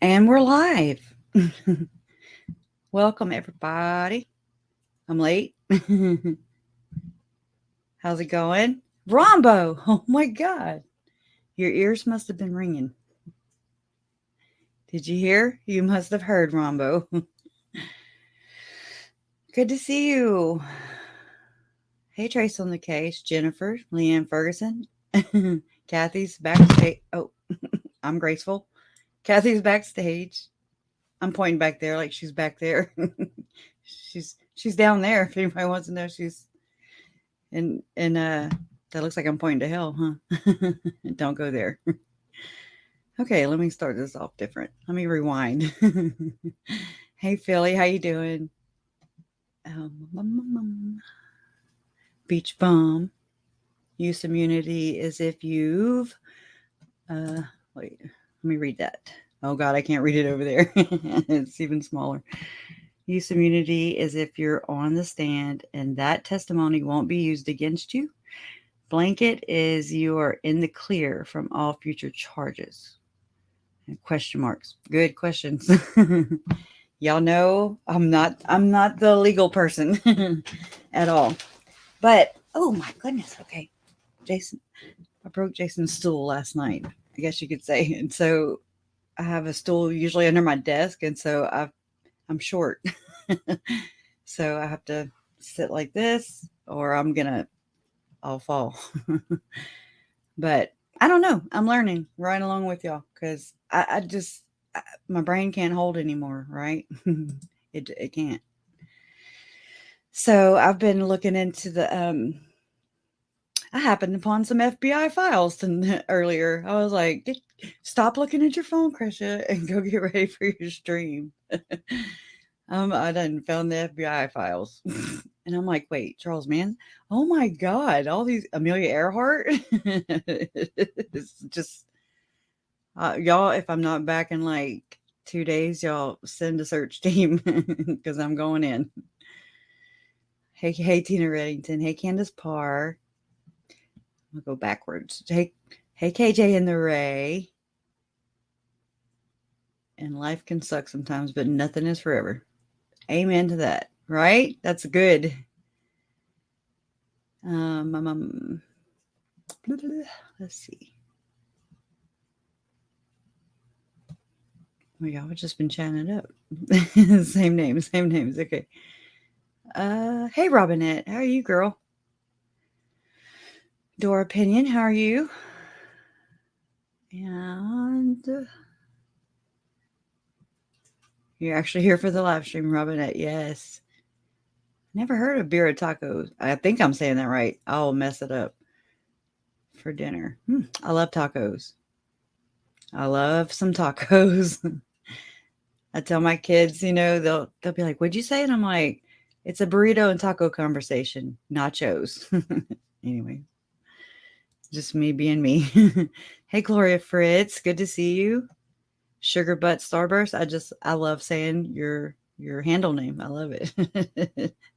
And we're live. Welcome, everybody. I'm late. How's it going? Rombo! Oh my God. Your ears must have been ringing. Did you hear? You must have heard, Rombo. Good to see you. Hey, Trace on the case. Jennifer, Leanne Ferguson. Kathy's backstage. Oh, I'm graceful. Kathy's backstage. I'm pointing back there like she's back there. she's down there. If anybody wants to know, she's and that looks like I'm pointing to hell, huh? Don't go there. Okay, let me start this off different. Let me rewind. Hey Philly, how you doing? Beach bum. Use immunity as if you've wait, let me read that. Oh God, I can't read it over there. It's even smaller. Use immunity as if you're on the stand and that testimony won't be used against you. Blanket is you are in the clear from all future charges. And question marks. Good questions. Y'all know I'm not the legal person at all. But oh my goodness, okay. Jason, I broke Jason's stool last night, I guess you could say. And so I have a stool usually under my desk, and so I'm short. So I have to sit like this or I'll fall. But I don't know. I'm learning right along with y'all because my brain can't hold anymore, right? It can't. So I've been looking into I happened upon some FBI files earlier. I was like, stop looking at your phone, Krisha, and go get ready for your stream. I done found the FBI files. And I'm like, wait, Charles Manson? Oh my God, all these Amelia Earhart? It's just, y'all, if I'm not back in like 2 days, y'all send a search team because I'm going in. Hey, Tina Reddington. Hey, Candace Parr. I'll go backwards. Hey, KJ and the Ray. And life can suck sometimes, but nothing is forever. Amen to that, right? That's good. Let's see. Oh, y'all have just been chatting it up. Same names. Okay. Hey, Robinette. How are you, girl? Dora Opinion, how are you? And you're actually here for the live stream, Robinette. Yes. Never heard of beer tacos. I think I'm saying that right. I'll mess it up for dinner. I love tacos. I love some tacos. I tell my kids, they'll be like, "What'd you say?" And I'm like, "It's a burrito and taco conversation, nachos." Anyway, just me being me. Hey, Gloria Fritz, good to see you. Sugar Butt Starburst. I love saying your handle name. I love it.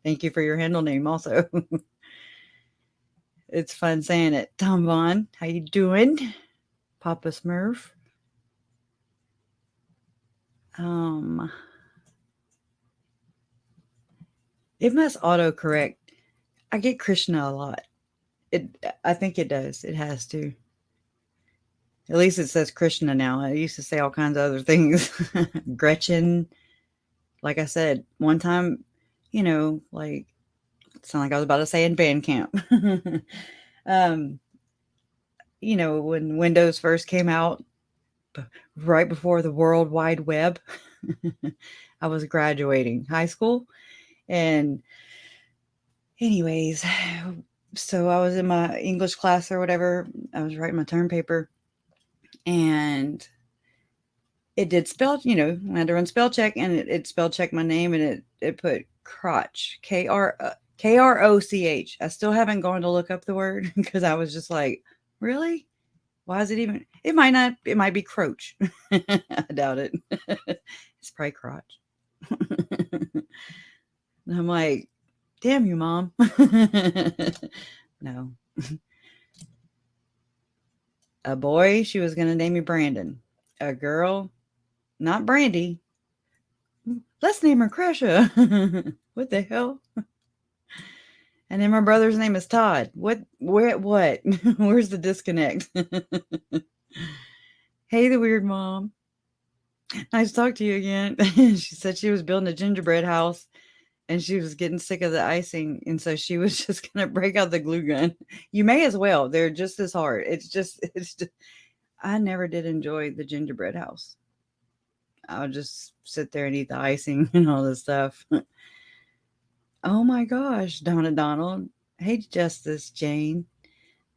Thank you for your handle name also. It's fun saying it. Tom Vaughn, how you doing? Papa Smurf. It must autocorrect. I get Krishna a lot. I think it does. It has to. At least it says Krishna now. I used to say all kinds of other things. Gretchen. Like I said, one time, like sound like I was about to say in band camp. um, when Windows first came out, right before the World Wide Web, I was graduating high school. And anyways, so I was in my English class or whatever. I was writing my term paper and it did spell, I had to run spell check and it spell checked my name and it put crotch, Kroch. I still haven't gone to look up the word because I was just like, really? Why is it even? It might be croach. I doubt it. It's probably crotch. And I'm like, damn you, Mom. No. A boy, she was going to name me Brandon. A girl, not Brandy. Let's name her Cresha. What the hell? And then my brother's name is Todd. What? Where? What? Where's the disconnect? Hey, the weird mom. Nice to talk to you again. She said she was building a gingerbread house and she was getting sick of the icing. And so she was just going to break out the glue gun. You may as well. They're just as hard. It's just, I never did enjoy the gingerbread house. I would just sit there and eat the icing and all this stuff. Oh my gosh, Donna Donald. Hey, Justice Jane.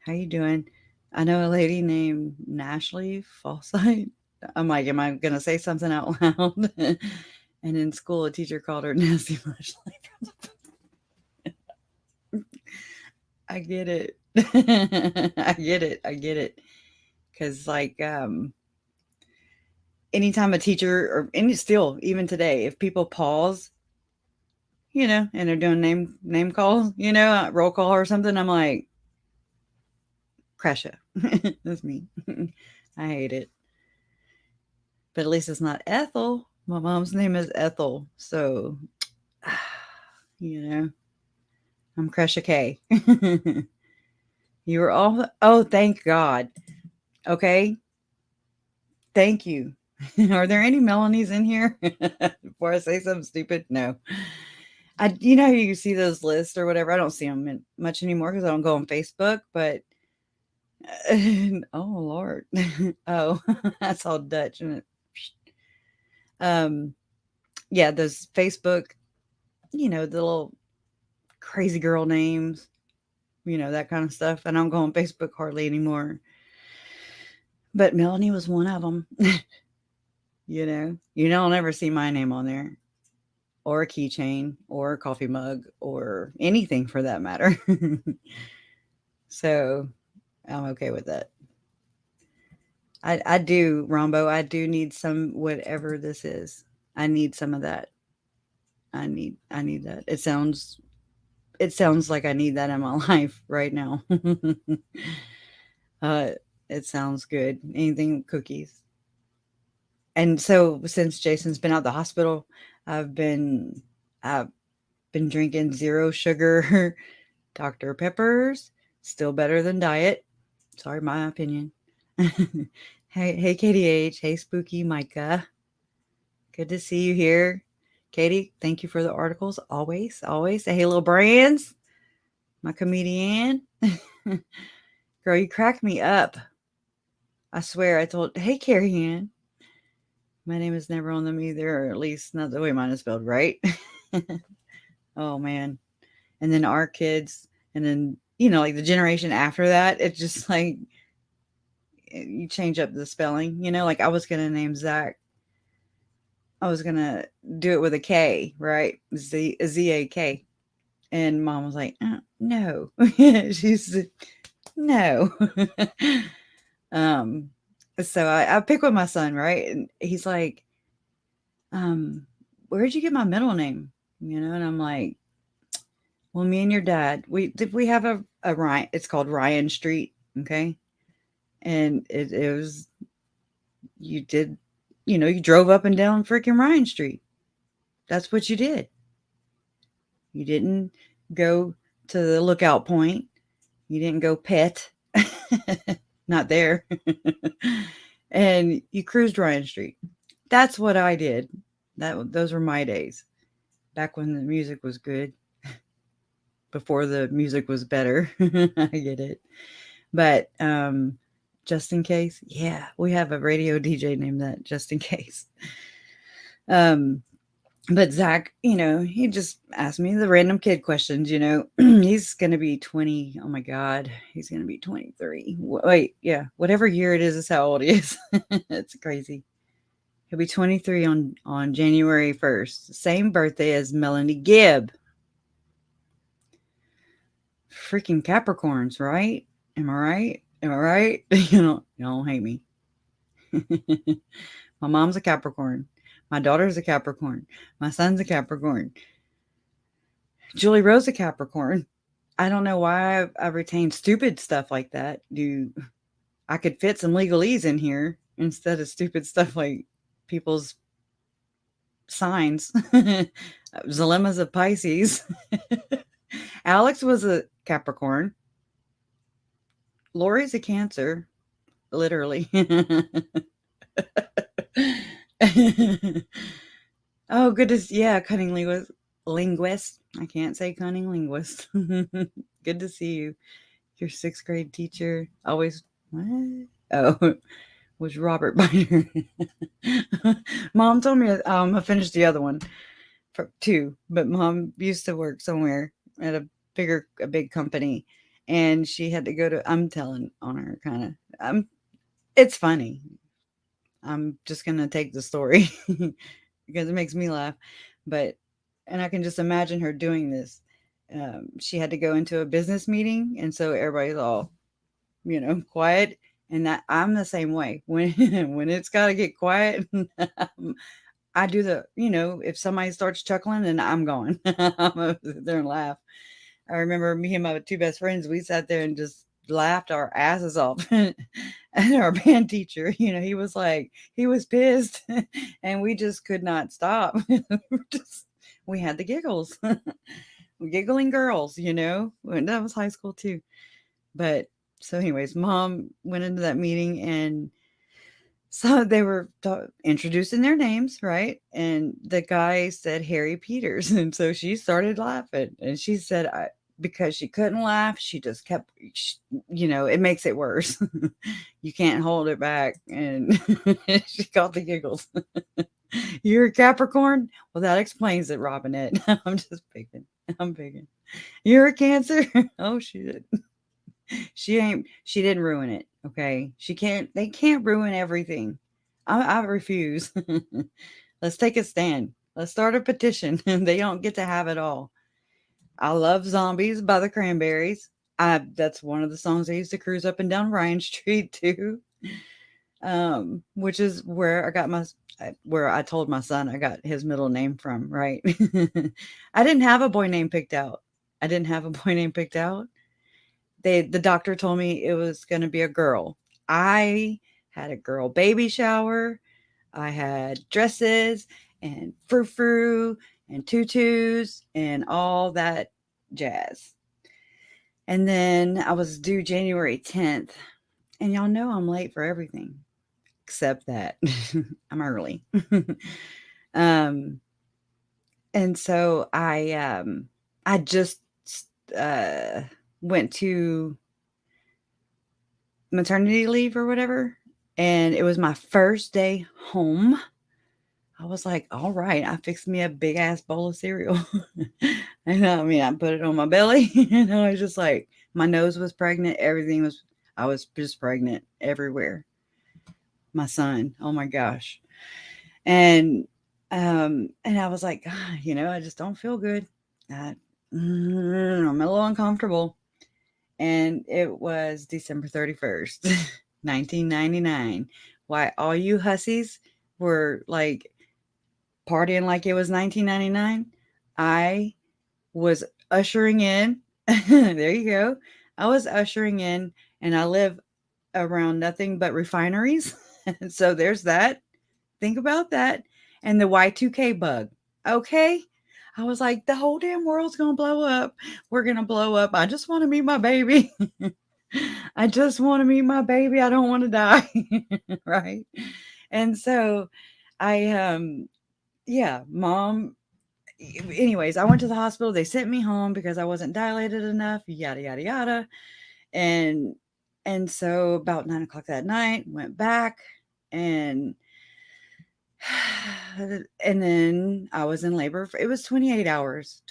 How you doing? I know a lady named Nashley Falsight. I'm like, am I going to say something out loud? And in school, a teacher called her Nasty Flashlight. I get it. I get it. I get it. Because, like, anytime a teacher, or any still, even today, if people pause, and they're doing name calls, roll call or something, I'm like, Cresha. That's me. I hate it. But at least it's not Ethel. My mom's name is Ethel. So, I'm Cresha K. You were all, oh, thank God. Okay. Thank you. Are there any Melanies in here? Before I say something stupid? No. You see those lists or whatever. I don't see them much anymore because I don't go on Facebook, but oh Lord. Oh, that's all Dutch, isn't it? Yeah, those Facebook, the little crazy girl names, that kind of stuff. I don't go on Facebook hardly anymore. But Melanie was one of them. You don't ever see my name on there, or a keychain, or a coffee mug, or anything for that matter. So I'm okay with that. I do, Rombo. I do need some, whatever this is. I need some of that. I need that. It sounds like I need that in my life right now. It sounds good. Anything cookies. And so since Jason's been out of the hospital, I've been drinking 0 sugar Dr. Peppers. Still better than diet. Sorry, my opinion. Hey, KDH. Hey, Spooky Micah. Good to see you here. Katie, thank you for the articles. Always. Say hey, little brands. My comedian. Girl, you crack me up. I swear, I told, hey, Carrie Ann. My name is never on them either, or at least not the way mine is spelled, right? Oh, man. And then our kids, and then, like the generation after that, it's just like, you change up the spelling, like I was going to name Zach. I was going to do it with a K, right? Z-A-K. And mom was like, no. She said, no. So I pick with my son, right? And he's like, where'd you get my middle name? And I'm like, well, me and your dad, we have a Ryan, it's called Ryan Street. Okay. And it was, you did, you drove up and down freaking Ryan Street. That's what you did. You didn't go to the lookout point. You didn't go pet. Not there. And you cruised Ryan Street. That's what I did. Those were my days. Back when the music was good. Before the music was better. I get it. But just in case. Yeah, we have a radio DJ named that, just in case. But Zach, he just asked me the random kid questions, he's going to be 20. Oh my God. He's going to be 23. Wait, yeah. Whatever year it is how old he is. It's crazy. He'll be 23 on January 1st. Same birthday as Melanie Gibb. Freaking Capricorns, right? Am I right? You don't hate me. My mom's a Capricorn. My daughter's a Capricorn. My son's a Capricorn. Julie Rose a Capricorn. I don't know why I retain stupid stuff like that. I could fit some legalese in here instead of stupid stuff like people's signs. Zulema's a Pisces. Alex was a Capricorn. Lori's a Cancer, literally. Oh, goodness. Yeah, cunning linguist. I can't say cunning linguist. Good to see you. Your sixth grade teacher always, what? Oh, was Robert Biner. Mom told me I finished the other one for two, but mom used to work somewhere at a big company, and she had to go to. I'm telling on her, kind of. It's funny. I'm just gonna take the story because it makes me laugh, but and I can just imagine her doing this. She had to go into a business meeting, and so everybody's all, quiet. And that I'm the same way when when it's got to get quiet. I do if somebody starts chuckling, then I'm going. I'm gonna sit there and laugh. I remember me and my two best friends, we sat there and just laughed our asses off. And our band teacher, he was like, he was pissed, and we just could not stop. We had the giggles. Giggling girls, and that was high school too. But so anyways, mom went into that meeting, and so they were introducing their names, right? And the guy said Harry Peters. And so she started laughing. And she said, because she couldn't laugh, she just kept, it makes it worse. You can't hold it back. And she got the giggles. You're a Capricorn? Well, that explains it, Robinette. I'm just picking. I'm picking. You're a Cancer? Oh, shit. She didn't ruin it. Okay. They can't ruin everything. I refuse. Let's take a stand. Let's start a petition. They don't get to have it all. I love Zombies by the Cranberries. That's one of the songs I used to cruise up and down Ryan Street too. Which is where I told my son I got his middle name from, right? I didn't have a boy name picked out. The doctor told me it was going to be a girl. I had a girl baby shower. I had dresses and frou-frou and tutus and all that jazz. And then I was due January 10th. And y'all know I'm late for everything except that I'm early. And so I just went to maternity leave or whatever, and it was my first day home. I was like, all right, I fixed me a big ass bowl of cereal. And I put it on my belly, and I was just like, my nose was pregnant, I was just pregnant everywhere. My son, oh my gosh. And I was like, I just don't feel good. I'm a little uncomfortable. And it was December 31st, 1999. Why all you hussies were like partying like it was 1999. I was ushering in. There you go. I was ushering in, and I live around nothing but refineries. So there's that. Think about that. And the Y2K bug. Okay. I was like, the whole damn world's going to blow up. We're going to blow up. I just want to meet my baby. I just want to meet my baby. I don't want to die. Right. And so mom, anyways, I went to the hospital. They sent me home because I wasn't dilated enough, yada, yada, yada. And so about 9:00 that night, went back, and then I was in labor. It was 28 hours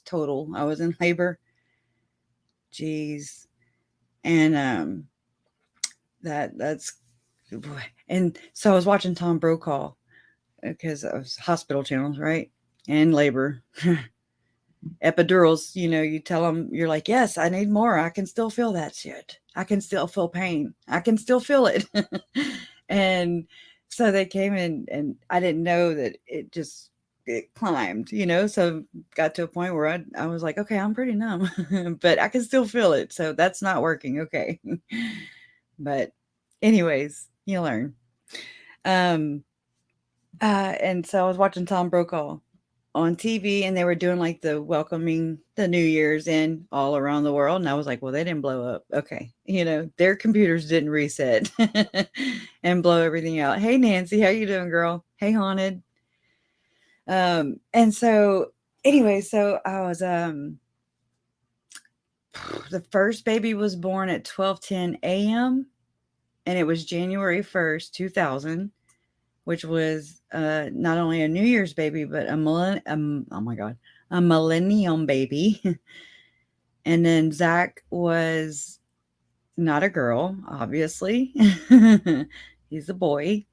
total. I was in labor. Jeez. And that's, and so I was watching Tom Brokaw because of hospital channels, right? And labor. Epidurals, you tell them, you're like, yes, I need more. I can still feel that shit. I can still feel pain. I can still feel it. And so they came in, and I didn't know that it climbed, so got to a point where I was like, okay, I'm pretty numb, but I can still feel it. So that's not working. Okay. But anyways, you learn. Um, and so I was watching Tom Brokaw on TV, and they were doing like the welcoming the New Year's in all around the world. And I was like, well, they didn't blow up. Okay. Their computers didn't reset and blow everything out. Hey, Nancy, how you doing, girl? Hey, Haunted. And so anyway, so I was, the first baby was born at 12:10 a.m. and it was January 1st, 2000, which was not only a New Year's baby, but oh my God, a millennium baby. And then Zach was not a girl, obviously. He's a boy.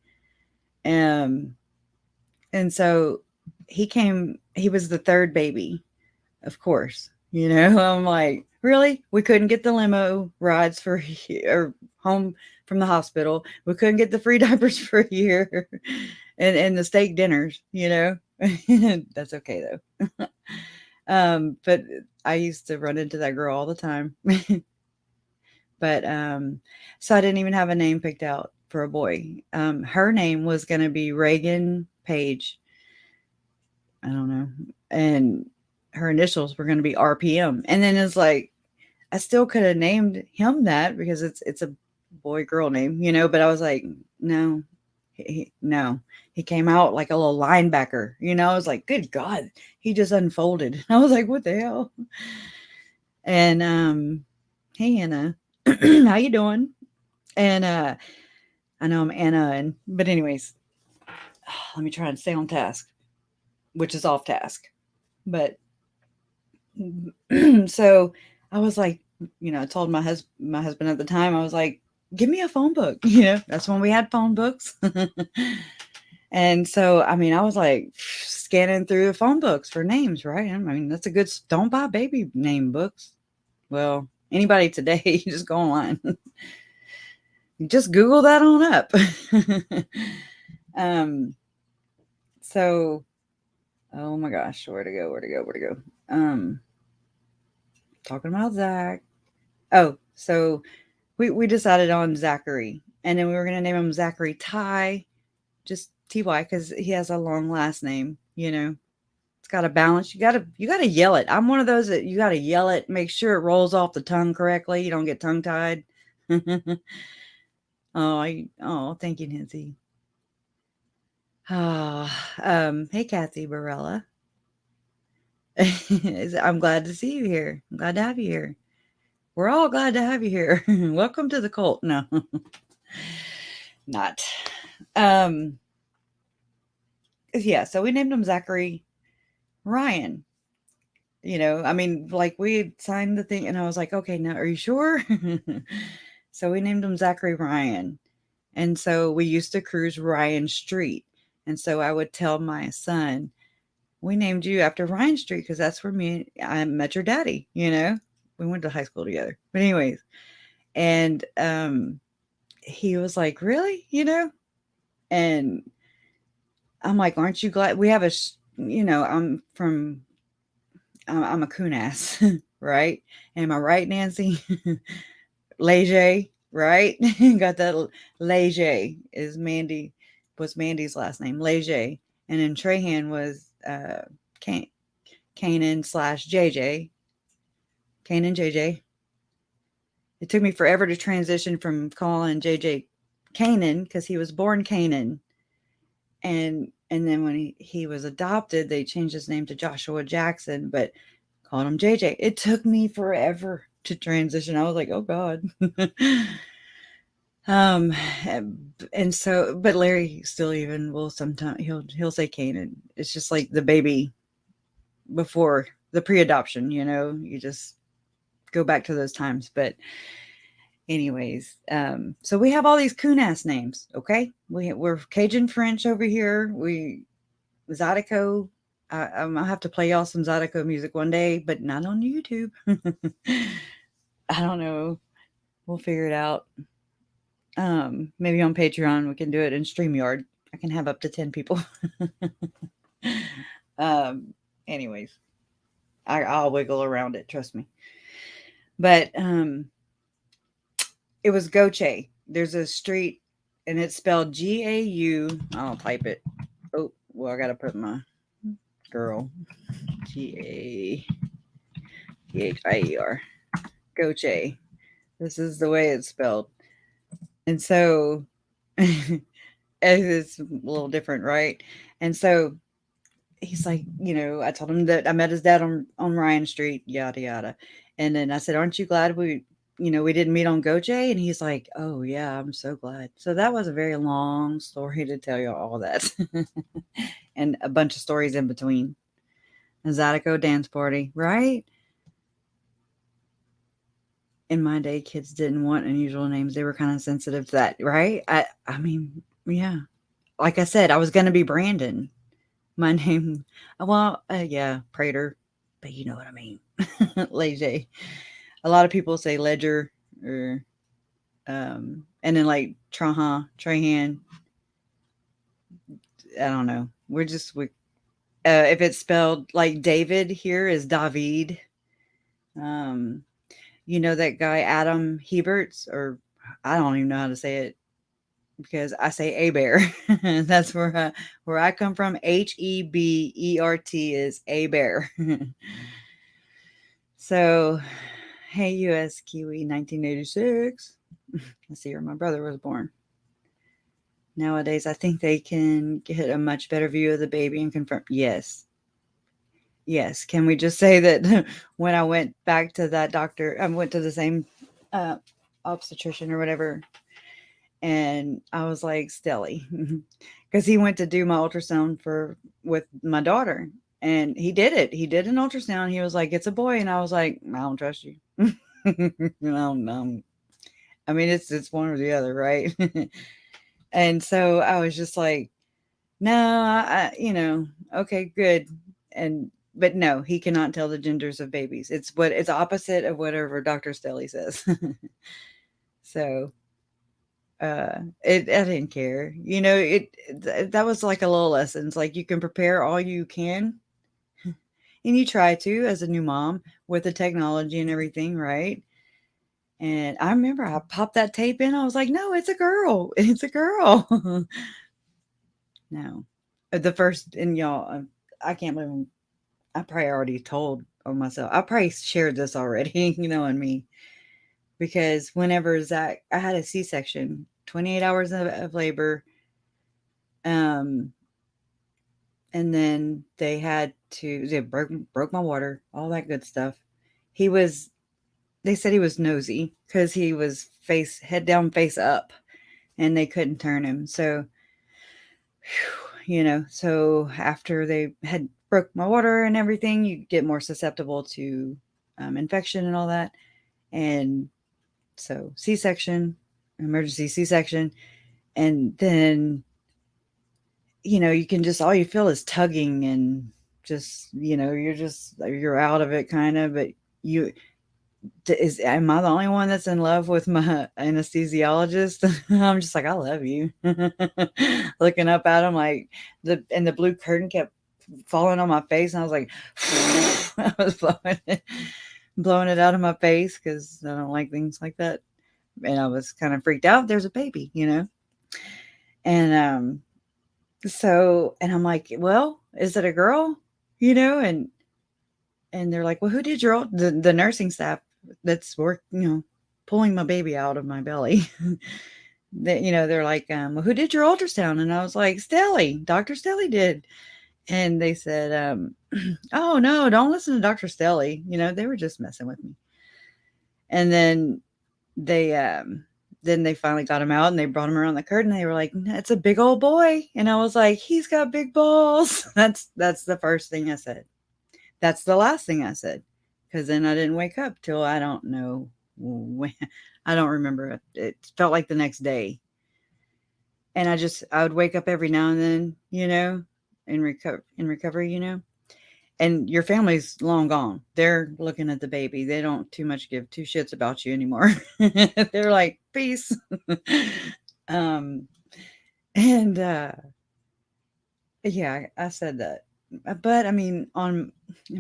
Um, and so he was the third baby, of course. I'm like, really? We couldn't get the limo rides or home from the hospital. We couldn't get the free diapers for a year and the steak dinners. That's okay though. But I used to run into that girl all the time. But so I didn't even have a name picked out for a boy. Her name was going to be Reagan Page. I don't know. And her initials were going to be RPM. And then it's like, I still could have named him that because it's a boy girl name, but I was like, no, no. He came out like a little linebacker, I was like, good God, he just unfolded. I was like, what the hell? And hey Anna, how you doing? And I know I'm Anna, but anyways, let me try and stay on task, which is off task. But so I was like, I told my husband at the time, I was like, give me a phone book. That's when we had phone books. And so, I mean, I was like scanning through the phone books for names, right? I mean, that's a good, don't buy baby name books. Well, anybody today, you just go online. You just Google that on up. So, oh my gosh, where to go? Talking about Zach. Oh, so we decided on Zachary, and then we were gonna name him Zachary Ty, just Ty, because he has a long last name. It's got a balance. You gotta yell it. I'm one of those that you gotta yell it. Make sure it rolls off the tongue correctly. You don't get tongue tied. Thank you, Nancy. Hey, Kathy Barella. I'm glad to see you here. I'm glad to have you here. We're all glad to have you here. Welcome to the cult. No, not. Yeah, so we named him Zachary Ryan. I mean, like we had signed the thing and I was like, okay, now are you sure? So we named him Zachary Ryan. And so we used to cruise Ryan Street. And so I would tell my son, we named you after Ryan Street because that's where I met your daddy, We went to high school together. But anyways, and he was like, really? And I'm like, aren't you glad we have I'm a coon ass, right? Am I right, Nancy? Leger, right? Got that. Leger was Mandy's last name, Leger. And then Trahan was Kanan / JJ. Kanan JJ. It took me forever to transition from calling JJ Kanan because he was born Kanan. And then when he was adopted, they changed his name to Joshua Jackson, but called him JJ. It took me forever to transition. I was like, oh God. And so, but Larry still even will sometimes he'll say Kanan. It's just like the baby before the pre-adoption, you just go back to those times. But anyways, so we have all these coon ass names. Okay. We're Cajun French over here. Zydeco. I'll have to play y'all some Zydeco music one day, but not on YouTube. I don't know. We'll figure it out. Maybe on Patreon we can do it in StreamYard. I can have up to 10 people. Anyways, I'll wiggle around it, trust me. But it was Goche. There's a street and it's spelled G-A-U. I'll type it. Oh, well, I got to put my girl. G-A-P-H-I-E-R. Goche. This is the way it's spelled. And so it's a little different, right? And so he's like, I told him that I met his dad on Ryan Street, yada yada. And then I said, "Aren't you glad we didn't meet on Goche?" And he's like, "Oh yeah, I'm so glad." So that was a very long story to tell you all that, and a bunch of stories in between. A Zydeco dance party, right? In my day, kids didn't want unusual names. They were kind of sensitive to that, right? I mean, yeah. Like I said, I was going to be Brandon. My name, yeah, Prater, but you know what I mean. Leger. A lot of people say Ledger or, and then like Trahan. I don't know. If it's spelled like David here is David. Um, that guy Adam Heberts, or I don't even know how to say it because I say a bear. That's where I come from. Hebert is a bear. So, hey, U.S. Kiwi, 1986. Let's see where my brother was born. Nowadays, I think they can get a much better view of the baby and confirm. Yes. Yes. Can we just say that when I went back to that doctor, I went to the same obstetrician or whatever, and I was like, Stelly, because he went to do my ultrasound with my daughter, and he did it. He did an ultrasound. He was like, "It's a boy," and I was like, "I don't trust you." No. I mean, it's one or the other, right? And so I was just like, "No, okay, good." But no, he cannot tell the genders of babies. It's opposite of whatever Dr. Stelly says. So I didn't care. That was like a little lesson. It's like you can prepare all you can, and you try to as a new mom with the technology and everything, right? And I remember I popped that tape in. I was like, "No, it's a girl. It's a girl." No. The first, and y'all, I can't believe I probably already told on myself. I probably shared this already, you know what I mean? Because whenever I had a C-section, 28 hours of labor, um, and then they broke my water, all that good stuff. They said he was nosy because he was head down, face up, and they couldn't turn him. So, so after they had broke my water and everything, you get more susceptible to infection and all that. And so C-section, emergency C-section, and then you can just all you feel is tugging and just you're out of it kind of, but you am I the only one that's in love with my anesthesiologist? I'm just like, I love you. Looking up at him like the blue curtain kept falling on my face, and I was like, I was blowing it out of my face because I don't like things like that. And I was kind of freaked out. There's a baby, and so, and I'm like, "Well, is it a girl?" And they're like, "Well, who did the nursing staff that's pulling my baby out of my belly?" They're like, "Well, who did your ultrasound?" And I was like, "Stelly, Dr. Stelly did." And they said, "Oh no, don't listen to Dr. Stelly." They were just messing with me. And they then they finally got him out, and they brought him around the curtain. They were like, "It's a big old boy." And I was like, "He's got big balls." That's the first thing I said. That's the last thing I said, because then I didn't wake up till I don't know when. I don't remember. It felt like the next day. And I would wake up every now and then, in recovery. And your family's long gone. They're looking at the baby. They don't too much give two shits about you anymore. They're like, peace. um, and yeah, I said that. But I mean, in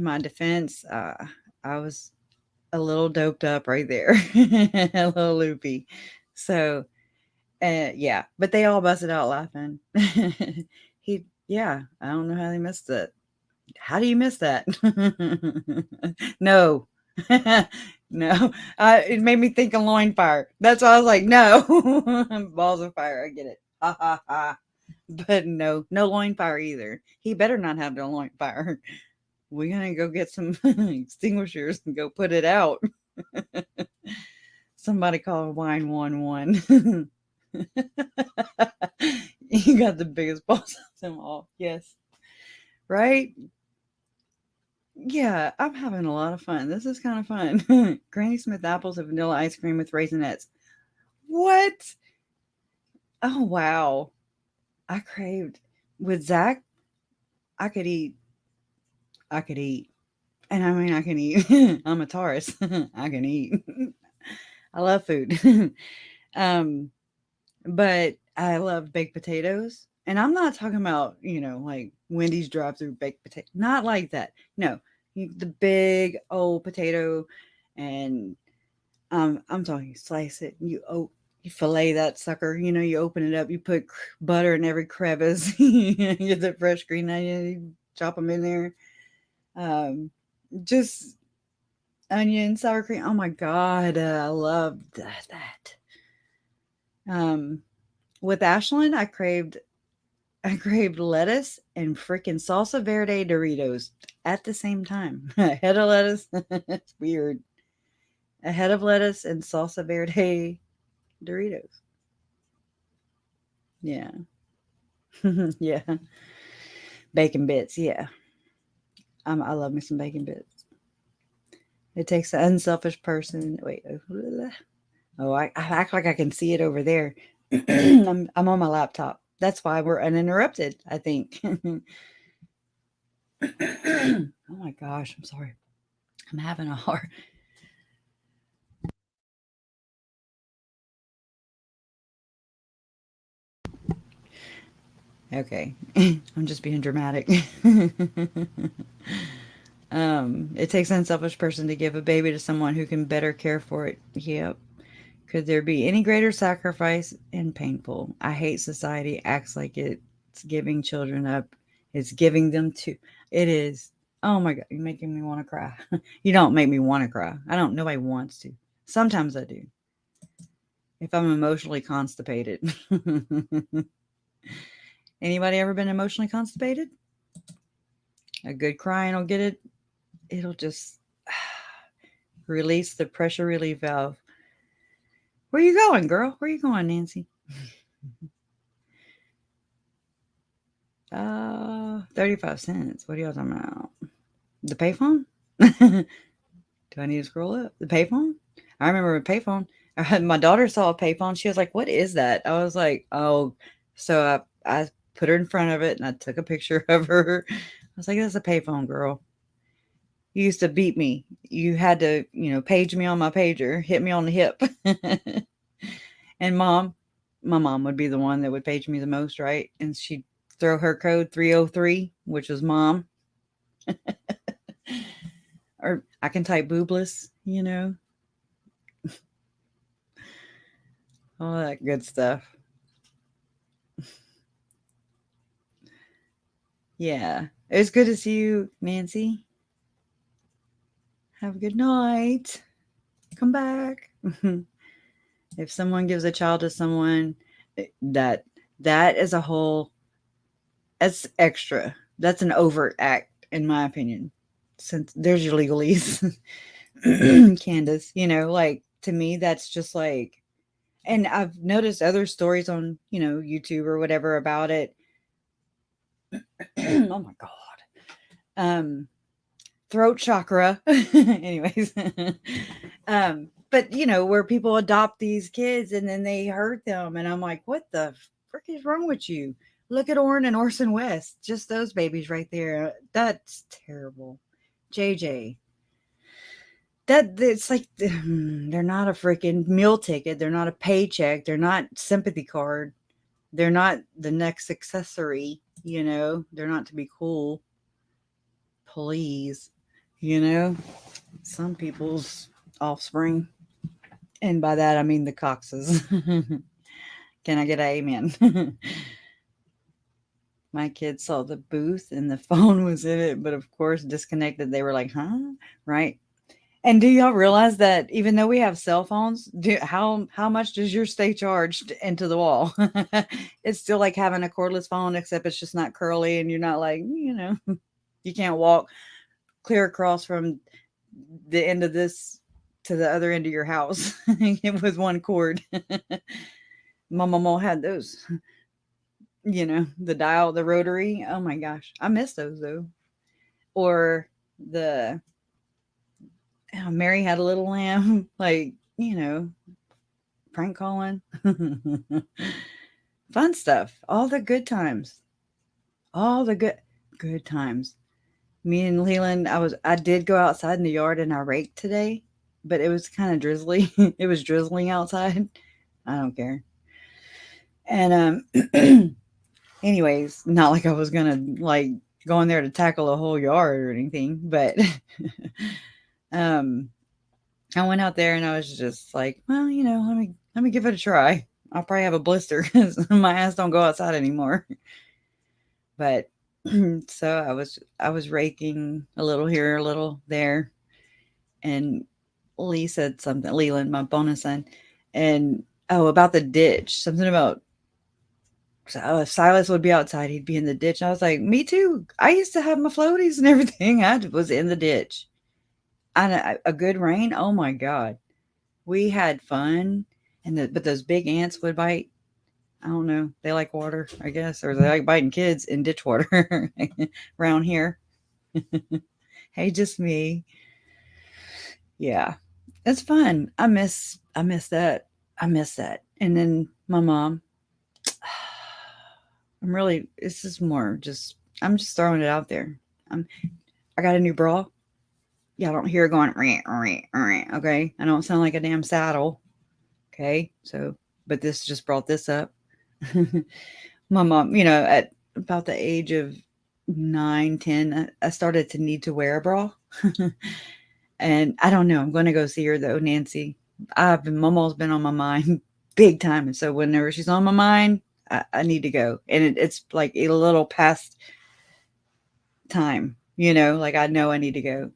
my defense, I was a little doped up right there, a little loopy. So, Yeah, but they all busted out laughing. Yeah, I don't know how they missed it. How do you miss that? No. No. It made me think of loin fire. That's why I was like, no. Balls of fire. I get it. Ha ha ha. But no, no loin fire either. He better not have no loin fire. We're gonna go get some extinguishers and go put it out. Somebody call 911. You got the biggest balls of them all. Yes. Right? Yeah, I'm having a lot of fun. This is kind of fun. Granny Smith apples and vanilla ice cream with raisinets. What? Oh, wow. I craved with Zach. I could eat. I could eat. And I mean, I can eat. I'm a Taurus. I can eat. I love food. um, but I love baked potatoes. And I'm not talking about, like Wendy's drive through baked potato. Not like that. No, the big old potato. And I'm talking slice it. You fillet that sucker. You open it up. You put butter in every crevice. You get the fresh green onion. You chop them in there. Just onion, sour cream. Oh my god, I love that. With Ashlyn, I craved lettuce and freaking salsa verde Doritos at the same time. A head of lettuce. It's weird. A head of lettuce and salsa verde Doritos. Yeah. Yeah. Bacon bits. Yeah. I love me some bacon bits. It takes an unselfish person. Wait. Oh, I act like I can see it over there. I'm on my laptop. That's why we're uninterrupted, I think. Oh my gosh, I'm sorry. I'm having a hard. Okay. I'm just being dramatic. It takes an unselfish person to give a baby to someone who can better care for it. Yep. Could there be any greater sacrifice and painful? I hate society acts like it's giving children up. It's giving them to. It is. Oh my god, you're making me want to cry. You don't make me want to cry. I don't. Nobody wants to. Sometimes I do. If I'm emotionally constipated. Anybody ever been emotionally constipated? A good crying will get it. It'll just release the pressure relief valve. Where you going, girl? Where you going, Nancy? 35 cents. What are y'all talking about? The payphone? Do I need to scroll up? The payphone? I remember a payphone. My daughter saw a payphone. She was like, "What is that?" I was like, "Oh." So I put her in front of it and I took a picture of her. I was like, "That's a payphone, girl. You used to beat me. You had to, page me on my pager, hit me on the hip." And my mom would be the one that would page me the most, right? And she'd throw her code 303, which was mom. Or I can type boobless. All that good stuff. Yeah. It was good to see you, Nancy. Have a good night. Come back. If someone gives a child to someone, that is a whole that's extra. That's an overt act, in my opinion. Since there's your legalese. Candace, like to me, that's just like, and I've noticed other stories on, YouTube or whatever about it. Oh my God. Um, Throat chakra. Anyways. But where people adopt these kids and then they hurt them. And I'm like, what the frick is wrong with you? Look at Orrin and Orson West. Just those babies right there. That's terrible. JJ. That it's like they're not a freaking meal ticket. They're not a paycheck. They're not sympathy card. They're not the next accessory. They're not to be cool. Please, some people's offspring, and by that I mean the Coxes. Can I get an amen? My kids saw the booth and the phone was in it, but of course disconnected. They were like, huh? Right. And do y'all realize that even though we have cell phones, how much does yours stay charged into the wall? It's still like having a cordless phone, except it's just not curly and you're not like, you can't walk clear across from the end of this to the other end of your house with one cord. My mama had those, the dial, the rotary. Oh my gosh. I miss those though. Or the Mary had a little lamb, like, prank calling. Fun stuff. All the good times. All the good times. Me and Leland, I did go outside in the yard and I raked today, but it was kind of drizzly. It was drizzling outside. I don't care. And anyways, not like I was gonna like go in there to tackle a whole yard or anything, but I went out there and I was just like, well, let me give it a try. I'll probably have a blister because my ass don't go outside anymore. But so I was raking a little here, a little there, and Lee said something. Leland, my bonus son, and about the ditch, something about if Silas would be outside, he'd be in the ditch. And I was like, me too. I used to have my floaties and everything. I was in the ditch. And a good rain. Oh my God. We had fun. But those big ants would bite. I don't know. They like water, I guess, or they like biting kids in ditch water around here. Hey, just me. Yeah. It's fun. I miss that. I miss that. And then my mom, this is more just, I'm just throwing it out there. I got a new bra. Y'all don't hear it going, okay? I don't sound like a damn saddle. Okay. So, but this just brought this up. My mom, at about the age of 9, 10, I started to need to wear a bra. And I don't know. I'm going to go see her though, Nancy. Mama's been on my mind big time. And so whenever she's on my mind, I need to go. And it's like a little past time, like I know I need to go.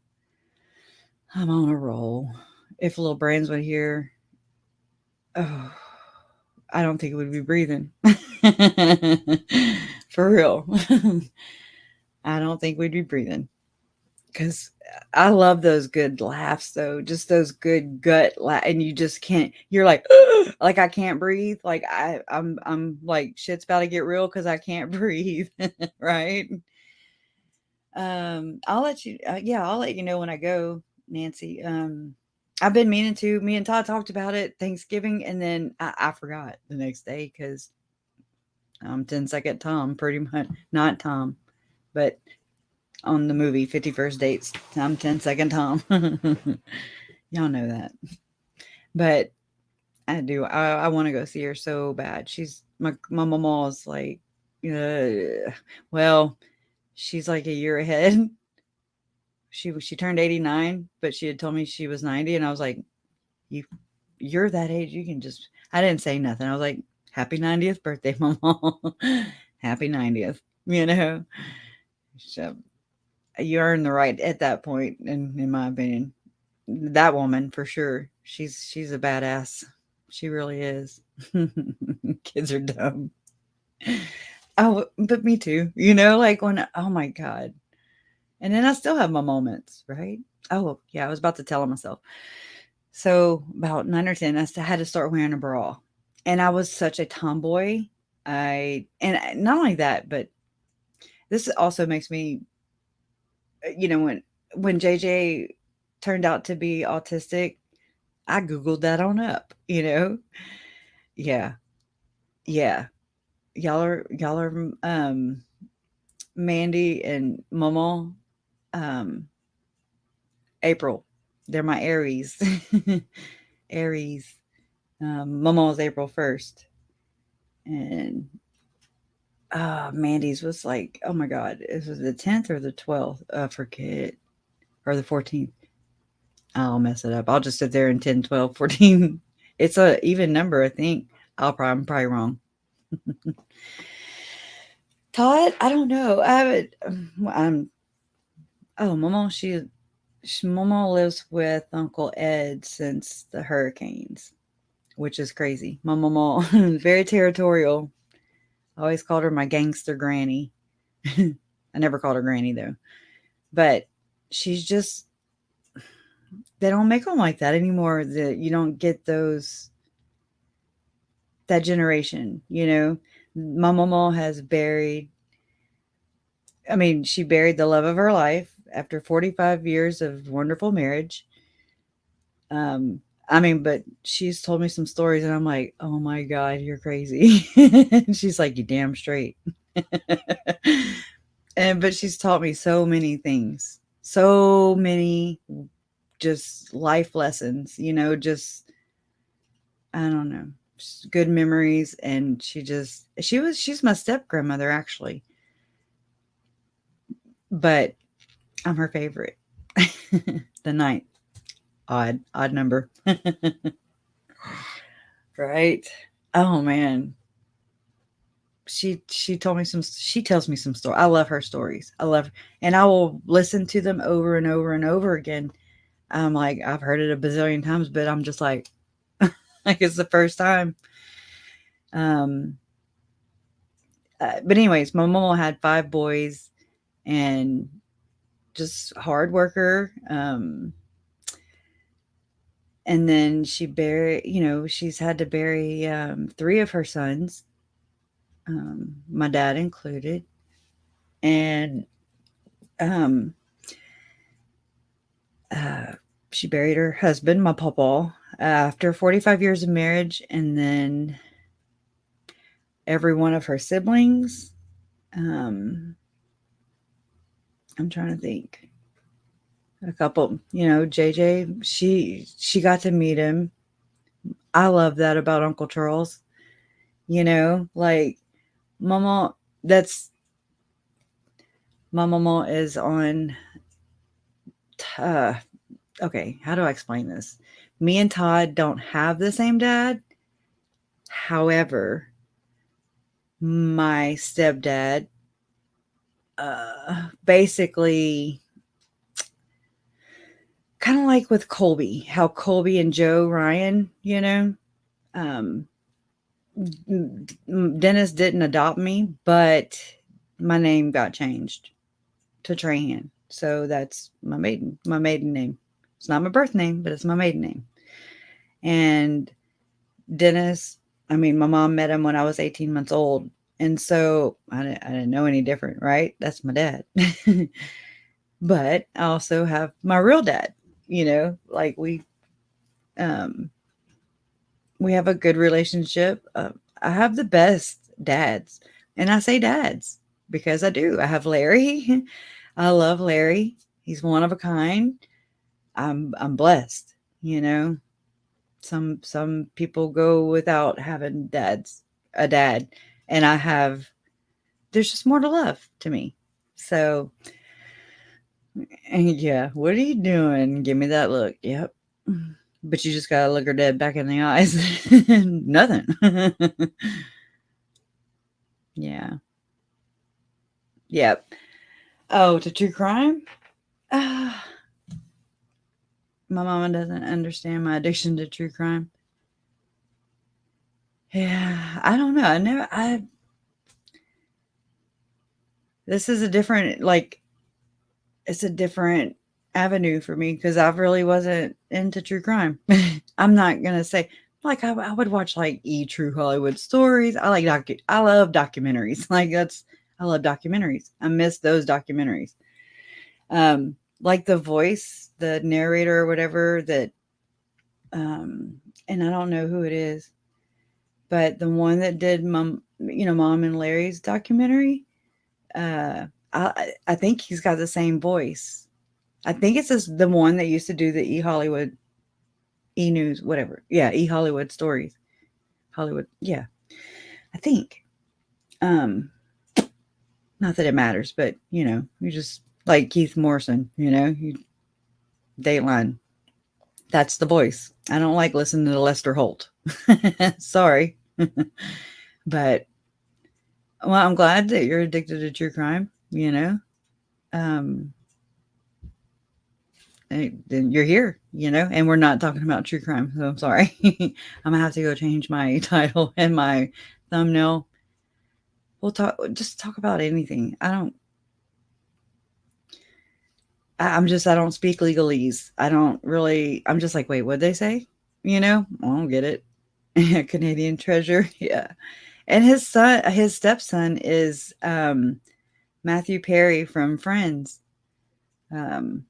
I'm on a roll. If little brains would hear, oh, I don't think it would be breathing. For real. I don't think we'd be breathing. Because I love those good laughs, though. Just those good gut and you just can't. You're like, like I can't breathe. Like I'm like shit's about to get real because I can't breathe. Right? I'll let you. I'll let you know when I go, Nancy. I've been meaning to. Me and Todd talked about it Thanksgiving, and then I forgot the next day because I'm 10-second Tom, pretty much. Not Tom, but on the movie 50 First Dates, I'm 10-second Tom. Y'all know that. But I do. I want to go see her so bad. She's my mama's like, well, she's like a year ahead. She turned 89, but she had told me she was 90, and I was like, you're that age. You can just. I didn't say nothing. I was like, happy 90th birthday, mama. Happy 90th. So you earn the right at that point, in my opinion. That woman for sure. She's a badass. She really is. Kids are dumb. Oh, but me too. Like when, oh my God. And then I still have my moments, right? Oh, yeah, I was about to tell myself. So about 9 or 10, I had to start wearing a bra. And I was such a tomboy. And not only that, but this also makes me, when JJ turned out to be autistic, I Googled that on up, Yeah. Yeah. Y'all are Mandy and Mama, April. They're my Aries. Aries. Mama was April 1st. And Mandy's was like, oh my God, it was the 10th or the 12th. I forget. Or the 14th. I'll mess it up. I'll just sit there in 10, 12, 14. It's a even number, I think. I'm probably wrong. Todd, I don't know. I would. Oh, Mama, Mama lives with Uncle Ed since the hurricanes, which is crazy. My mama, very territorial. I always called her my gangster granny. I never called her granny though. But she's just, they don't make them like that anymore. That you don't get that generation, you know. My mama has buried, I mean, she buried the love of her life after 45 years of wonderful marriage. Um, I mean, but she's told me some stories and I'm like, oh my God, you're crazy. And she's like, you damn straight. But she's taught me so many things, so many just life lessons, you know, just, I don't know, just good memories. And she's my step grandmother actually, but I'm her favorite. The ninth, odd number. Right? Oh man. She tells me some story. I love her stories. And I will listen to them over and over and over again. I'm like, I've heard it a bazillion times, but I'm just like, like it's the first time. Um, but anyways, my mom had 5 boys and just hard worker. And then she's had to bury 3 of her sons, my dad included. And um, she buried her husband, my papa, after 45 years of marriage, and then every one of her siblings. I'm trying to think. A couple, JJ, she got to meet him. I love that about Uncle Charles. Like Mama, my mama is on okay, how do I explain this? Me and Todd don't have the same dad. However, my stepdad basically kind of like with Colby, how Colby and Joe Ryan, um, Dennis didn't adopt me, but my name got changed to Trahan. So that's my maiden name. It's not my birth name, but it's my maiden name. And Dennis, I mean, my mom met him when I was 18 months old. And so I didn't know any different, right? That's my dad. But I also have my real dad, like we have a good relationship. I have the best dads, and I say dads because I do. I have Larry. I love Larry. He's one of a kind. I'm blessed, Some people go without having a dad, and there's just more to love to me. So, and yeah, what are you doing? Give me that look. Yep. But you just gotta look her dead back in the eyes. Nothing. Yeah. Yep. Oh, to true crime? My mama doesn't understand my addiction to true crime. Yeah, I don't know. This is it's a different avenue for me because I really wasn't into true crime. I'm not gonna say like I would watch like true Hollywood stories. I love documentaries. I love documentaries. I miss those documentaries. Like The Voice, the narrator or whatever that and I don't know who it is, but the one that did Mom and Larry's documentary, I think he's got the same voice. I think it's the one that used to do the Hollywood, News, whatever. Yeah, Hollywood stories. Hollywood, yeah. I think. Not that it matters, but you just like Keith Morrison, Dateline. That's the voice. I don't like listening to Lester Holt. Sorry. But Well, I'm glad that you're addicted to true crime, you know. Um, then you're here, you know, and we're not talking about true crime. So I'm sorry. I'm gonna have to go change my title and my thumbnail. We'll just talk about anything. I don't speak legalese. I'm just like, wait, what'd they say? You know, I don't get it. Canadian treasure. Yeah. And his stepson is Matthew Perry from Friends. Um,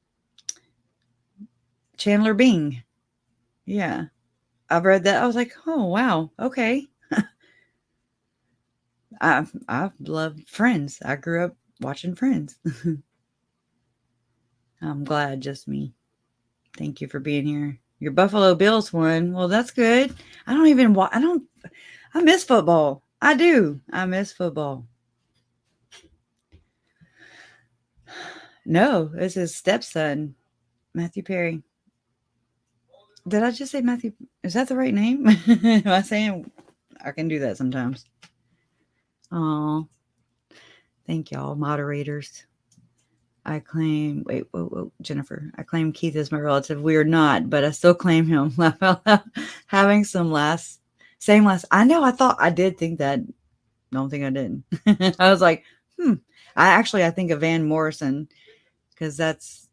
Chandler Bing. Yeah. I've read that. I was like, oh wow, okay. I love Friends. I grew up watching Friends. I'm glad, just me. Thank you for being here. Your Buffalo Bills won. Well, that's good. I don't even watch. I miss football. I do. I miss football. No, it's his stepson, Matthew Perry. Did I just say Matthew? Is that the right name? Am I saying? I can do that sometimes. Oh, thank y'all, moderators. I claim, wait, whoa, Jennifer. I claim Keith is my relative. We are not, but I still claim him. Having same last. I know. I thought I did think that. Don't think I didn't. I was like, I think of Van Morrison because that's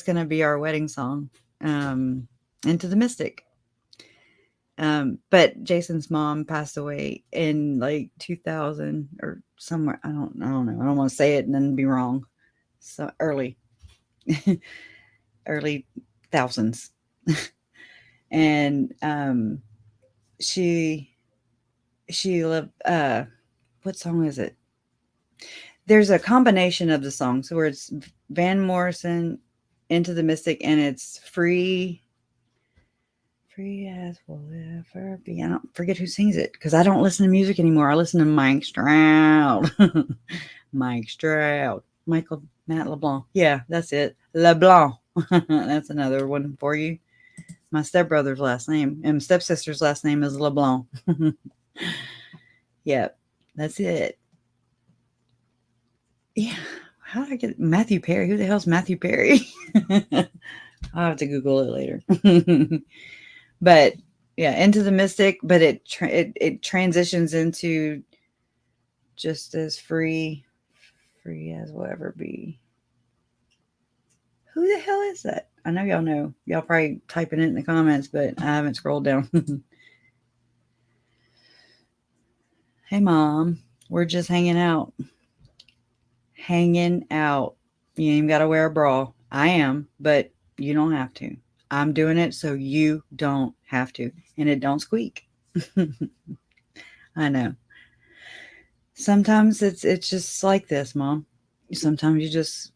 gonna be our wedding song. Into the Mystic. But Jason's mom passed away in like 2000 or somewhere. I don't know. I don't want to say it and then be wrong. So early thousands. And she lived what song is it? There's a combination of the songs where it's Van Morrison, Into the Mystic, and it's free as will ever be. I don't forget who sings it because I don't listen to music anymore. I listen to Mike Stroud. Matt LeBlanc. Yeah, that's it. LeBlanc. That's another one for you. My stepbrother's last name and stepsister's last name is LeBlanc. Yeah, that's it. Yeah. How did I get Matthew Perry? Who the hell's Matthew Perry? I'll have to Google it later. But yeah, Into the Mystic, but it transitions into just as free as will ever be. Who the hell is that? I know y'all know. Y'all probably typing it in the comments, but I haven't scrolled down. Hey, Mom. We're just hanging out. Hanging out. You ain't got to wear a bra. I am, but you don't have to. I'm doing it so you don't have to. And it don't squeak. I know. Sometimes it's just like this, Mom. Sometimes you just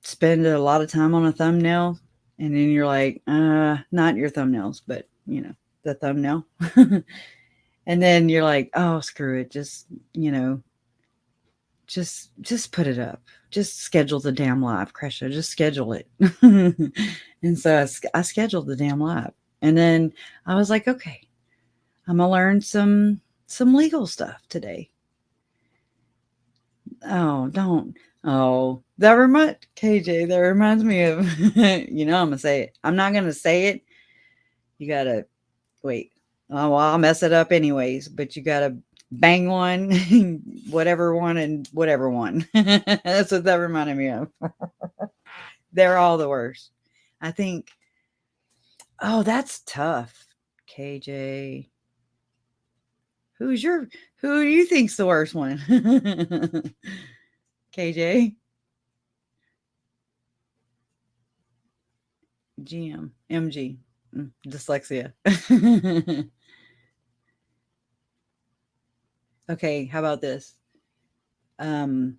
spend a lot of time on a thumbnail and then you're like, not your thumbnails, but you know, the thumbnail. And then you're like, oh, screw it. Just, you know, just put it up. Just schedule the damn live, Kresha. Just schedule it. And so I scheduled the damn live. And then I was like, okay, I'm going to learn some legal stuff today. Oh, don't. Oh, KJ, that reminds me of, you know, I'm going to say it. I'm not going to say it. You got to wait. Oh, well, I'll mess it up anyways, but you got to bang one, whatever one, and whatever one. That's what that reminded me of. They're all the worst. I think, oh, that's tough, KJ. Who do you think's the worst one? KJ? GM. MG. Dyslexia. Okay, how about this? One,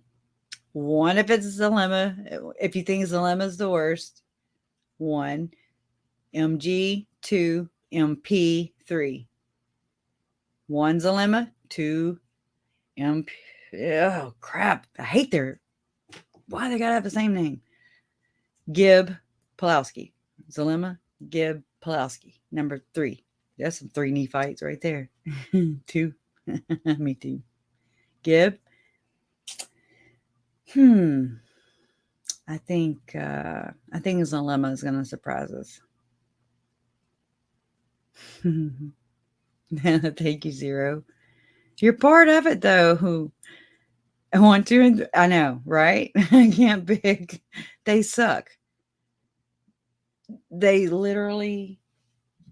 if it's Zulema, if you think Zulema is the worst, 1, MG, 2, MP, 3. 1 Zulema, 2 MP. Oh crap! I hate why they gotta have the same name. Gibb, Pawlowski. Zulema, Gibb, Pawlowski. Number 3. That's some 3 knee fights right there. 2. Me too. Gibb. I think Zulema is going to surprise us. Thank you, Zero. You're part of it, though. Who I want to, and I know, right? I can't pick. They suck. They literally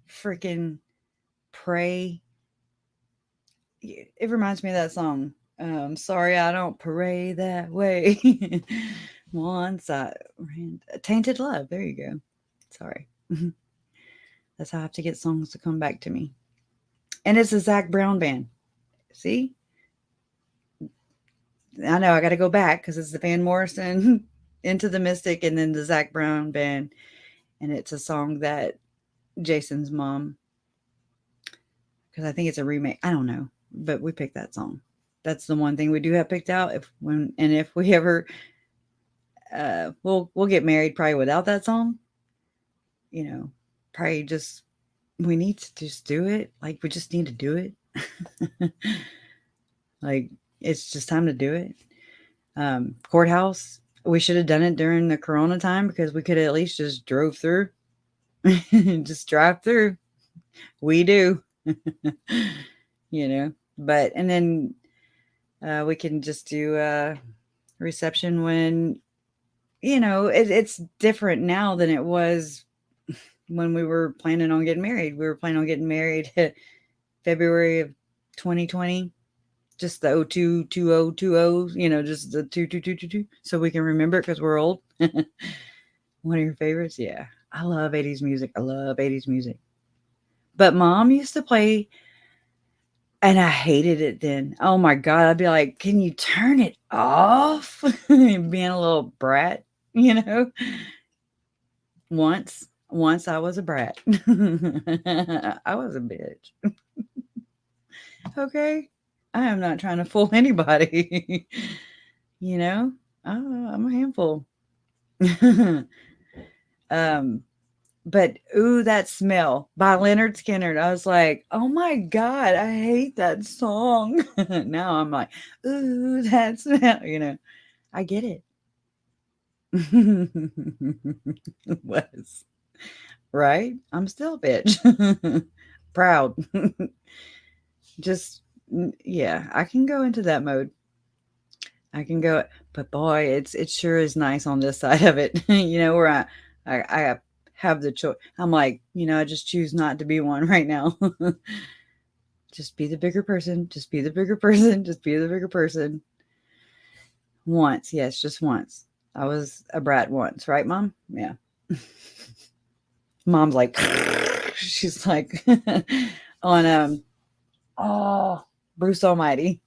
freaking pray. It reminds me of that song. Sorry, I don't pray that way. Once I ran Tainted Love. There you go. Sorry. That's how I have to get songs to come back to me. And it's a Zach Brown band. See? I know I got to go back because it's the Van Morrison, Into the Mystic, and then the Zach Brown band. And it's a song that Jason's mom, because I think it's a remake. I don't know, but we picked that song. That's the one thing we do have picked out. If we ever, we'll get married probably without that song. You know, probably just we need to just do it. Like we just need to do it. Like it's just time to do it. Courthouse. We should have done it during the Corona time because we could have at least just drove through. Just drive through. We do. You know, but and then we can just do a reception when, you know, it's different now than it was when we were planning on getting married. We were planning on getting married February of 2020. Just the 022020, you know, just the 2222, so we can remember it because we're old. One of your favorites? Yeah. I love 80s music. I love 80s music. But Mom used to play, and I hated it then. Oh my God. I'd be like, can you turn it off? Being a little brat, you know? Once I was a brat. I was a bitch. Okay. I am not trying to fool anybody. You know, I'm a handful. But Ooh, That Smell by Leonard Skinner. I was like, oh my God, I hate that song. Now I'm like, ooh, that smell. You know, I get it. Was right. I'm still a bitch. Proud. Just yeah, I can go into that mode. I can go, but boy, it sure is nice on this side of it. You know, where I have the choice. I'm like, you know, I just choose not to be one right now. Just be the bigger person. Just be the bigger person. Just be the bigger person. Once, yes, just once. I was a brat once, right, Mom? Yeah. Mom's like, she's like on oh, Bruce Almighty,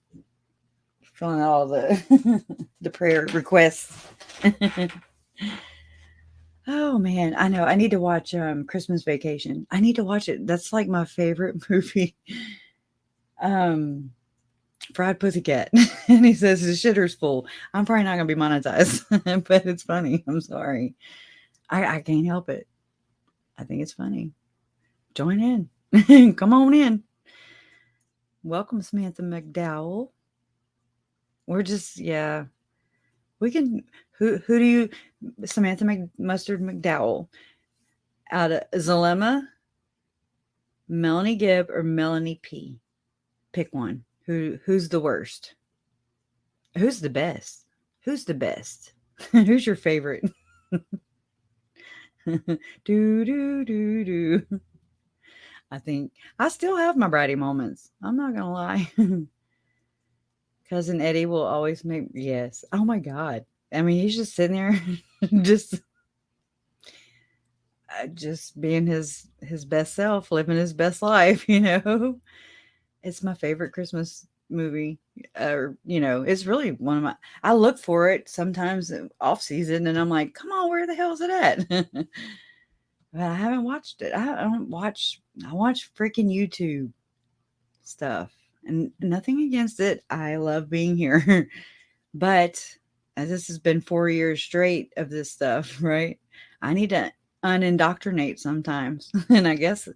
filling out all the the prayer requests. Oh man, I know. I need to watch Christmas Vacation. I need to watch it. That's like my favorite movie. Fried Pussycat. And he says his shitter's full. I'm probably not gonna be monetized, but it's funny. I'm sorry. I can't help it. I think it's funny. Join in. Come on in. Welcome, Samantha McDowell. We're just, yeah. We can, who do you, Samantha Mustard McDowell, out of Zulema, Melanie Gibb, or Melanie P? Pick one. Who's the worst? Who's the best? Who's the best? Who's your favorite? Do, do, do, do. I think I still have my bratty moments. I'm not going to lie. Cousin Eddie will always make, yes. Oh my God. I mean, he's just sitting there, just being his best self, living his best life, you know. It's my favorite Christmas movie. You know, it's really one of my, I look for it sometimes off season and I'm like, come on, where the hell is it at? But I haven't watched it. I watch freaking YouTube stuff, and nothing against it. I love being here. But as this has been 4 years straight of this stuff, right? I need to unindoctrinate sometimes. And I guess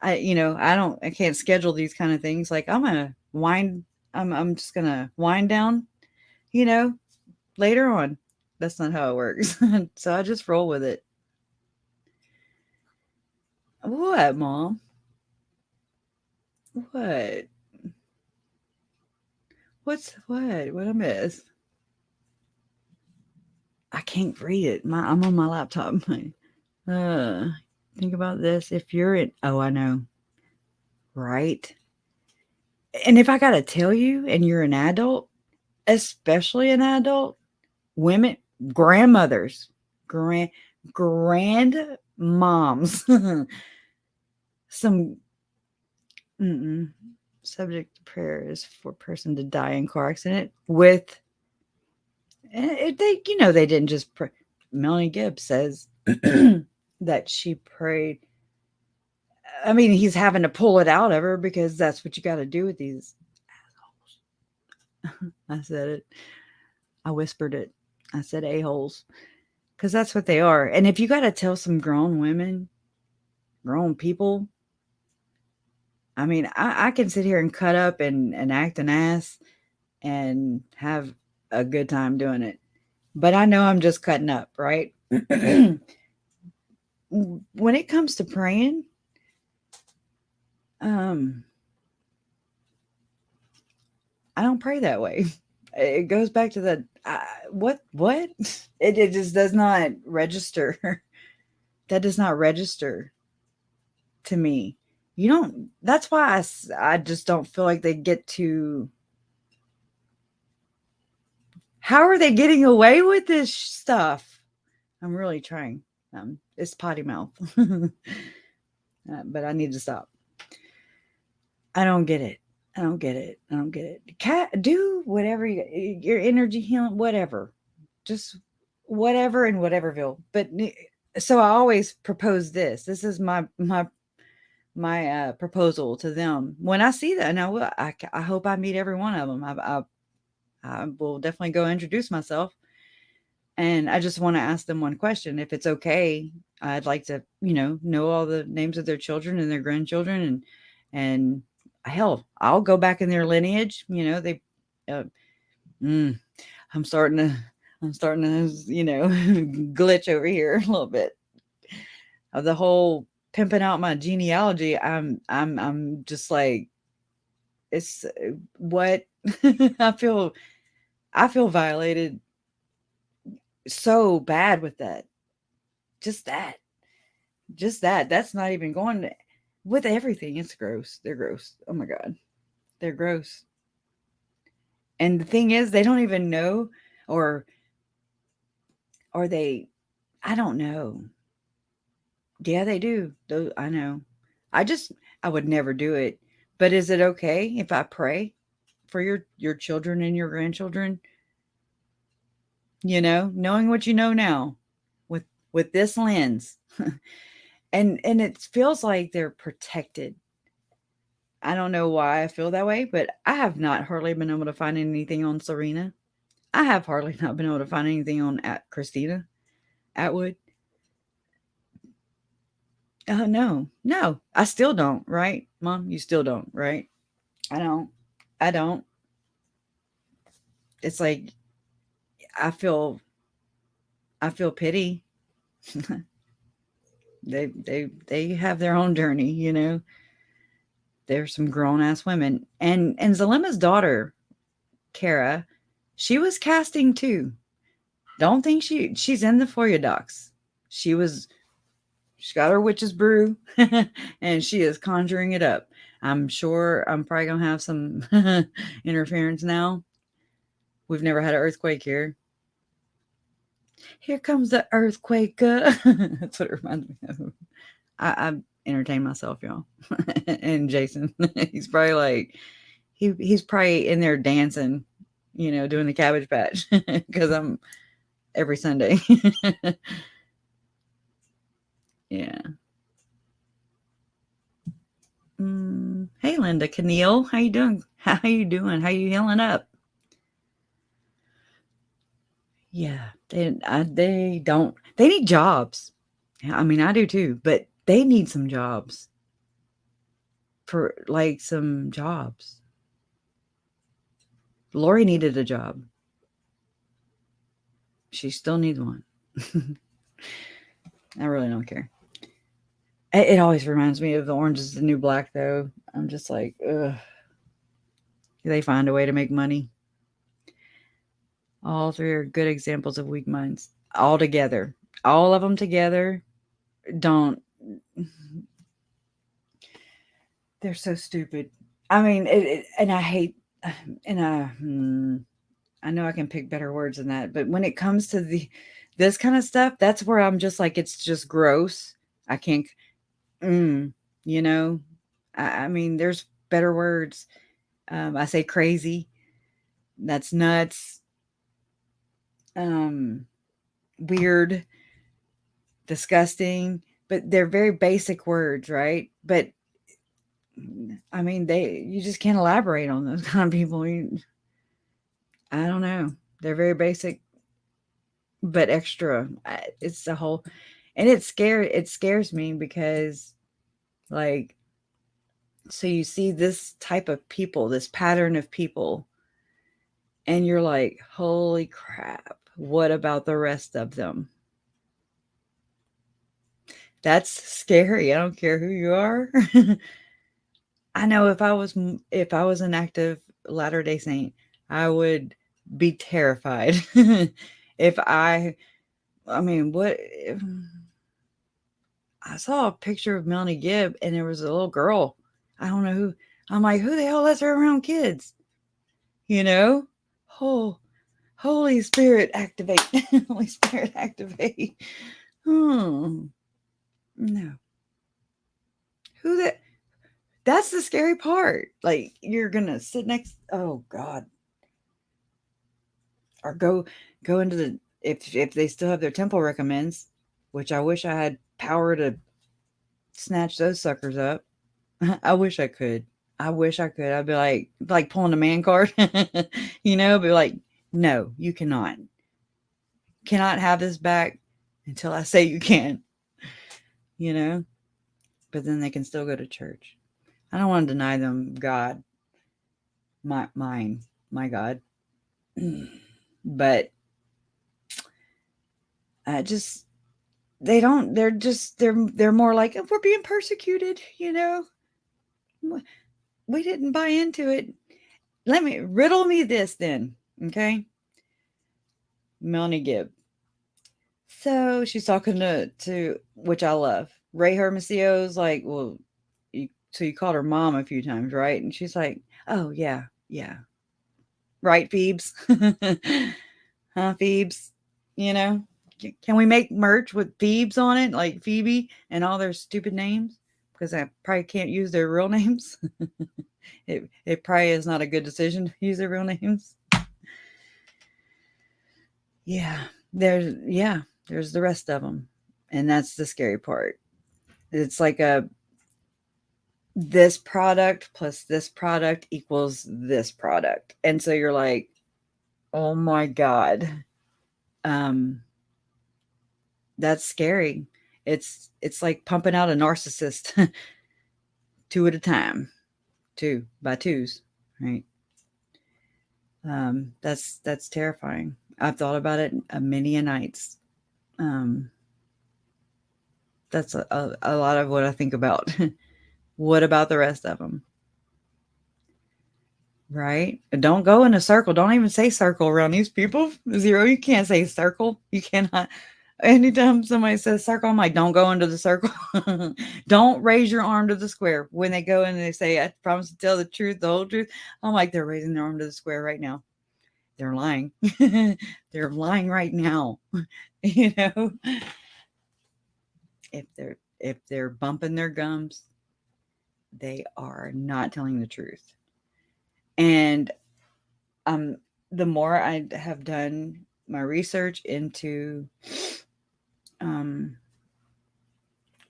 I can't schedule these kind of things. Like I'm gonna wind. I'm just gonna wind down, you know, later on. That's not how it works. So I just roll with it. What, Mom? What? What's what? What I miss? I can't read it. I'm on my laptop. Think about this. If you're in, oh, I know, right? And if I gotta tell you, and you're an adult, especially an adult, women, grandmothers, grand moms, some subject to prayer is for a person to die in car accident with they, they didn't just pray. Melanie Gibb says that she prayed. I mean, he's having to pull it out of her because that's what you got to do with these assholes. I said it. I whispered it. I said a-holes because that's what they are. And if you got to tell some grown women, grown people, I mean, I can sit here and cut up and act an ass and have a good time doing it. But I know I'm just cutting up, right? When it comes to praying, I don't pray that way. It goes back to the what it just does not register. That does not register to me. You don't. That's why I just don't feel like they get to. How are they getting away with this stuff? I'm really trying. It's potty mouth, but I need to stop. I don't get it. I don't get it. I don't get it. Do whatever your energy healing, whatever, just whatever in whateverville. But so I always propose this. This is my proposal to them. When I see that, now I hope I meet every one of them. I will definitely go introduce myself, and I just want to ask them one question. If it's okay, I'd like to, know all the names of their children and their grandchildren, and hell, I'll go back in their lineage. They, I'm starting to, glitch over here a little bit of the whole pimping out my genealogy. I'm just like, it's what I feel violated so bad with that. Just that. That's not even going to, with everything. It's gross. They're gross. Oh my God. They're gross. And the thing is, they don't even know, or they, I don't know. Yeah, they do. I know. I would never do it. But is it okay if I pray for your children and your grandchildren? Knowing what you know now with this lens. and it feels like they're protected. I don't know why I feel that way, but I have not hardly been able to find anything on Serena. I have hardly not been able to find anything on Christina Atwood. No, I still don't, right? Mom, you still don't, right? I don't. It's like, I feel pity. They have their own journey. They're some grown ass women. And Zulema's daughter, Kara, she was casting too. Don't think she's in the For You docs. She's got her witch's brew and she is conjuring it up. I'm sure I'm probably gonna have some interference now. We've never had an earthquake here. Here comes the earthquake. That's what it reminds me of. I entertain myself, y'all. And Jason, he's probably like, he's probably in there dancing, doing the Cabbage Patch because I'm every Sunday. Yeah. Hey, Linda Keneal, how you doing? How you doing? How you healing up? Yeah, they don't. They need jobs. I mean, I do too, but they need some jobs. For like some jobs. Lori needed a job. She still needs one. I really don't care. It always reminds me of the Orange is the New Black, though. I'm just like, ugh. They find a way to make money. All three are good examples of weak minds. All together. All of them together don't. They're so stupid. I mean, and I hate, and I know I can pick better words than that, but when it comes to this kind of stuff, that's where I'm just like, it's just gross. I can't, you know, I mean, there's better words. I say crazy. That's nuts. Weird, disgusting, but they're very basic words, right? But I mean, you just can't elaborate on those kind of people. I don't know. They're very basic, but extra. It's the whole, and it scares me because, like, so you see this type of people, this pattern of people, and you're like, holy crap, what about the rest of them? That's scary. I don't care who you are. I know if I was an active Latter-day Saint, I would be terrified. if I mean, what if, I saw a picture of Melanie Gibb and there was a little girl. I don't know who. I'm like, who the hell lets her around kids? You know? Oh, Holy Spirit, activate. Holy Spirit, activate. No. Who that? That's the scary part. Like, you're gonna sit next. Oh God. Or go into the, if they still have their temple recommends, which I wish I had power to snatch those suckers up. I wish I could. I'd be like pulling a man card, be like, no, you cannot have this back until I say you can, but then they can still go to church. I don't want to deny them God, my God. But I just, they're more like, we're being persecuted, we didn't buy into it. Riddle me this then. Okay. Melanie Gibb. So she's talking to which I love. Ray Hermosillo's like, well, so you called her mom a few times, right? And she's like, oh yeah. Right, Phoebes? Huh, Phoebes? Can we make merch with Phoebes on it? Like Phoebe and all their stupid names? Because I probably can't use their real names. It probably is not a good decision to use their real names. Yeah. There's the rest of them. And that's the scary part. It's like this product plus this product equals this product. And so you're like, oh my God. That's scary. It's like pumping out a narcissist 2 at a time, 2 by 2s, right? That's terrifying. I've thought about it many a nights. That's a lot of what I think about. What about the rest of them? Right? Don't go in a circle. Don't even say circle around these people. Zero, you can't say circle. You cannot. Anytime somebody says circle, I'm like, don't go into the circle. Don't raise your arm to the square. When they go in and they say, I promise to tell the truth, the whole truth, I'm like, they're raising their arm to the square right now. They're lying. They're lying right now. If they're bumping their gums, they are not telling the truth. And the more I have done my research into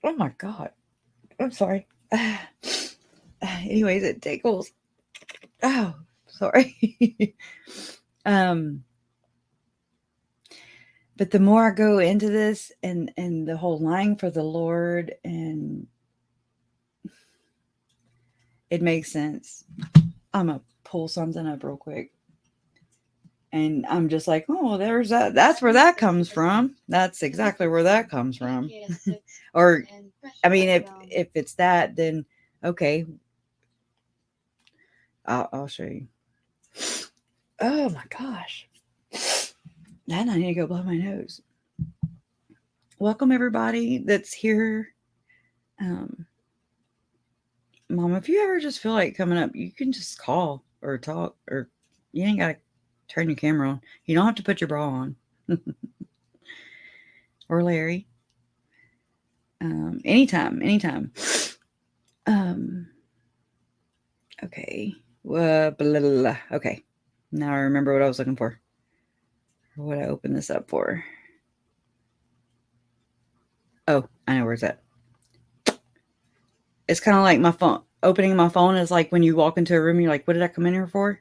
oh my God, I'm sorry. Anyways, it tickles. Oh, sorry. But the more I go into this and the whole lying for the Lord, and it makes sense. I'm gonna pull something up real quick. And I'm just like, oh, there's that. That's where that comes from. That's exactly where that comes from. Or, I mean, if it's that, then okay, I'll show you. Oh my gosh. Then I need to go blow my nose. Welcome everybody that's here. Mom, if you ever just feel like coming up, you can just call or talk, or you ain't got to turn your camera on. You don't have to put your bra on. Or Larry. Anytime. Okay. Blah, blah, blah. Okay. Now I remember what I was looking for. What I opened this up for. Oh, I know where it's at. It's kind of like my phone. Opening my phone is like when you walk into a room, you're like, what did I come in here for?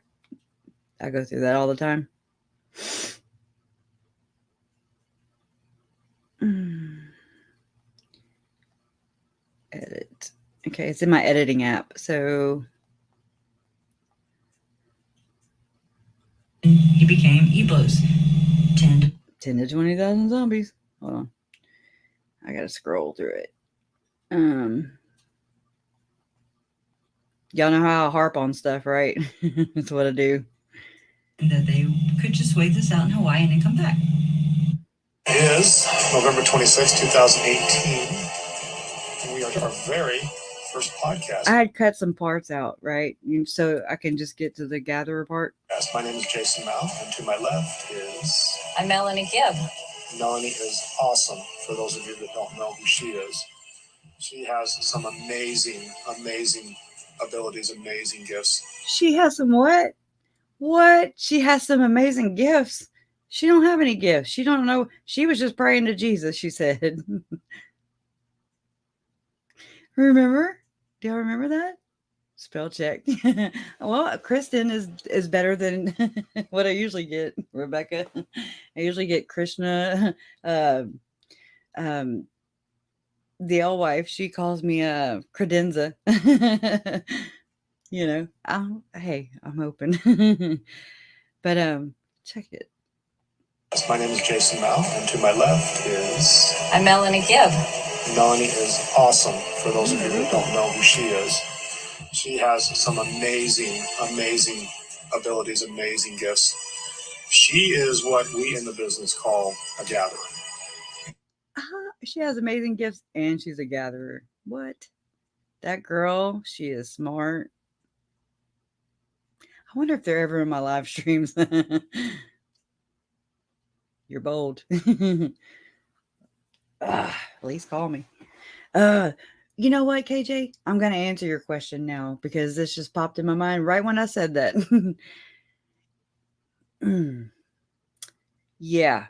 I go through that all the time. Edit. Okay, it's in my editing app. So he became Eblos. 10 to 20,000 zombies. Hold on. I gotta scroll through it. Y'all know how I harp on stuff, right? That's what I do. That they could just wait this out in Hawaii and then come back. It is November 26, 2018. And we are our very first podcast. I had cut some parts out, right? So I can just get to the gatherer part. Yes, my name is Jason Mao, and to my left is... I'm Melanie Gibb. Melanie is awesome, for those of you that don't know who she is. She has some amazing abilities, amazing gifts. She has some what? What? She has some amazing gifts. She don't have any gifts. She don't know. She was just praying to Jesus, she said. Remember? Do y'all remember that? Spell check. Well, Kristen is better than what I usually get, Rebecca. I usually get Krishna. The old wife, she calls me credenza. You know, hey, I'm open. But check it. Yes, my name is Jason Mao, and to my left is... I'm Melanie Gibb. Melanie is awesome, for those of you that don't know who she is. She has some amazing abilities, amazing gifts. She is what we in the business call a gatherer. She has amazing gifts and she's a gatherer. What? That girl, she is smart. I wonder if they're ever in my live streams. You're bold. Please call me. You know what, KJ? I'm going to answer your question now because this just popped in my mind right when I said that. Yeah.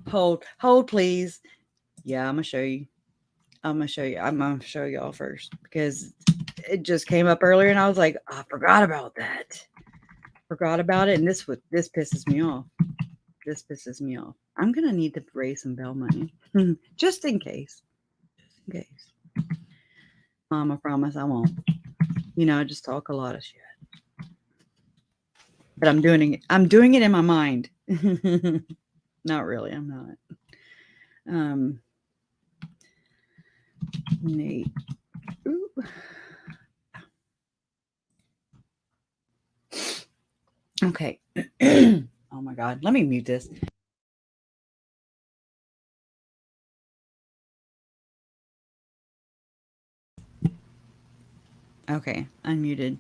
Hold, please. Yeah, I'm going to show you. I'm going to show y'all first because it just came up earlier and I was like, I forgot about that. Forgot about it. And this pisses me off. This pisses me off. I'm going to need to raise some bell money just in case. In case. Mom, I promise I won't. You know, I just talk a lot of shit. But I'm doing it in my mind. Not really. I'm not. Nate. Ooh. Okay. Oh my God. Let me mute this. Okay. Unmuted.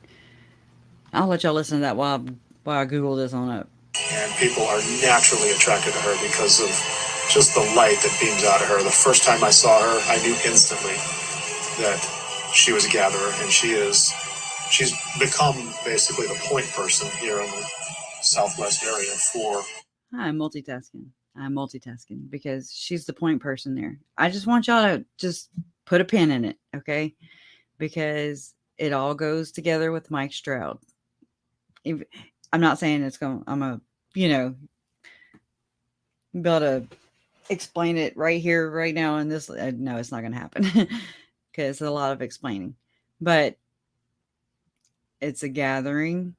I'll let y'all listen to that while I Google this on up. And people are naturally attracted to her because of just the light that beams out of her. The first time I saw her, I knew instantly that she was a gatherer, and she's become basically the point person here in the Southwest area for... I'm multitasking because she's the point person there. I just want y'all to just put a pin in it, okay? Because it all goes together with Mike Stroud. I'm not saying I'm a, be able to explain it right here, right now in this. No, it's not going to happen because a lot of explaining, but it's a gathering.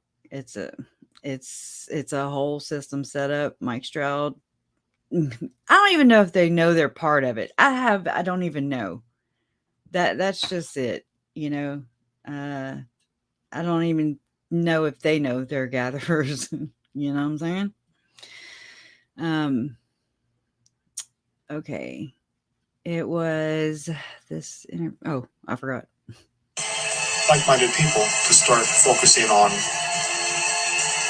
It's a whole system set up. Mike Stroud. I don't even know if they know they're part of it. I don't even know. That's just it, you know. I don't even know if they know they're gatherers. You know what I'm saying? Okay. It was this. Oh, I forgot. Like-minded people to start focusing on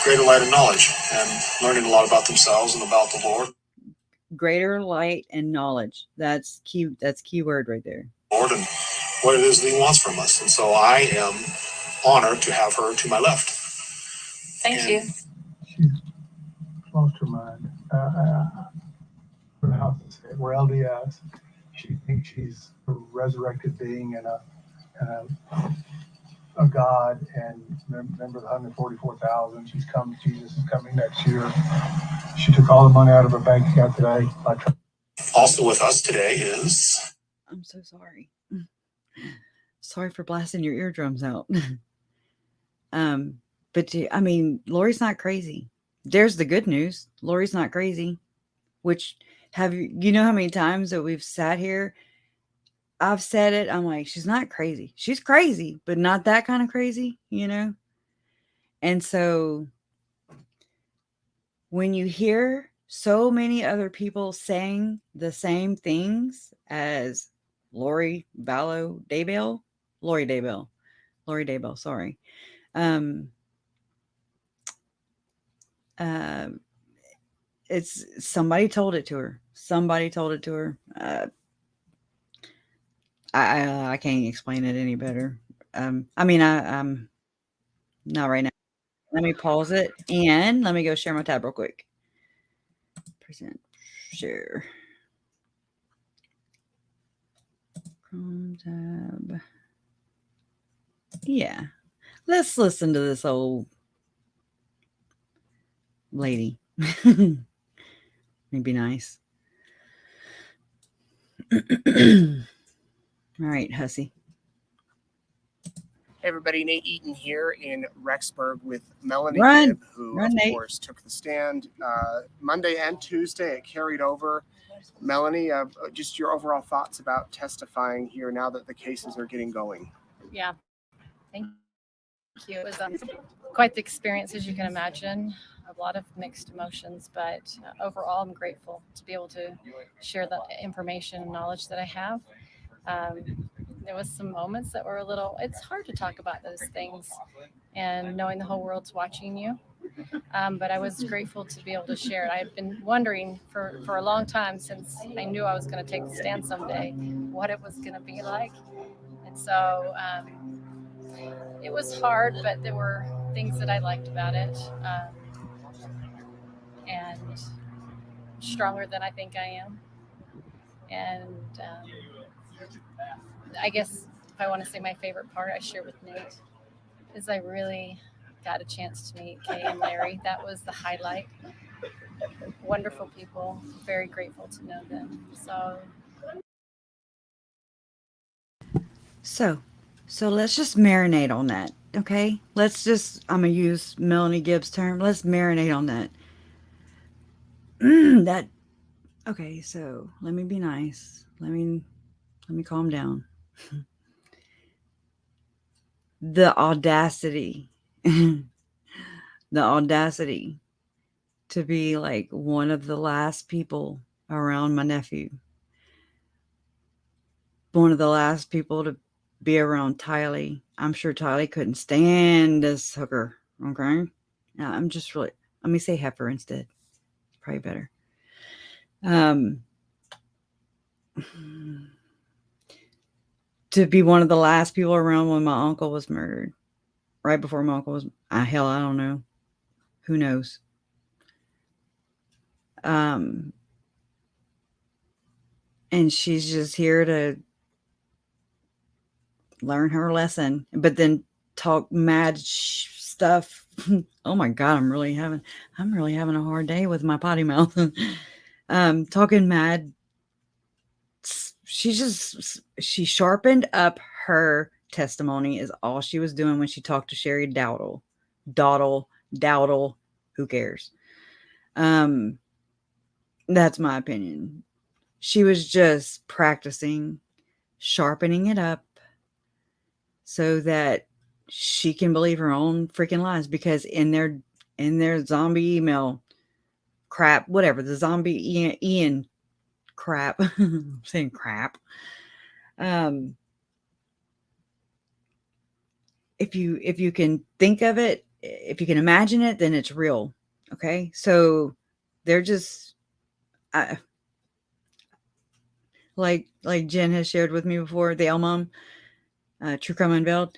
greater light and knowledge and learning a lot about themselves and about the Lord. Greater light and knowledge. That's key. That's key word right there. Lord and what it is that He wants from us. And so I am honored to have her to my left. Thank you. She's lost her mind. I don't know how to say it. We're LDS. She thinks she's a resurrected being and a God. And remember the 144,000. Jesus is coming next year. She took all the money out of her bank account today. Also with us today is... I'm so sorry. Sorry for blasting your eardrums out. But I mean, Lori's not crazy. There's the good news. Lori's not crazy. Which you know how many times that we've sat here? I've said it. I'm like, she's not crazy. She's crazy, but not that kind of crazy, you know? And so when you hear so many other people saying the same things as Lori Daybell, sorry. It's somebody told it to her. I can't explain it any better. I mean, I'm not right now. Let me pause it and let me go share my tab real quick. Present share. Chrome tab. Yeah. Let's listen to this old lady. Maybe nice. All right, hussy. Hey everybody, Nate Eaton here in Rexburg with Melanie Gibb, who of course took the stand Monday and Tuesday. It carried over. Melanie, just your overall thoughts about testifying here now that the cases are getting going. Yeah, thank you. It was quite the experience, as you can imagine. A lot of mixed emotions, but overall I'm grateful to be able to share the information and knowledge that I have. There was some moments that were it's hard to talk about those things and knowing the whole world's watching you. But I was grateful to be able to share it. I had been wondering for a long time, since I knew I was going to take the stand someday, what it was going to be like. And so it was hard, but there were things that I liked about it. And stronger than I think I am. And I guess if I want to say my favorite part I share with Nate is I really got a chance to meet Kay and Larry. That was the highlight. Wonderful people. Very grateful to know them. So let's just marinate on that, okay? I'm going to use Melanie Gibb's term. Let's marinate on that. Okay, so let me be nice. Let me calm down. The audacity to be like one of the last people around my nephew. One of the last people to be around Tylee. I'm sure Tylee couldn't stand this hooker. Okay. I'm just let me say heifer instead. Probably better. To be one of the last people around when my uncle was murdered. Right before my uncle was, I don't know. Who knows? And she's just here to learn her lesson, but then talk mad stuff. Oh my God, I'm really having a hard day with my potty mouth. Talking mad. She sharpened up her testimony is all she was doing when she talked to Sherry Dowdle. Who cares? That's my opinion. She was just practicing, sharpening it up so that she can believe her own freaking lies, because in their zombie email crap, whatever, the zombie Ian crap, I'm saying crap. If you can think of it, if you can imagine it, then it's real. Okay. So they're just, like Jen has shared with me before, the L Mom, True Crime Unveiled.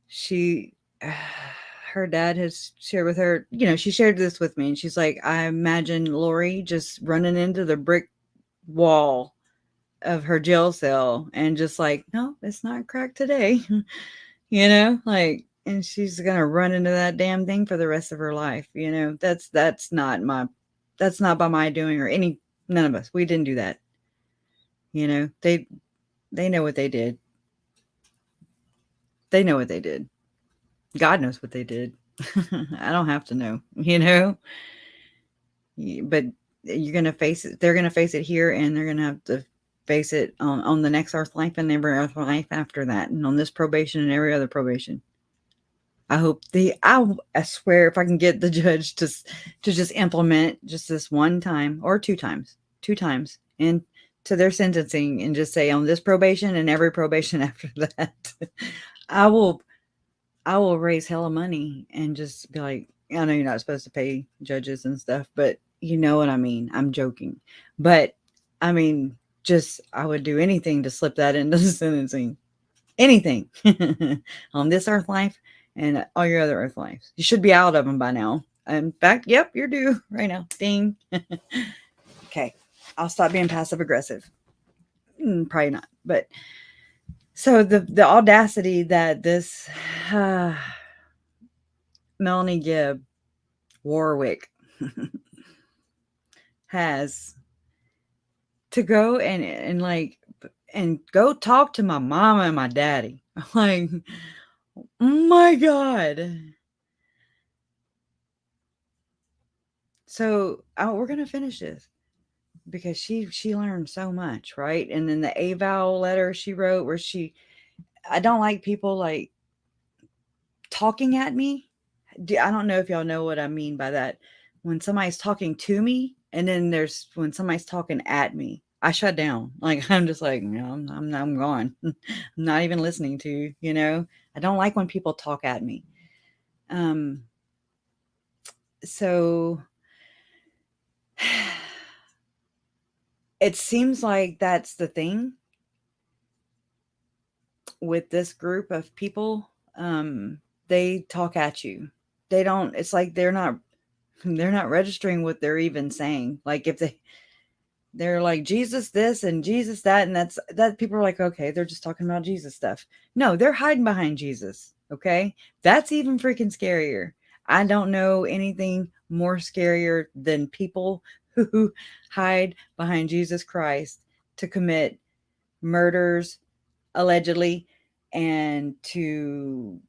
She, her dad has shared with her, she shared this with me, and she's like, I imagine Lori just running into the brick wall of her jail cell and just like, no, it's not cracked today. Like, and she's gonna run into that damn thing for the rest of her life. That's not by my doing, or none of us. We didn't do that. They know what they did. They know what they did. God knows what they did. I don't have to know, but you're going to face it. They're going to face it here, and they're going to have to face it on the next earth life and every earth life after that, and on this probation and every other probation. I hope I swear, if I can get the judge to just implement just this one time or two times into their sentencing, and just say on this probation and every probation after that, I will raise hella money and just be like, I know you're not supposed to pay judges and stuff, but you know what I mean? I'm joking. But I mean, I would do anything to slip that into the sentencing. Anything on this earth life and all your other earth lives. You should be out of them by now. In fact, yep, you're due right now. Ding. Okay. I'll stop being passive aggressive. Probably not. But so the audacity that this Melanie Gibb Warwick has to go and go talk to my mama and my daddy. Like, oh my God. So we're going to finish this because she learned so much, right? And then the eval letter she wrote where I don't like people like talking at me. I don't know if y'all know what I mean by that. When somebody's talking to me, and then when somebody's talking at me, I shut down. Like, I'm just like, I'm gone. I'm not even listening to you. I don't like when people talk at me. So it seems like that's the thing with this group of people. They talk at you. They don't, it's like they're not registering what they're even saying. Like, if they're like Jesus this and Jesus that, and that people are like, okay, they're just talking about Jesus stuff. No, they're hiding behind Jesus. Okay. That's even freaking scarier. I don't know anything more scarier than people who hide behind Jesus Christ to commit murders, allegedly, and to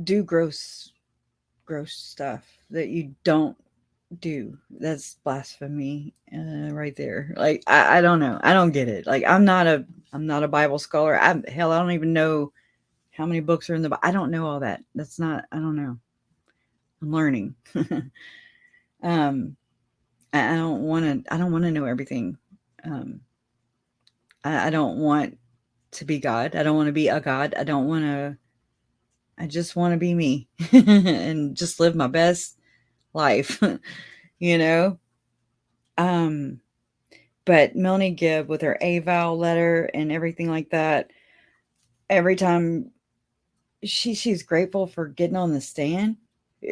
do gross stuff that you don't do. That's blasphemy right there. Like, I don't know. I don't get it. Like, I'm not a Bible scholar. I don't even know how many books are in the Bible. I don't know all that. I don't know. I'm learning. I don't want to know everything. I don't want to be God. I don't want to be a God. I just want to be me and just live my best life, But Melanie Gibb, with her eval letter and everything like that, every time she's grateful for getting on the stand.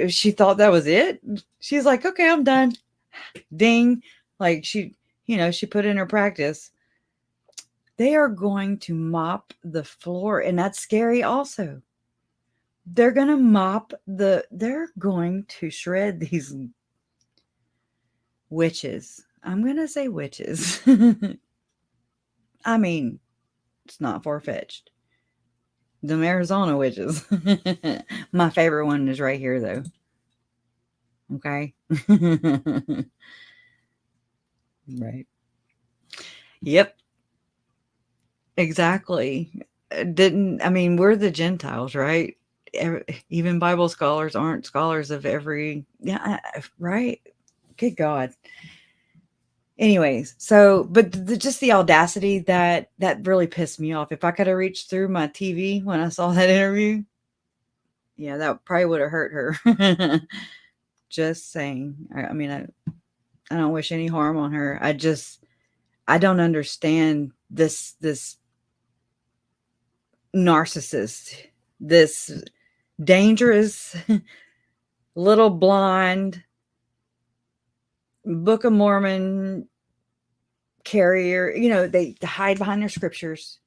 She thought that was it. She's like, okay, I'm done. Ding. Like, she put in her practice. They are going to mop the floor, and that's scary also. They're going to they're going to shred these witches. I'm going to say witches. I mean, it's not far-fetched. Them Arizona witches. My favorite one is right here, though. Okay. Right. Yep. Exactly. We're the Gentiles, right? Even Bible scholars aren't scholars of every, right? Good God. Anyways, so, but just the audacity that really pissed me off. If I could have reached through my TV when I saw that interview, yeah, that probably would have hurt her. Just saying. I don't wish any harm on her. I don't understand this narcissist, this dangerous little blonde Book of Mormon carrier. They hide behind their scriptures.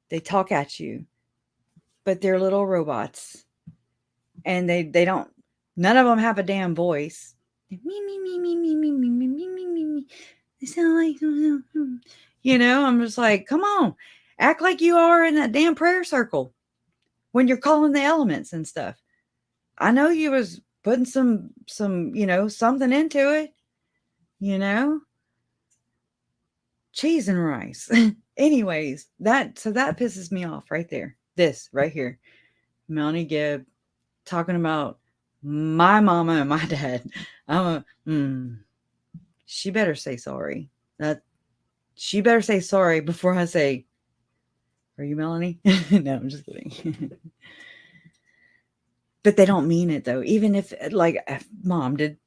They talk at you, but they're little robots, and they don't. None of them have a damn voice. Me me me me me me me me me me me me. They sound like, I'm just like, come on, act like you are in that damn prayer circle when you're calling the elements and stuff. I know you was putting some something into it, cheese and rice. Anyways, that pisses me off right there. This right here, Melanie Gibb talking about my mama and my dad. She better say sorry. She better say sorry before I say, are you Melanie? No, I'm just kidding. But they don't mean it though. Even if, like, Mom, did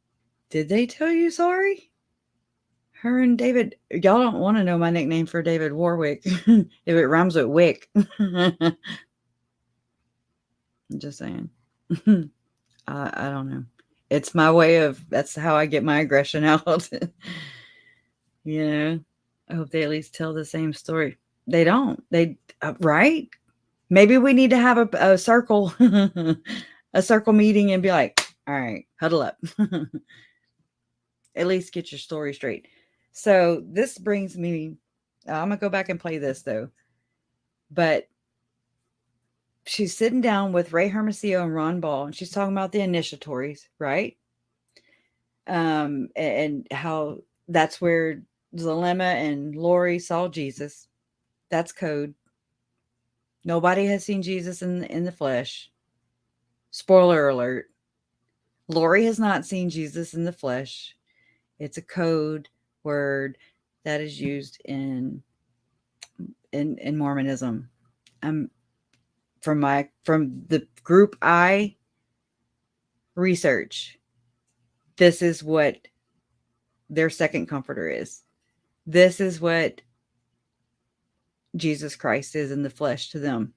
they tell you sorry? Her and David, y'all don't want to know my nickname for David Warwick. If it rhymes with Wick. I'm just saying. I don't know. It's my way of, that's how I get my aggression out. I hope they at least tell the same story. They don't. Right? Maybe we need to have a circle, a circle meeting and be like, all right, huddle up. At least get your story straight. So this brings me, I'm going to go back and play this though. But she's sitting down with Ray Hermosillo and Ron Ball, and she's talking about the initiatories, right? And how that's where Zulema and Lori saw Jesus. That's code. Nobody has seen Jesus in the flesh. Spoiler alert. Lori has not seen Jesus in the flesh. It's a code word that is used in Mormonism. From the group I research, this is what their second comforter is. This is what Jesus Christ is in the flesh to them.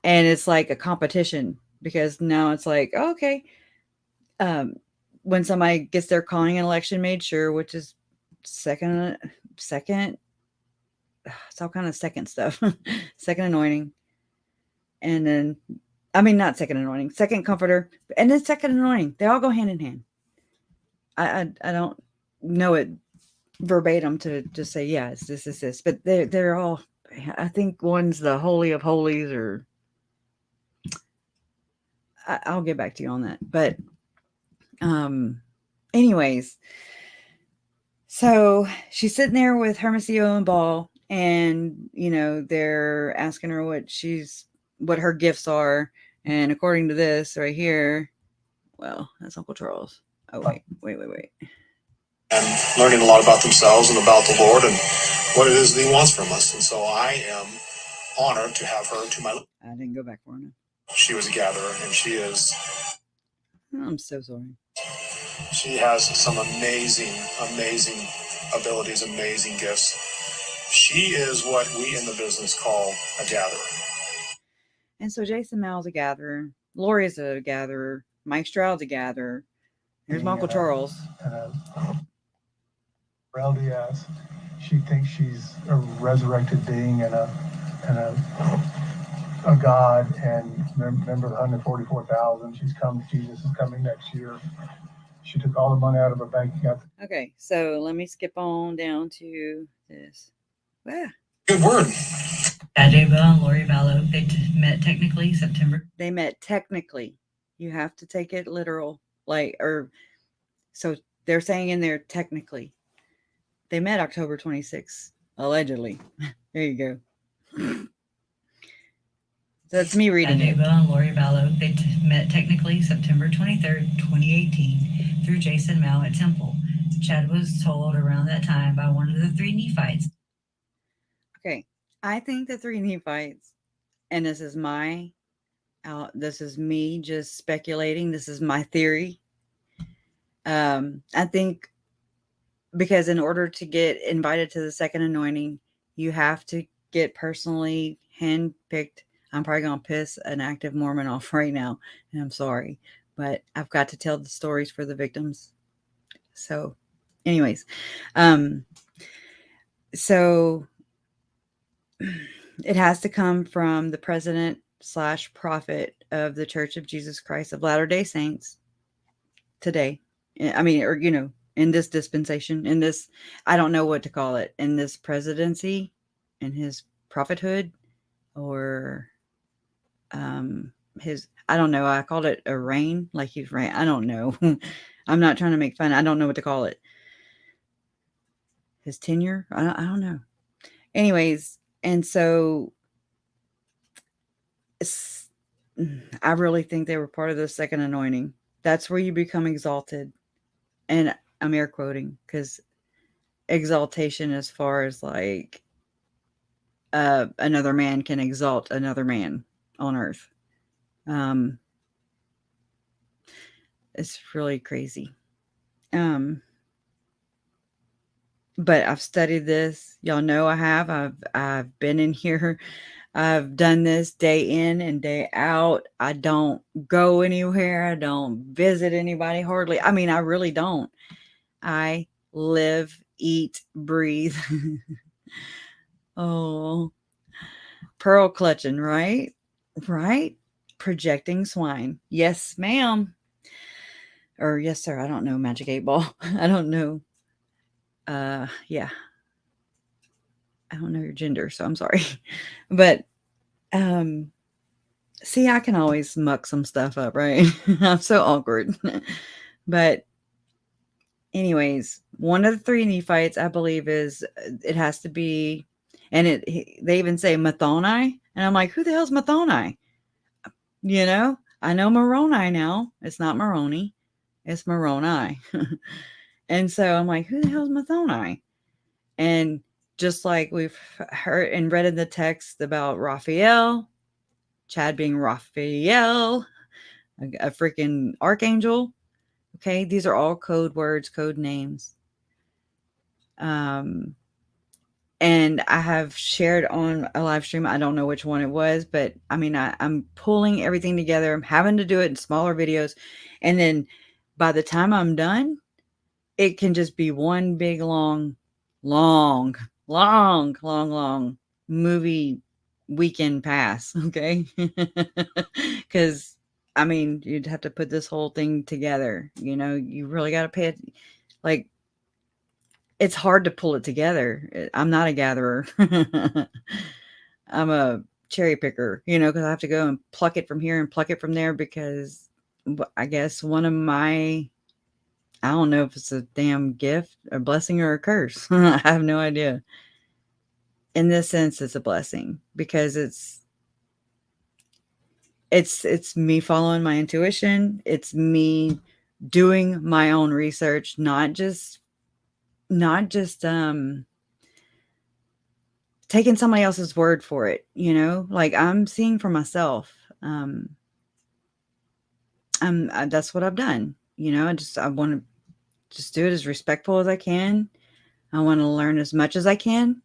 And it's like a competition, because now it's like, okay, when somebody gets their calling and election made sure, which is second, it's all kind of second stuff, second anointing. And then, not second anointing, second comforter, and then second anointing. They all go hand in hand. I don't know it verbatim to just say, yeah, it's this, but they're all, I think one's the Holy of Holies, or I'll get back to you on that. But anyways, so she's sitting there with Hermosillo and Ball, and they're asking her what her gifts are, and according to this right here, well, that's Uncle Charles. Oh, wait. And learning a lot about themselves and about the Lord and what it is that He wants from us. And so I am honored to have her to my life. I didn't go back for her. She was a gatherer, and she is. I'm so sorry. She has some amazing abilities, amazing gifts. She is what we in the business call a gatherer. And so Jason Mal's a gatherer. Lori's a gatherer. Mike Stroud's a gatherer. Here's my Uncle Charles. For LDS, she thinks she's a resurrected being and a God, and remember the 144,000. Jesus is coming next year. She took all the money out of her bank account. Okay, so let me skip on down to this. Good word. Ajay Bell and Lori Vallow, they met technically September. They met technically. You have to take it literal, or So they're saying in there, technically, they met October 26th, allegedly. There you go. So that's me reading it. Adeba and Lori Vallow, they met technically September 23rd, 2018 through Jason Mao at Temple. Chad was told around that time by one of the three Nephites. Okay. I think the three Nephites, and this is me just speculating. This is my theory. I think because in order to get invited to the second anointing, you have to get personally handpicked. I'm probably going to piss an active Mormon off right now, and I'm sorry, but I've got to tell the stories for the victims. So, anyways, so it has to come from the president / prophet of the Church of Jesus Christ of Latter-day Saints today. I mean, or, in this dispensation, in this, I don't know what to call it, in this presidency, in his prophethood, or I don't know. I called it a reign, like he's reign. I don't know. I'm not trying to make fun. I don't know what to call it. His tenure? I don't know. Anyways, and so I really think they were part of the second anointing. That's where you become exalted. And I'm air quoting because exaltation as far as like another man can exalt another man on earth. It's really crazy. But I've studied this. Y'all know I have. I've been in here. I've done this day in and day out. I don't go anywhere. I don't visit anybody hardly. I mean, I really don't. I live, eat, breathe. Oh, pearl clutching, right? Right? Projecting swine. Yes, ma'am. Or yes, sir. I don't know. Magic 8 Ball. I don't know. Yeah. I don't know your gender, so I'm sorry. But see, I can always muck some stuff up, right? I'm so awkward. But anyways, one of the three Nephites, I believe, it has to be, and they even say Mathoni, and I'm like, who the hell's Mathoni? I know Moroni now. It's not Moroni, it's Moroni. And so I'm like, who the hell's Mathoni? And just like we've heard and read in the text about Raphael, Chad being Raphael, a freaking archangel. Okay, these are all code words, code names. And I have shared on a live stream. I don't know which one it was, but I mean, I'm pulling everything together. I'm having to do it in smaller videos. And then by the time I'm done, it can just be one big, long movie weekend pass. Okay. Because I mean, you'd have to put this whole thing together. You really got to pay it. Like, it's hard to pull it together. I'm not a gatherer. I'm a cherry picker, because I have to go and pluck it from here and pluck it from there because I guess one of my, I don't know if it's a damn gift, a blessing, or a curse. I have no idea. In this sense, it's a blessing because it's me following my intuition. It's me doing my own research, not just taking somebody else's word for it, like I'm seeing for myself. That's what I've done. I want to just do it as respectful as I can. I want to learn as much as I can.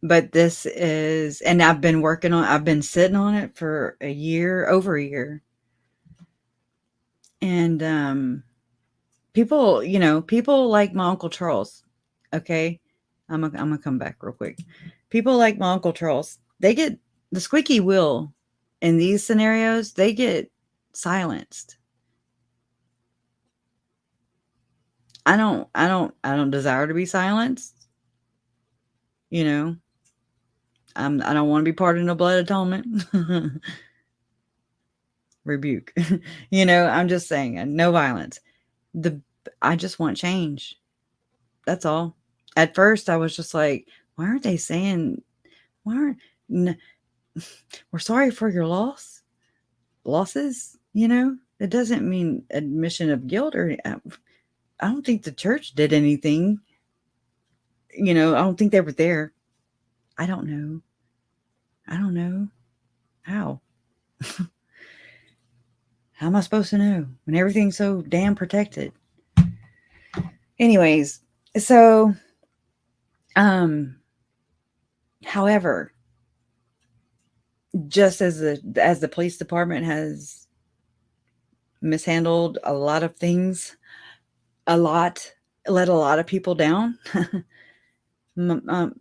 But this is, and I've been sitting on it for over a year. And, people like my Uncle Charles. Okay. I'm gonna come back real quick. People like my Uncle Charles, they get the squeaky wheel in these scenarios, they get silenced. I don't desire to be silenced. I don't want to be part of no blood atonement. rebuke. I'm just saying, no violence. I just want change. That's all. At first, I was just like, why aren't they saying, we're sorry for your losses? It doesn't mean admission of guilt I don't think the church did anything. I don't think they were there. I don't know. How. How am I supposed to know when everything's so damn protected? Anyways, so, however, just as the police department has mishandled a lot of things, let a lot of people down, the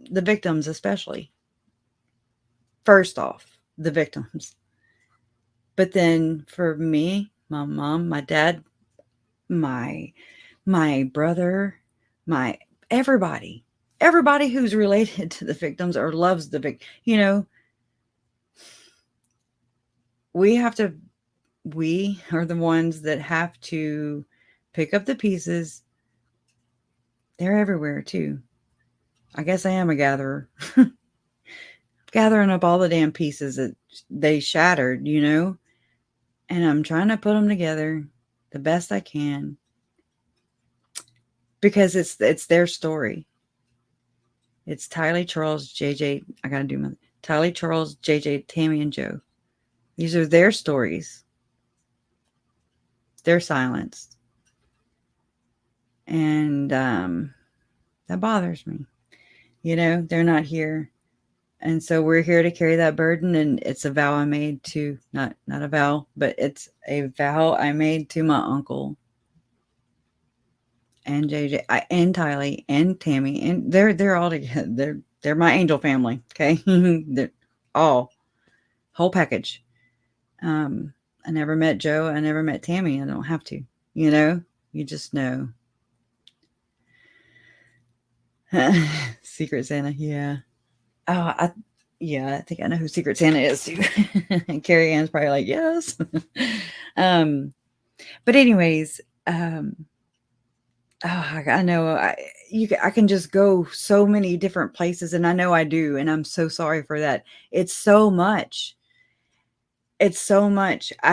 victims especially. First off, the victims. But then for me, my mom, my dad, my brother, everybody who's related to the victims or loves the victim, we are the ones that have to pick up the pieces. They're everywhere too. I guess I am a gatherer. Gathering up all the damn pieces that they shattered, and I'm trying to put them together the best I can because it's their story. It's Tylee, Charles, JJ. I gotta do my Tylee, Charles, JJ, Tammy, and Joe. These are their stories. They're silenced. And that bothers me. They're not here. And so we're here to carry that burden. And it's a vow I made to, not a vow, but it's a vow I made to my uncle and JJ and Tylee and Tammy. And they're all together. They're my angel family. Okay. They're all whole package. I never met Joe. I never met Tammy. I don't have to, you just know. Secret Santa. Yeah. Oh, I think I know who Secret Santa is too. Carrie Ann's probably like, yes. But anyways, I know I can just go so many different places, and I know I do, and I'm so sorry for that. It's so much. I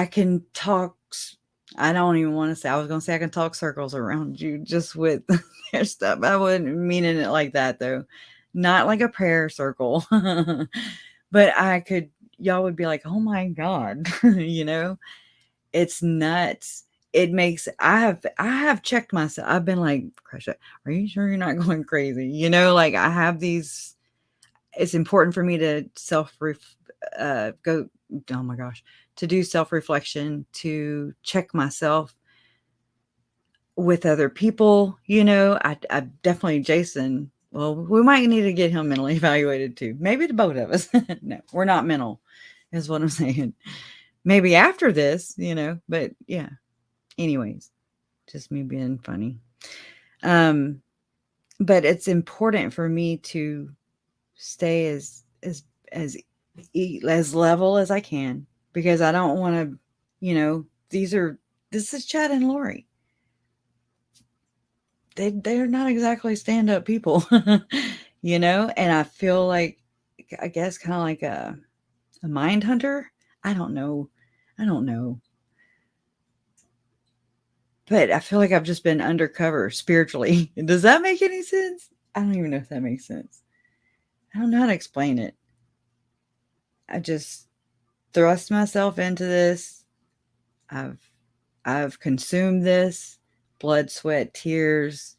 can talk. I don't even want to say. I was going to say I can talk circles around you just with their stuff. I wouldn't mean it like that though. Not like a prayer circle, but y'all would be like, oh my God, it's nuts. It makes, I have checked myself. I've been like, Crush, are you sure you're not going crazy? Like I have these, it's important for me to to do self-reflection, to check myself with other people. I definitely, Jason, well, we might need to get him mentally evaluated too. Maybe the both of us. No, we're not mental is what I'm saying. Maybe after this, but yeah. Anyways, just me being funny. But it's important for me to stay as level as I can, because I don't want to, this is Chad and Lori. They're not exactly stand-up people, and I feel like, I guess, kind of like a mind hunter. I don't know. But I feel like I've just been undercover spiritually. Does that make any sense? I don't even know if that makes sense. I don't know how to explain it. I just thrust myself into this. I've consumed this, blood, sweat, tears.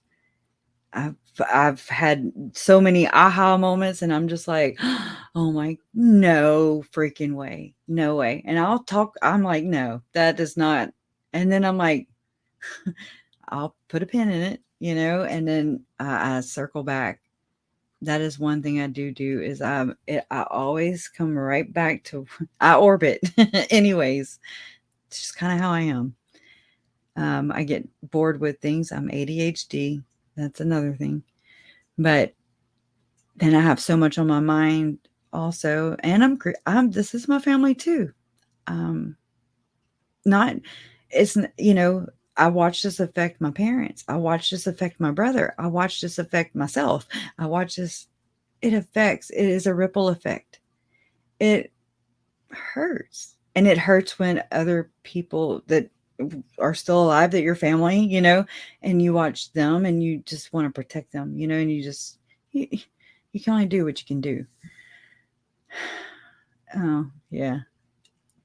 I've had so many aha moments, and I'm just like, oh my, no freaking way. No way. And I'm like, no, that does not. And then I'm like, I'll put a pin in it, and then I circle back. That is one thing I do is I always come right back to, I orbit anyways. It's just kind of how I am. I get bored with things. I'm ADHD. That's another thing. But then I have so much on my mind also. And this is my family too. not, it's, you know, I watched this affect my parents. I watched this affect my brother. I watched this affect myself. I watched this, it is a ripple effect. It hurts. And it hurts when other people that are still alive, that your family, you know, and you watch them and you just want to protect them, you know, and you can only do what you can do. Oh, yeah.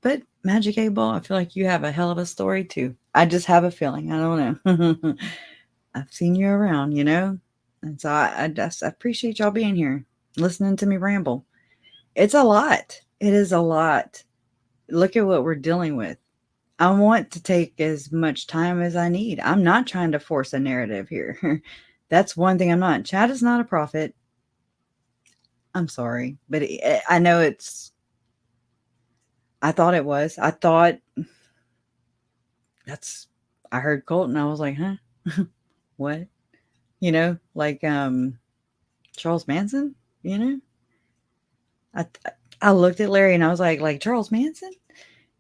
But Magic 8 Ball, I feel like you have a hell of a story too. I just have a feeling. I don't know. I've seen you around, you know? And so I appreciate y'all being here, listening to me ramble. It's a lot. It is a lot. Look at what we're dealing with. I want to take as much time as I need. I'm not trying to force a narrative here. That's one thing I'm not. Chad is not a prophet. I'm sorry, but I know I thought it was. I thought I heard cult and I was like, huh? What? You know, like Charles Manson, you know? I looked at Larry and I was like Charles Manson?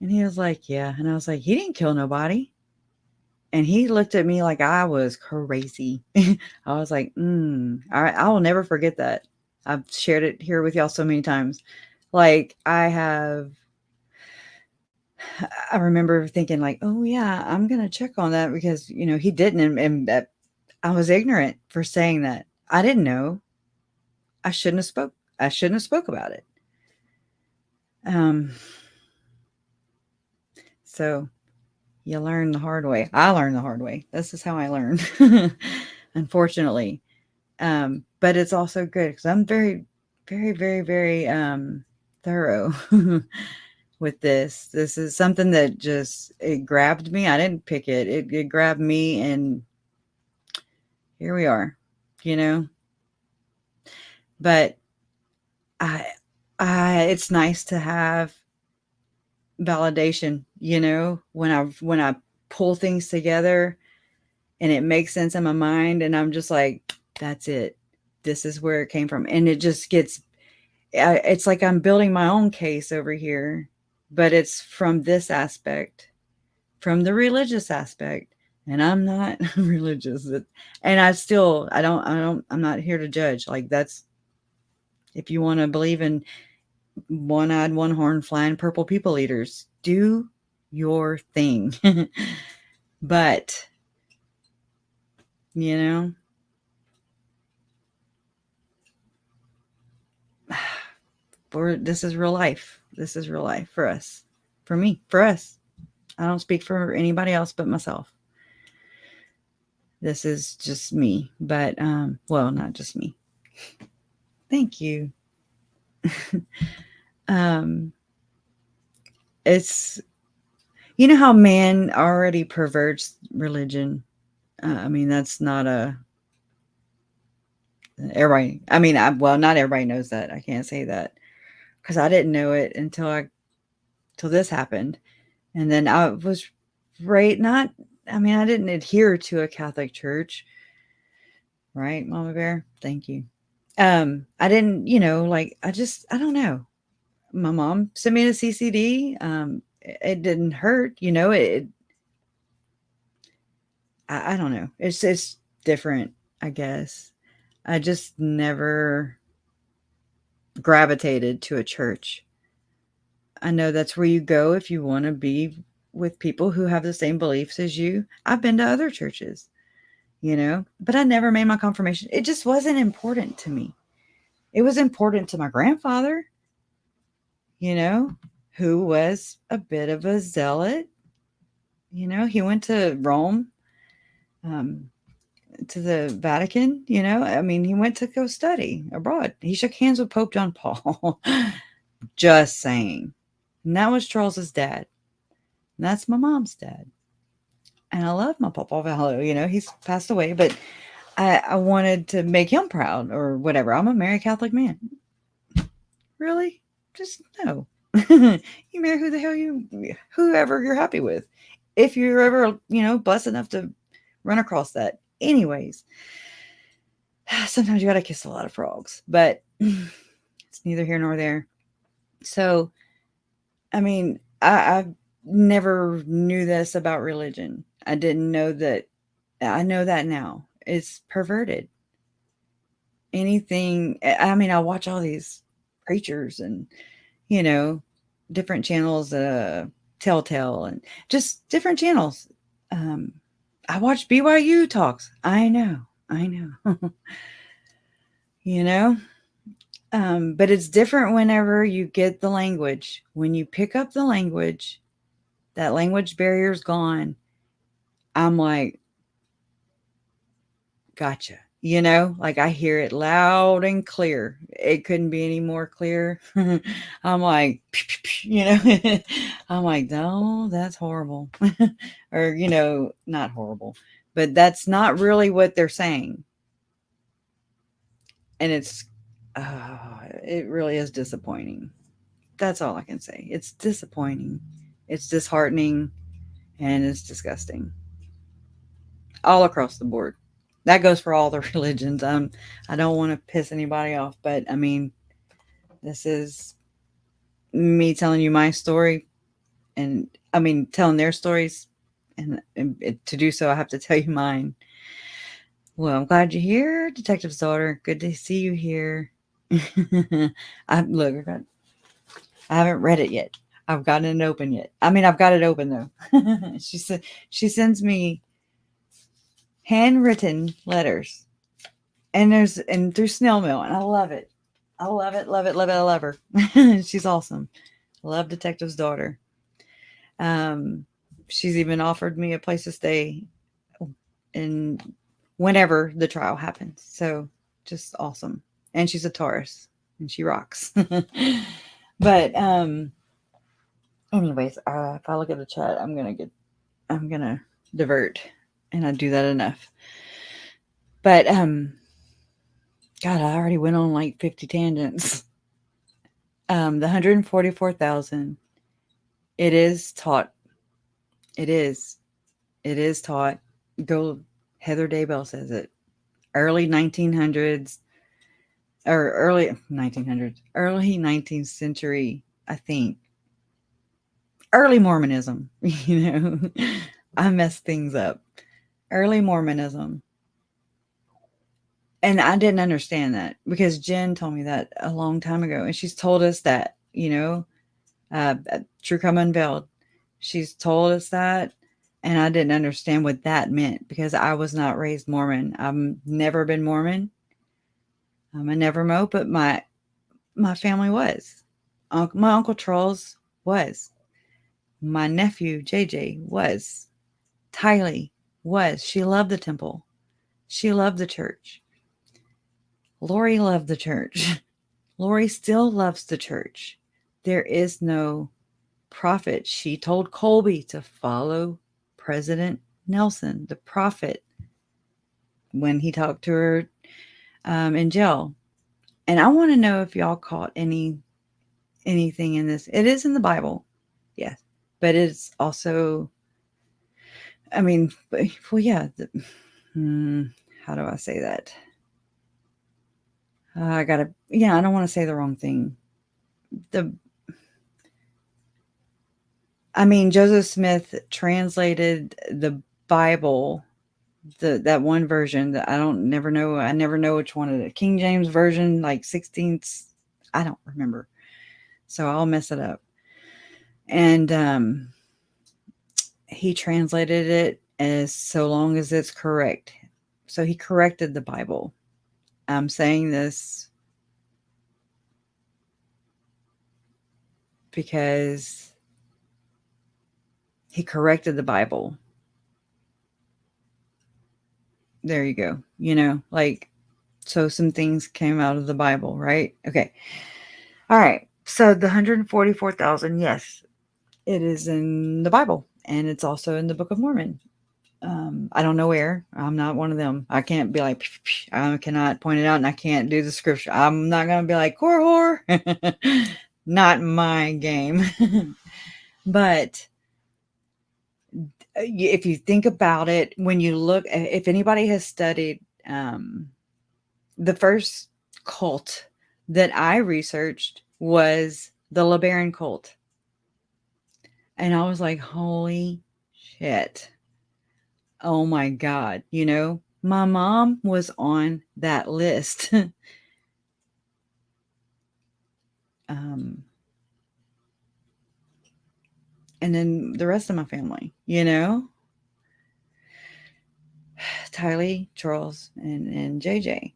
And he was like, yeah. And I was like, he didn't kill nobody. And he looked at me like I was crazy. I was like, I will never forget that. I've shared it here with y'all so many times. Like I remember thinking like, oh yeah, I'm going to check on that because, you know, he didn't. And that I was ignorant for saying that. I didn't know. I shouldn't have spoke about it. So you learn the hard way. I learned the hard way. This is how I learned, unfortunately. But it's also good because I'm very, very, very, very thorough with this. This is something that it grabbed me. I didn't pick it. It grabbed me, and here we are, you know. But it's nice to have validation, you know, when I pull things together and it makes sense in my mind and I'm just like, that's it. This is where it came from. And it just it's like I'm building my own case over here, but it's from this aspect, from the religious aspect. And I'm not religious. And I'm not here to judge. Like if you want to believe in one-eyed, one-horn, flying purple people eaters, do your thing. But, you know, this is real life. This is real life for us, for me, for us. I don't speak for anybody else but myself. This is just me, but, well, not just me. Thank you. It's, you know how man already perverts religion. I mean, that's not everybody. I mean, not everybody knows that. I can't say that because I didn't know it until this happened. And then I was I didn't adhere to a Catholic church. Right, Mama Bear? Thank you. I didn't, you know, like, I don't know. My mom sent me to CCD. It didn't hurt, you know, I don't know. It's different, I guess. I just never gravitated to a church. I know that's where you go if you want to be with people who have the same beliefs as you. I've been to other churches, you know, but I never made my confirmation. It just wasn't important to me. It was important to my grandfather, you know, who was a bit of a zealot. You know, he went to Rome, to the Vatican, you know. I mean, he went to go study abroad. He shook hands with Pope John Paul. Just saying. And that was Charles's dad. And that's my mom's dad. And I love my Papa Vallo. You know, he's passed away, but I wanted to make him proud or whatever. I'm a married Catholic man. Really? Just no. You marry who the hell whoever you're happy with. If you're ever, you know, blessed enough to run across that. Anyways, sometimes you got to kiss a lot of frogs, but it's neither here nor there. So, I mean, never knew this about religion. I didn't know that. I know that now. It's perverted. Anything, I mean, I watch all these preachers and, different channels, Telltale and just different channels. I watch BYU talks. I know. But it's different whenever you get the language. When you pick up the language, that language barrier's gone. I'm like, gotcha. Like I hear it loud and clear. It couldn't be any more clear. I'm like, I'm like, no, that's horrible. Or, not horrible, but that's not really what they're saying. And it really is disappointing. That's all I can say. It's disappointing. It's disheartening, and it's disgusting. All across the board. That goes for all the religions. I don't want to piss anybody off, but I mean, this is me telling you my story, and I mean telling their stories, and to do so, I have to tell you mine. Well, I'm glad you're here, Detective's daughter. Good to see you here. Look, I haven't read it yet. I've gotten it open yet. I mean, I've got it open though. She sends me handwritten letters, and through snail mail, and I love it. I love it. I love her. She's awesome. Love Detective's daughter. She's even offered me a place to stay and whenever the trial happens. So just awesome. And she's a Taurus and she rocks. But anyways, if I look at the chat, I'm gonna divert, and I do that enough. But God, I already went on like 50 tangents. The 144,000. It is taught. It is taught. Go. Heather Daybell says it. Early 1900s, or early 1900s, early 19th century, I think. Early Mormonism, I messed things up. Early Mormonism. And I didn't understand that because Jen told me that a long time ago. And she's told us that, True Come Unveiled. She's told us that. And I didn't understand what that meant because I was not raised Mormon. I've never been Mormon. I'm a never mo, but my family was. My Uncle Charles was. My nephew, JJ, was. Tylee was. She loved the temple. She loved the church. Lori loved the church. Lori still loves the church. There is no prophet. She told Colby to follow President Nelson, the prophet, when he talked to her in jail. And I want to know if y'all caught anything in this. It is in the Bible, yes, but it's also, I mean, well, yeah. How do I say that? I don't want to say the wrong thing. Joseph Smith translated the Bible, that one version that I never know which one of the King James version, like 16th. I don't remember. So I'll mess it up. And he translated it as so long as it's correct. So he corrected the Bible. I'm saying this because he corrected the Bible. There you go. So some things came out of the Bible, right? Okay. All right. So the 144,000, yes, it is in the Bible, and it's also in the Book of Mormon. I don't know where. I'm not one of them. I can't be like, I cannot point it out, and I can't do the scripture. I'm not going to be like, whore. Not my game. But if you think about it, when you look, if anybody has studied the first cult that I researched was the LeBaron cult. And I was like, holy shit. Oh my God. You know, my mom was on that list. And then the rest of my family, you know, Tylee, Charles, and JJ.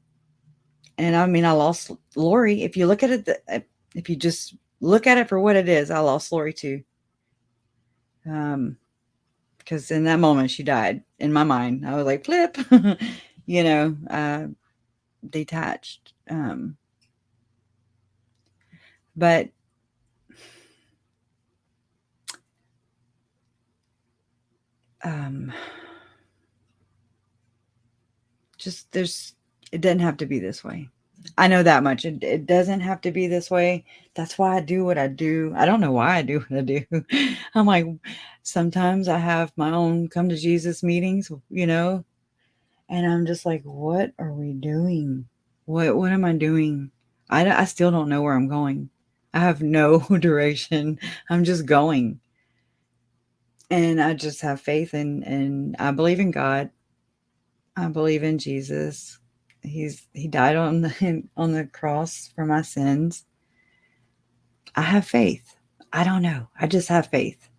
And I mean, I lost Lori. If you look at it, if you just look at it for what it is, I lost Lori too. Because in that moment she died. In my mind, I was like, flip, you know, detached. But just it doesn't have to be this way. I know that much. It doesn't have to be this way. That's why I do what I do. I don't know why I do what I do. I'm like, sometimes I have my own come to Jesus meetings, you know, and I'm just like, what are we doing? What am I doing? I still don't know where I'm going. I have no direction. I'm just going. And I just have faith and I believe in God. I believe in Jesus. He died on the cross for my sins. I have faith. I don't know. I just have faith.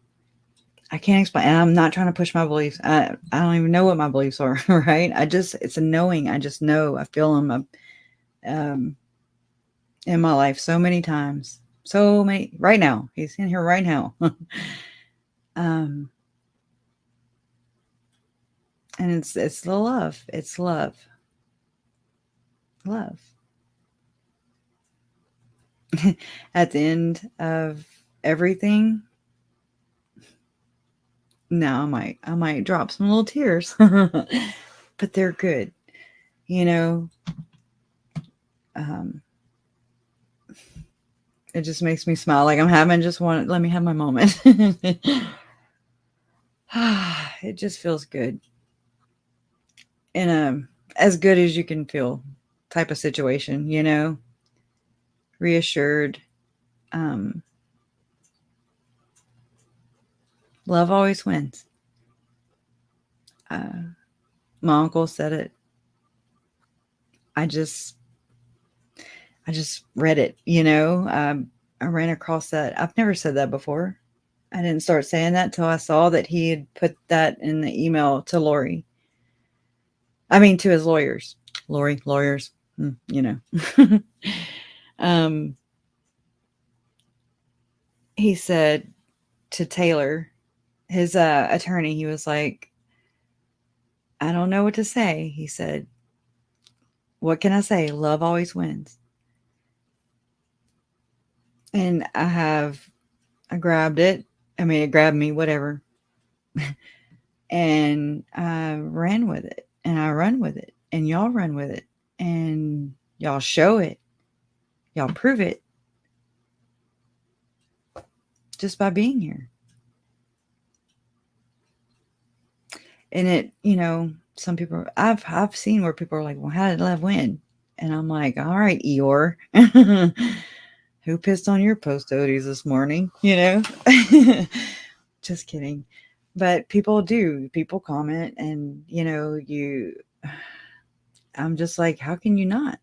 I can't explain. And I'm not trying to push my beliefs. I don't even know what my beliefs are, right? It's a knowing. I just know. I feel them in my life so many times. So many. Right now. He's in here right now. And it's the love. It's love. Love. At the end of everything, now I might drop some little tears, but they're good, you know. It just makes me smile. Like I'm having let me have my moment. It just feels good in a as good as you can feel type of situation, you know. Reassured. Love always wins. My uncle said it. I just read it, you know. I ran across that. I've never said that before. I didn't start saying that till I saw that he had put that in the email to Lori. I mean, to his lawyers. Lawyers, you know. He said to Taylor, his attorney, he was like, I don't know what to say. He said, what can I say? Love always wins. And I grabbed it. I mean, it grabbed me, whatever. And I ran with it. And I run with it. And y'all run with it. And y'all show it. Y'all prove it. Just by being here. And it, you know, some people, I've seen where people are like, well, how did love win? And I'm like, all right, Eeyore. Who pissed on your post toadies this morning? You know? Just kidding. But people do. People comment and, you know, I'm just like, how can you not?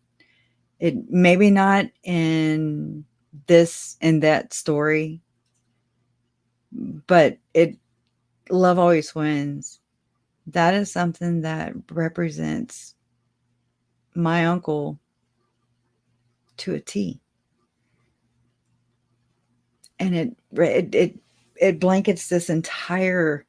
It maybe not in that story, but love always wins. That is something that represents my uncle to a T. And it blankets this entire,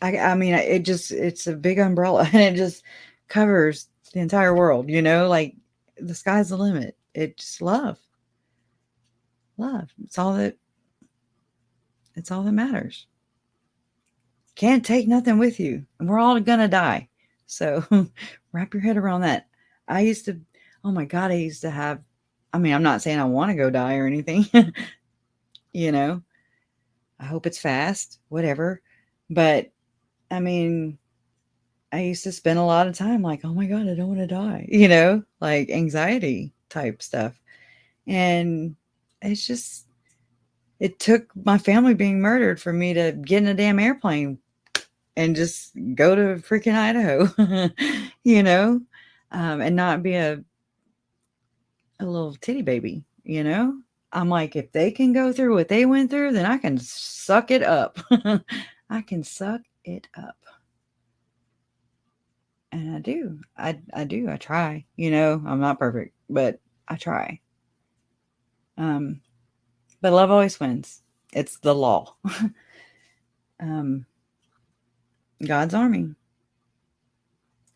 I mean, it's a big umbrella and it just covers the entire world, you know, like the sky's the limit. It's just love. It's all that matters. Can't take nothing with you. And we're all going to die. So wrap your head around that. Oh my God, I used to have, I mean, I'm not saying I want to go die or anything, you know, I hope it's fast, whatever. But I mean, I used to spend a lot of time like, oh my God, I don't want to die, you know, like anxiety type stuff. And it's just, It took my family being murdered for me to get in a damn airplane and just go to freaking Idaho, and not be a little titty baby, I'm like, if they can go through what they went through, then I can suck it up. I can suck it up. And I do. I do. I try. I'm not perfect, but I try. But love always wins. It's the law. God's army.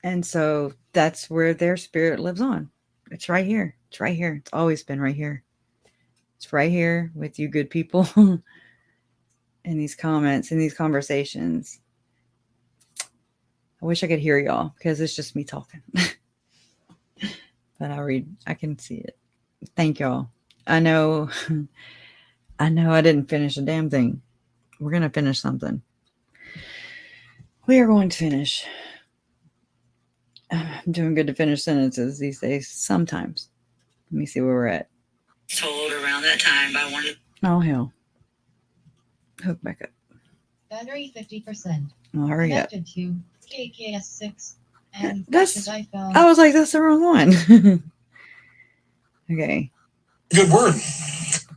And so that's where their spirit lives on. It's right here. It's right here. It's always been right here. It's right here with you good people in these comments, in these conversations. I wish I could hear y'all because it's just me talking. But I can see it. Thank y'all. I know I didn't finish a damn thing. We're going to finish something. We are going to finish. I'm doing good to finish sentences these days. Sometimes. Let me see where we're at. Told around that time by one. Oh, hell. Hook back up. Battery 50%. Well, hurry up. Connected to KKS6. And That's, I found. I was like, that's the wrong one. Okay. Good word.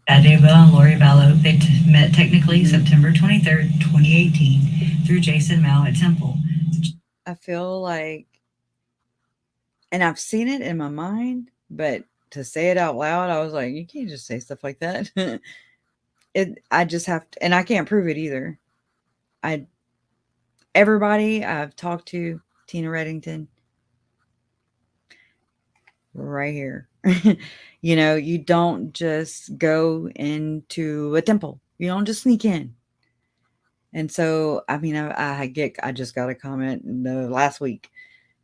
Adeba and Lori Vallow, they met technically September 23rd, 2018 through Jason Mao at Temple. I feel like, and I've seen it in my mind, but to say it out loud, I was like, you can't just say stuff like that. I just have to, and I can't prove it either. Everybody I've talked to, Tina Reddington, right here. You don't just go into a temple. You don't just sneak in. And so, I mean, I just got a comment last week,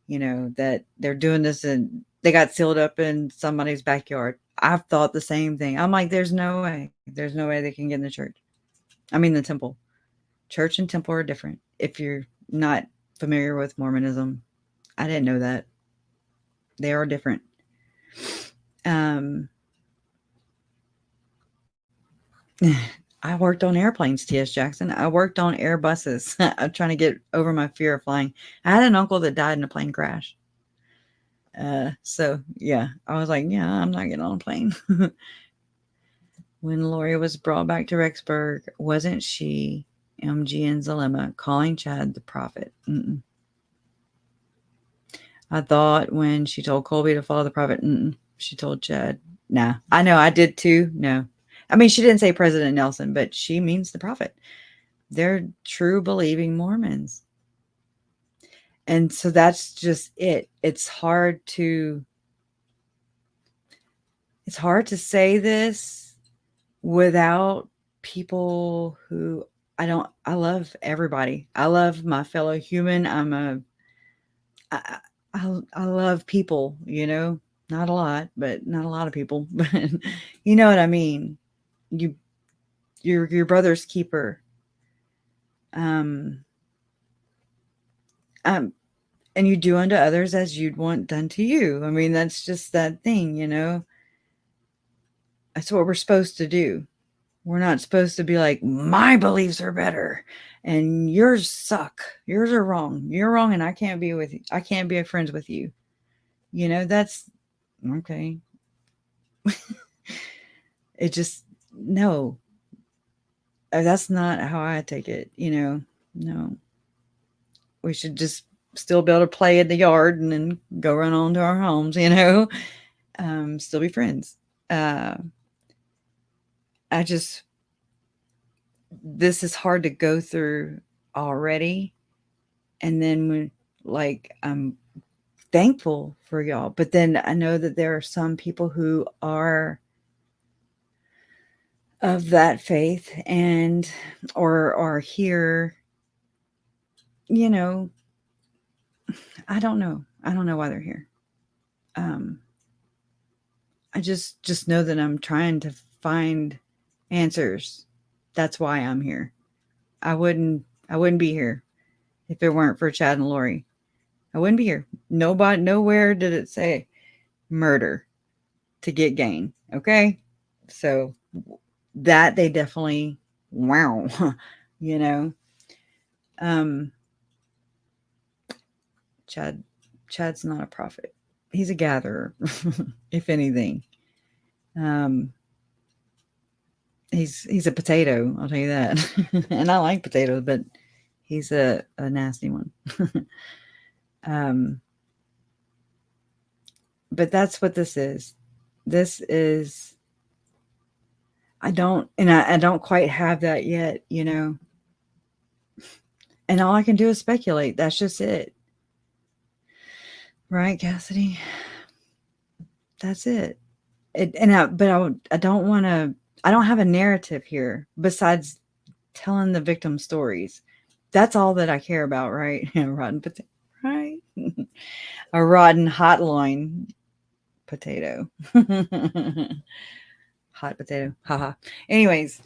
that they're doing this and they got sealed up in somebody's backyard. I've thought the same thing. I'm like, there's no way they can get in the church. I mean, the temple. Church and temple are different. If you're not familiar with Mormonism, I didn't know that. They are different. I worked on airplanes, T.S. Jackson. I worked on Airbuses. I'm trying to get over my fear of flying. I had an uncle that died in a plane crash. So yeah, I was like, yeah, I'm not getting on a plane. When Lori was brought back to Rexburg, wasn't she, MG and Zulema, calling Chad the prophet? Mm-mm. I thought when she told Colby to follow the prophet, she told Chad, nah. I know, I did too. No. I mean, she didn't say President Nelson, but she means the prophet. They're true believing Mormons. And so that's just it. It's hard to say this without people who I love everybody. I love my fellow human. I love people, not a lot, but not a lot of people, but you know what I mean? You're your brother's keeper. And you do unto others as you'd want done to you. I mean, that's just that thing, That's what we're supposed to do. We're not supposed to be like, my beliefs are better and yours suck. Yours are wrong. You're wrong and I can't be with you. I can't be friends with you. That's okay. It just, no. That's not how I take it, No. We should just still be able to play in the yard and then go run on to our homes, still be friends. This is hard to go through already. And then I'm thankful for y'all, but then I know that there are some people who are of that faith or are here, I don't know why they're here. I just know that I'm trying to find answers. That's why I'm here. I wouldn't be here if it weren't for Chad and Lori. I wouldn't be here. Nowhere did it say murder to get gain. Okay. So that they definitely, wow, you know. Chad's not a prophet. He's a gatherer, if anything. He's a potato, I'll tell you that. And I like potatoes, but he's a nasty one. But that's what this is. This is, I don't quite have that yet, you know. And all I can do is speculate. That's just it. Right, Cassidy? That's it. I don't want to, I don't have a narrative here besides telling the victim stories. That's all that I care about, right? Rotten potato, right? A rotten hot loin potato. Hot potato. Haha. Anyways,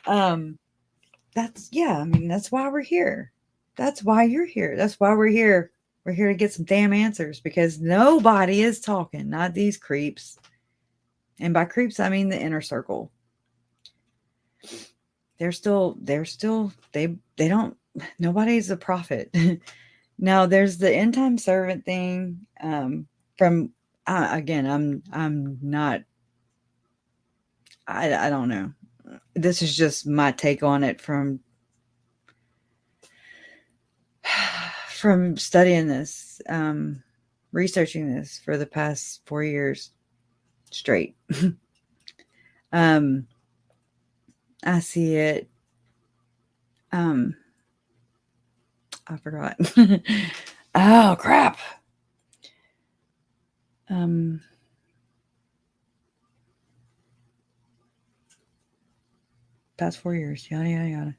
that's, yeah, I mean, that's why we're here. That's why you're here. That's why we're here. We're here to get some damn answers because nobody is talking, not these creeps. And by creeps, I mean the inner circle. They don't, nobody's a prophet. Now there's the end time servant thing. From, again, I'm not, I don't know. This is just my take on it from studying this, researching this for the past 4 years straight. I see it. I forgot. Oh crap. Past 4 years, yada yada yada.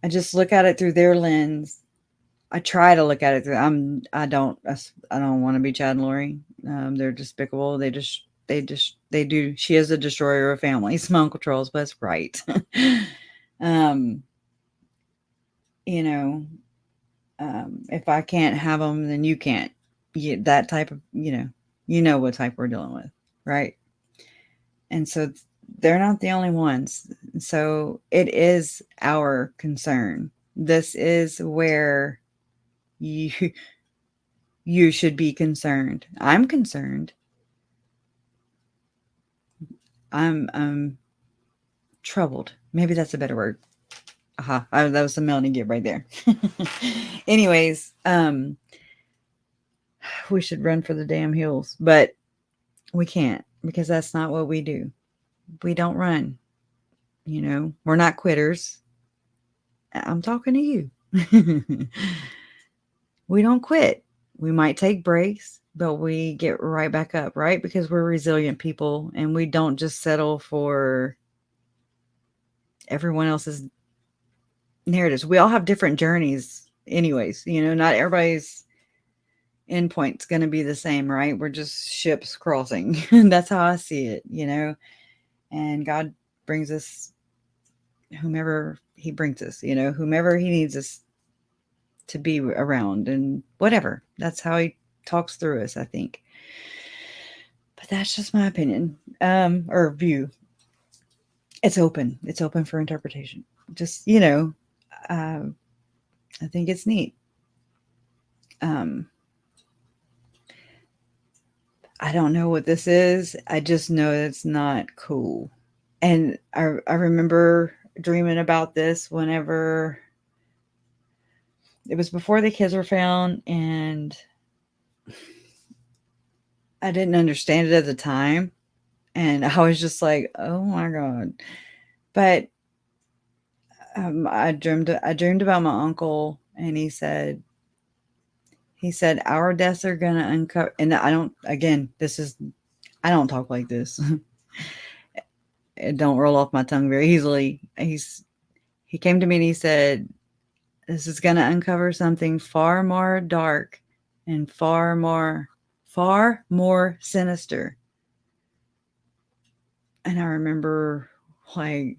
I just look at it through their lens. I try to look at it through. I don't want to be Chad and Lori. They're despicable. They do. She is a destroyer of families. My Uncle Charles was right. You know, if I can't have them, then you can't. That type of, you know what type we're dealing with, right? And so they're not the only ones. So it is our concern. This is where you should be concerned. I'm concerned. I'm troubled. Maybe that's a better word. Aha. That was the Melanie Gibb right there. Anyways, we should run for the damn hills, but we can't because that's not what we do. We don't run. You know, we're not quitters. I'm talking to you. We don't quit. We might take breaks, but we get right back up, right? Because we're resilient people and we don't just settle for everyone else's narratives. We all have different journeys anyways, you know, not everybody's endpoint's going to be the same, right? We're just ships crossing. That's how I see it, you know, and God brings us whomever he brings us, you know, whomever he needs us to be around and whatever. That's how he talks through us, I think. But that's just my opinion, or view. It's open. It's open for interpretation. Just, you know, I think it's neat. I don't know what this is. I just know it's not cool. And I remember dreaming about this whenever it was before the kids were found, and I didn't understand it at the time. And I was just like, oh my God. But I dreamed about my uncle, and he said, our deaths are going to uncover. And I don't talk like this. It don't roll off my tongue very easily. He came to me and he said, this is going to uncover something far more dark and far more sinister. And I remember like,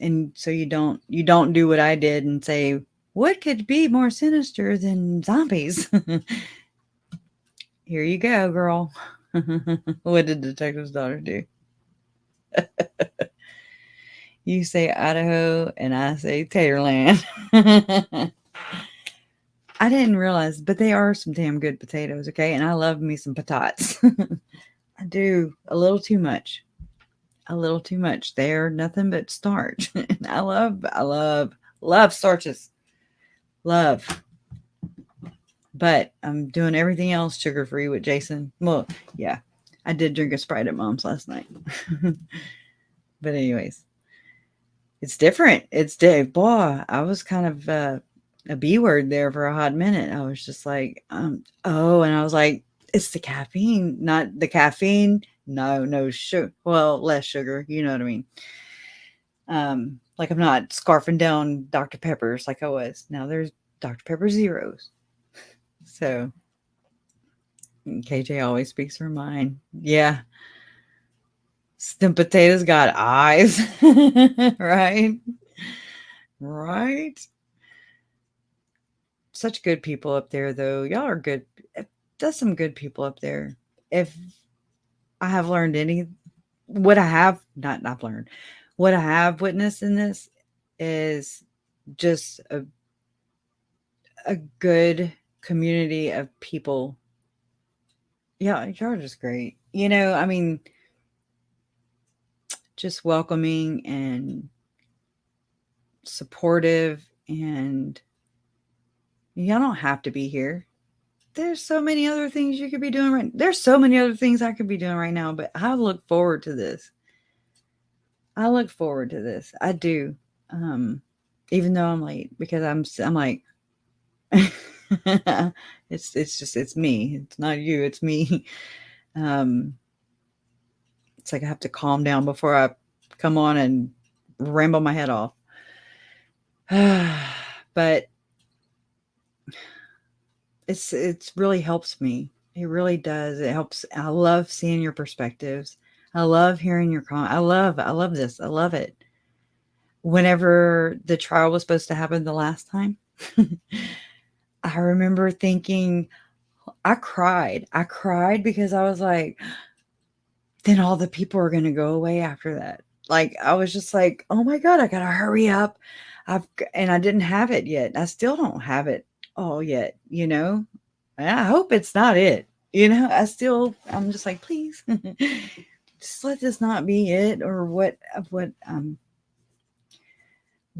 and so you don't do what I did and say, what could be more sinister than zombies? Here you go, girl. What did Detective's daughter do? You say Idaho and I say Taterland. I didn't realize, but they are some damn good potatoes, okay? And I love me some patatas. I do a little too much. A little too much. They're nothing but starch. And I love starches. Love. But I'm doing everything else sugar-free with Jason. Well, yeah. I did drink a Sprite at Mom's last night. But anyways, it's different. It's Dave. Boy, I was kind of a B word there for a hot minute. I was just like, oh, and I was like, it's the caffeine, not the caffeine. No sugar. Well, less sugar. You know what I mean? Like I'm not scarfing down Dr. Peppers like I was. Now there's Dr. Pepper zeros. So KJ always speaks her mind. Yeah. Them potatoes got eyes. Right? Right? Such good people up there, though. Y'all are good. There's some good people up there. If I have learned what I have witnessed in this is just a good community of people. Yeah, y'all are just great. I mean, just welcoming and supportive, and y'all don't have to be here. There's so many other things you could be doing right. There's so many other things I could be doing right now, but I look forward to this. I do. Even though I'm late because I'm like, it's me. It's not you. It's me. It's like I have to calm down before I come on and ramble my head off. But it's really helps me. It really does. It helps. I love seeing your perspectives. I love hearing your comments. I love this. I love it. Whenever the trial was supposed to happen the last time, I remember thinking, I cried. I cried because I was like, then all the people are going to go away after that. Like, I was just like, oh my God, I got to hurry up. And I didn't have it yet. I still don't have it all yet, And I hope it's not it. I'm just like, please, just let this not be it or what I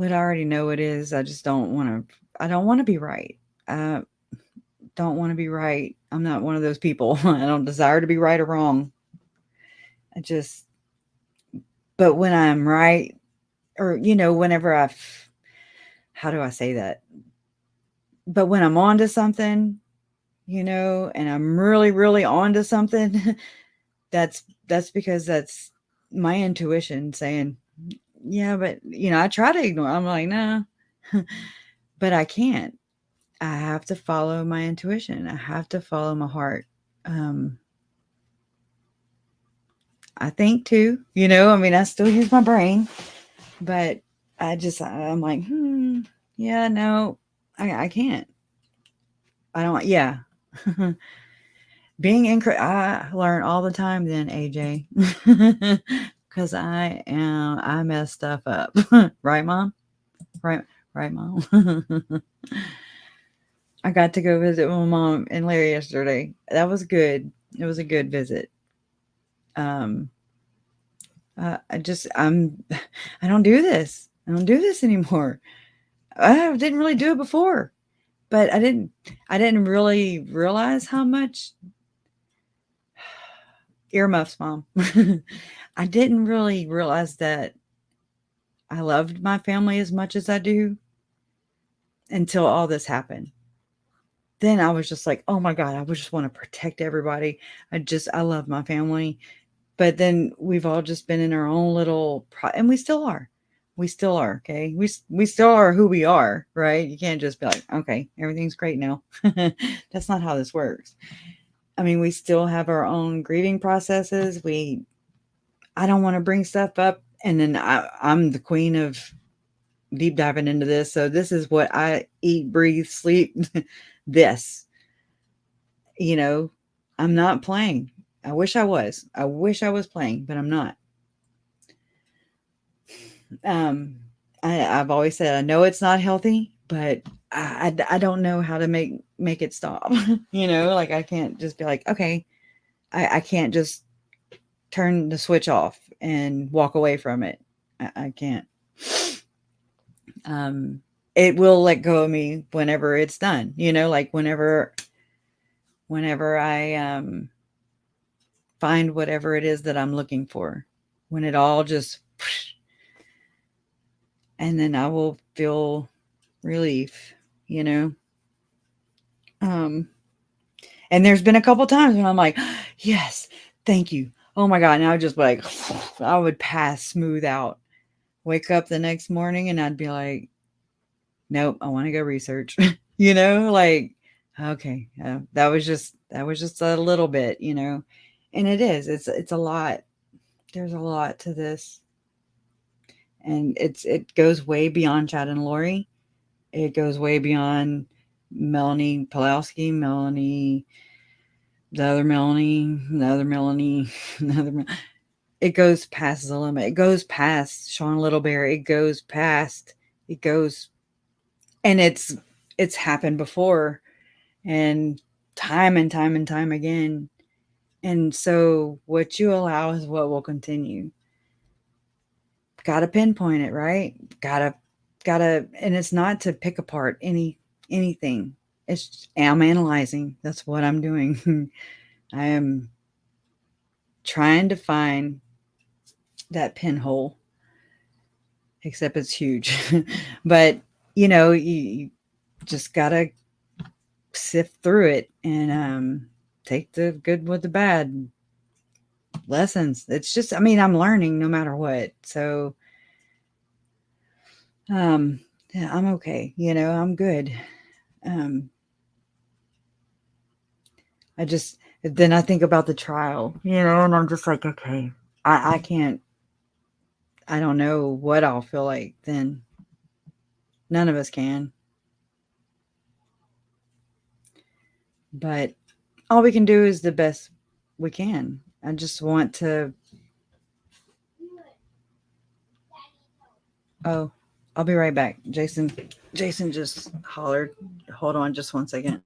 already know it is. I just don't want to be right. I don't want to be right. I'm not one of those people. I don't desire to be right or wrong. But when I'm right, or, whenever how do I say that? But when I'm on to something, and I'm really, really on to something, that's because that's my intuition saying, yeah, but, I try to ignore. I'm like, no, but I can't. I have to follow my intuition. I have to follow my heart. I think too, I still use my brain, but I'm like, yeah, no, I can't. I don't, yeah. Being incorrect, I learn all the time then, AJ, because I mess stuff up. Right, Mom? Right, Mom? I got to go visit my mom and Larry yesterday. That was good. It was a good visit. I don't do this. I don't do this anymore. I didn't really do it before, but I didn't really realize how much. Earmuffs, Mom. I didn't really realize that I loved my family as much as I do until all this happened. Then I was just like, oh my God, I would just want to protect everybody. I love my family. But then we've all just been in our own little, and we still are. Okay? We still are who we are, right? You can't just be like, okay, everything's great now. That's not how this works. I mean, we still have our own grieving processes. I don't want to bring stuff up. And then I'm the queen of deep diving into this. So this is what I eat, breathe, sleep. This, I'm not playing. I wish I was. I wish I was playing, but I'm not. I've always said I know it's not healthy, but I don't know how to make it stop. Like I can't just be like, okay, I can't just turn the switch off and walk away from it. I can't. It will let go of me whenever it's done. Like whenever I find whatever it is that I'm looking for, when it all just, and then I will feel relief. And there's been a couple times when I'm like, yes, thank you. Oh my God. And I would just like, I would pass smooth out, wake up the next morning and I'd be like, nope, I want to go research, like, okay. That was just a little bit, and it's a lot. There's a lot to this. And it goes way beyond Chad and Lori. It goes way beyond Melani Pawlowski, the other Melanie, it goes past Zulema. It goes past Sean Little Bear. It goes, and it's happened before and time again. And so what you allow is what will continue. Gotta pinpoint it, right? Gotta, and it's not to pick apart anything. I'm analyzing. That's what I'm doing. I am trying to find that pinhole, except it's huge. But you just gotta sift through it and take the good with the bad lessons. It's just, I'm learning no matter what. So yeah, I'm okay. I'm good. Then I think about the trial, and I'm just like, okay, I can't, I don't know what I'll feel like then. None of us can. But all we can do is the best we can. I just want to. Oh, I'll be right back. Jason just hollered. Hold on just one second.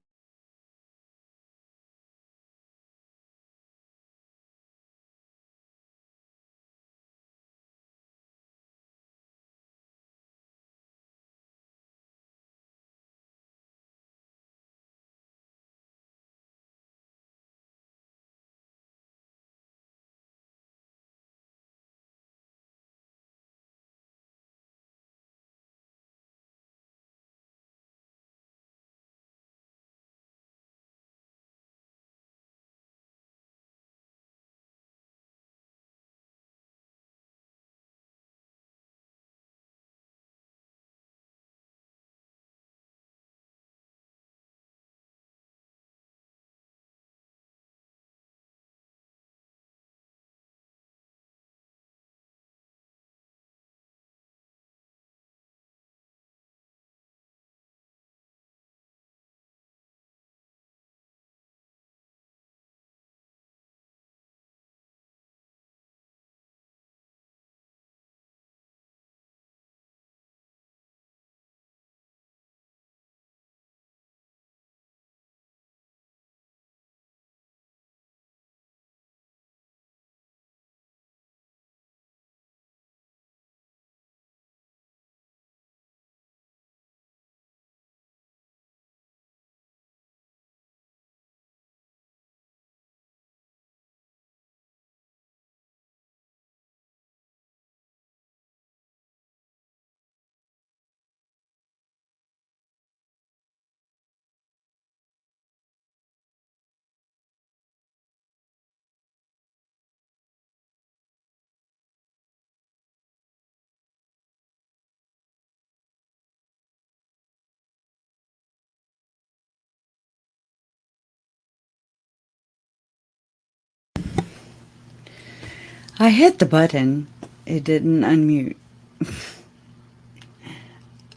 I hit the button. It didn't unmute.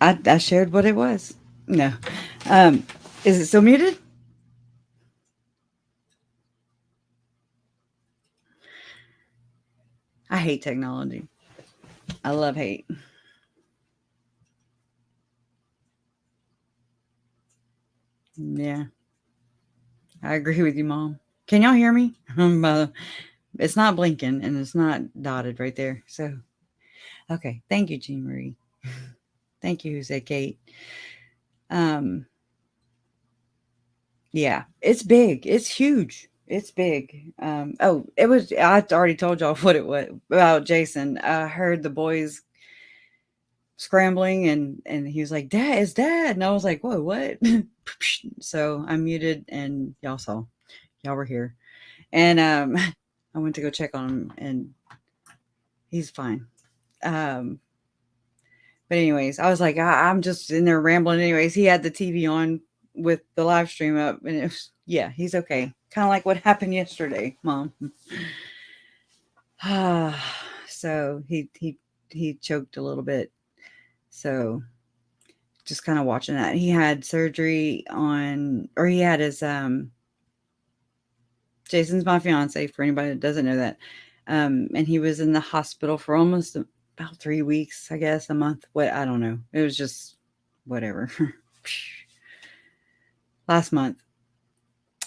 I shared what it was. No. Is it still muted? I hate technology. I love hate. Yeah. I agree with you, Mom. Can y'all hear me? It's not blinking and it's not dotted right there. So, okay. Thank you, Jean Marie. Thank you, who said Kate. Yeah, it's big. It's huge. It's big. It was, I already told y'all what it was about Jason. I heard the boys scrambling and he was like, Dad, it's Dad. And I was like, whoa, what? So I muted and y'all were here. And I went to go check on him and he's fine. But anyways, I was like, I'm just in there rambling. Anyways, he had the TV on with the live stream up, and it was, yeah, he's okay. Kind of like what happened yesterday, Mom. So he choked a little bit. So just kind of watching that. He had surgery on, or he had his Jason's my fiance, for anybody that doesn't know that. And he was in the hospital for almost about 3 weeks, I guess, a month. What, I don't know. It was just whatever. Last month.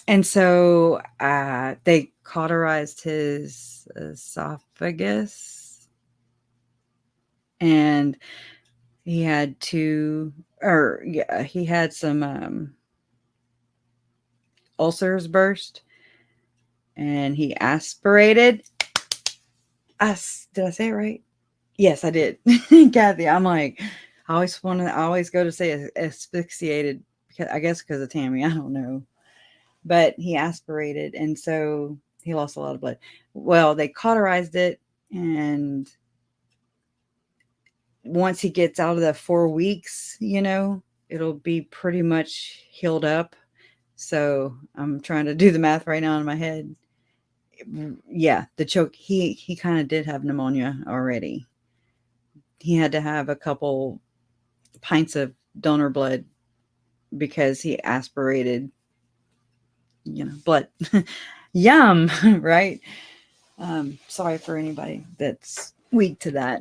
And so they cauterized his esophagus. And he had he had some ulcers burst. And he aspirated. Did I say it right? Yes, I did. Kathy, I'm like, I always go to say asphyxiated, because I guess because of Tammy, I don't know. But he aspirated, and so he lost a lot of blood. Well, they cauterized it, and once he gets out of the 4 weeks, it'll be pretty much healed up. So I'm trying to do the math right now in my head. Yeah, the choke, he kind of did have pneumonia already. He had to have a couple pints of donor blood because he aspirated, blood. Yum, right? Sorry for anybody that's weak to that.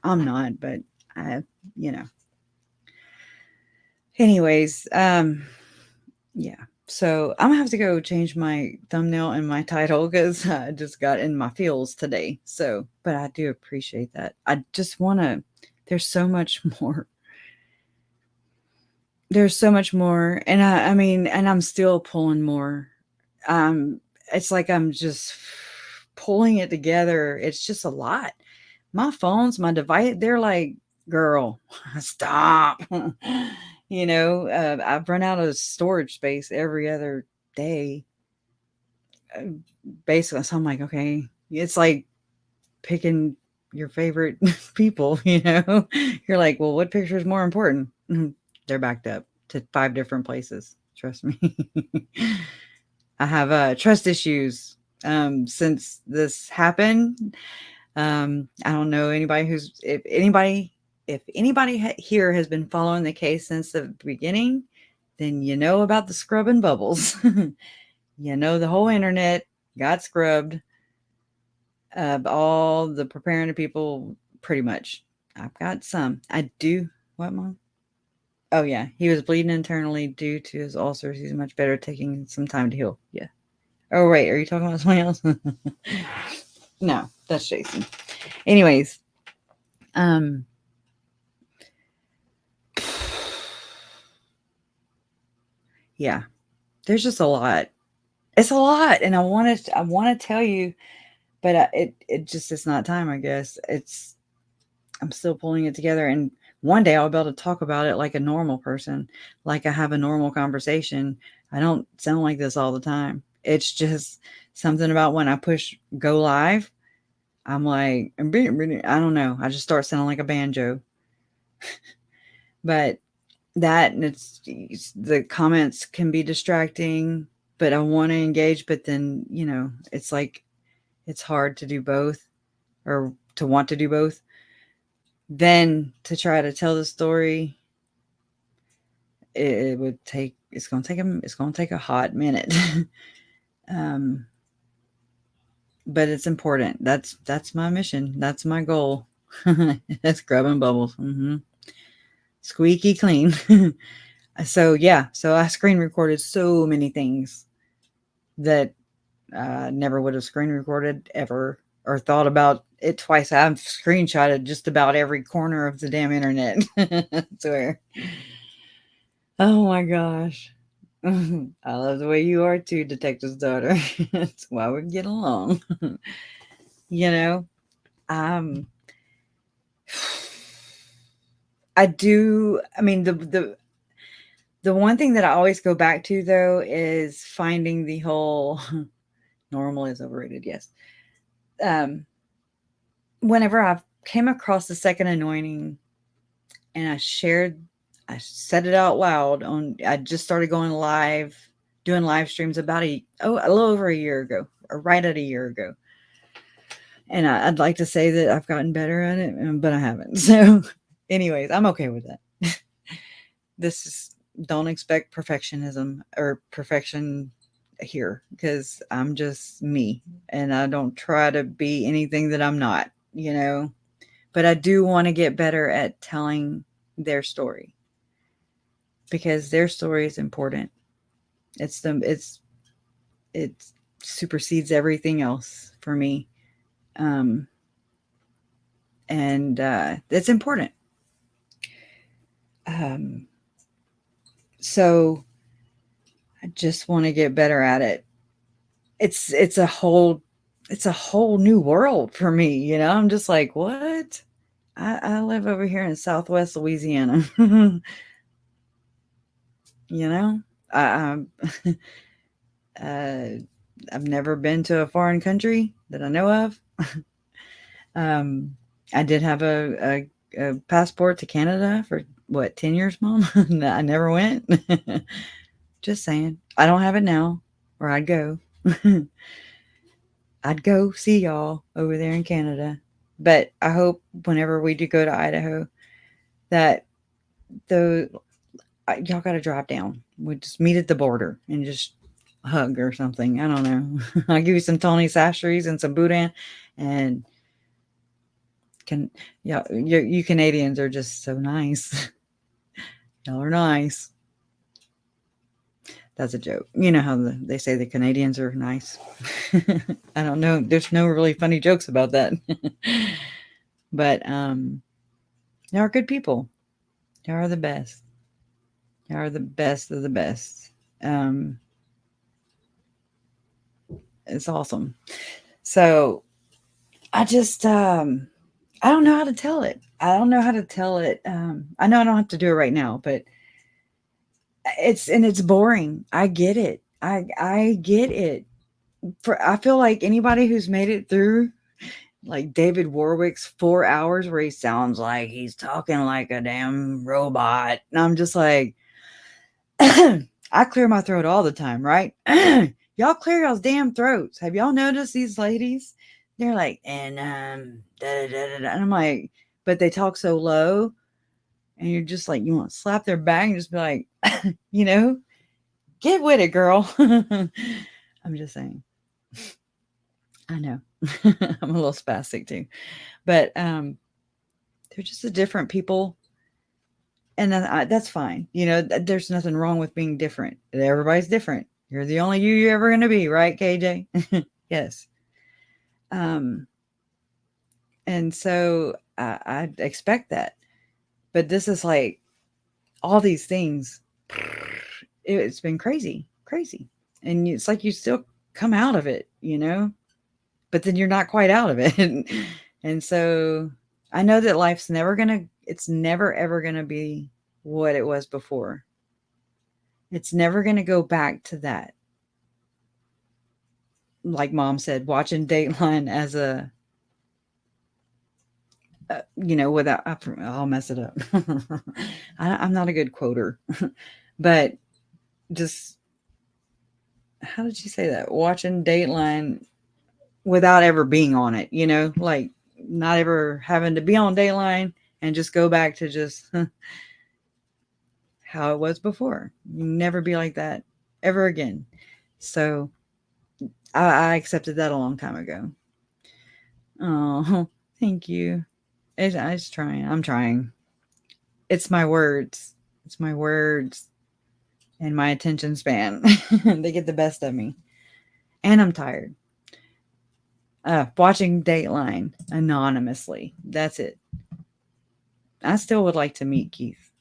I'm not, but anyways, yeah. So I'm gonna have to go change my thumbnail and my title because I just got in my feels today. So, but I do appreciate that. I just want to, there's so much more. There's so much more. And I mean, and I'm still pulling more. It's like I'm just pulling it together. It's just a lot. My phones, my device, they're like, girl, stop. I've run out of storage space every other day. Basically, so I'm like, okay, it's like picking your favorite people, You're like, well, what picture is more important? They're backed up to 5 different places. Trust me. I have trust issues since this happened. I don't know anybody if anybody here has been following the case since the beginning, then you know about the scrub and bubbles. The whole internet got scrubbed. All the preparing of people, pretty much. I've got some. I do. What, Mom? Oh, yeah. He was bleeding internally due to his ulcers. He's much better, taking some time to heal. Yeah. Oh, wait. Are you talking about something else? No, that's Jason. Anyways, yeah, there's just a lot. It's a lot, and I want to tell you, but it's not time. I guess I'm still pulling it together, and one day I'll be able to talk about it like a normal person, like I have a normal conversation. I don't sound like this all the time. It's just something about when I push go live, I'm like, I don't know. I just start sounding like a banjo. But that, and the comments can be distracting, but I want to engage. But then, it's like, it's hard to do both, or to want to do both. Then to try to tell the story, it's going to take a hot minute. but it's important. That's my mission. That's my goal. That's grabbing bubbles. Squeaky clean. So yeah, so I screen recorded so many things that never would have screen recorded ever or thought about it twice. I've screenshotted just about every corner of the damn internet. I swear. Oh my gosh. I love the way you are too, Detective's daughter. That's why we get along. You know, I do. I mean, the one thing that I always go back to though is finding the whole normal is overrated. Yes. Whenever I came across the second anointing and I said it out loud I just started going live, doing live streams about a little over a year ago, or right at a year ago. And I'd like to say that I've gotten better at it, but I haven't. So anyways, I'm okay with that. Don't expect perfectionism or perfection here, because I'm just me and I don't try to be anything that I'm not, but I do want to get better at telling their story, because their story is important. It supersedes everything else for me. And it's important. So I just want to get better at it. It's a whole new world for me. I'm just like, what? I live over here in Southwest Louisiana. I I've never been to a foreign country that I know of. I did have a passport to Canada for 10 years, Mom? I never went. Just saying. I don't have it now, or I'd go. I'd go see y'all over there in Canada. But I hope whenever we do go to Idaho that y'all got to drive down. We just meet at the border and just hug or something. I don't know. I'll give you some Tony Sastries and some Boudin, and you Canadians are just so nice. Y'all are nice. That's a joke. You know how they say the Canadians are nice. I don't know. There's no really funny jokes about that. But y'all are good people. Y'all are the best. Y'all are the best of the best. It's awesome. So I just I don't know how to tell it. I don't know how to tell it. I know I don't have to do it right now, but it's boring. I get it. I get it. I feel like anybody who's made it through like David Warwick's 4 hours where he sounds like he's talking like a damn robot. And I'm just like, I clear my throat all the time, right? Y'all clear y'all's damn throats. Have y'all noticed these ladies? They're like, and da, da, da, da. And I'm like, but they talk so low, and you're just like, you want to slap their back and just be like, get with it, girl. I'm just saying. I know. I'm a little spastic too, but they're just a different people, and that's fine. There's nothing wrong with being different. Everybody's different. You're the only you're ever going to be, right, KJ? Yes. And so I expect that, but this is like all these things. It's been crazy, and it's like you still come out of it, but then you're not quite out of it. And so I know that it's never ever going to be what it was before. It's never going to go back to that. Like Mom said, watching Dateline as I'll mess it up. I'm not a good quoter, but just, how did you say that? Watching Dateline without ever being on it, like not ever having to be on Dateline and just go back to just how it was before. You never be like that ever again. So I accepted that a long time ago. Oh, thank you. I was trying. I'm trying. It's my words. It's my words and my attention span. They get the best of me. And I'm tired. Watching Dateline anonymously. That's it. I still would like to meet Keith.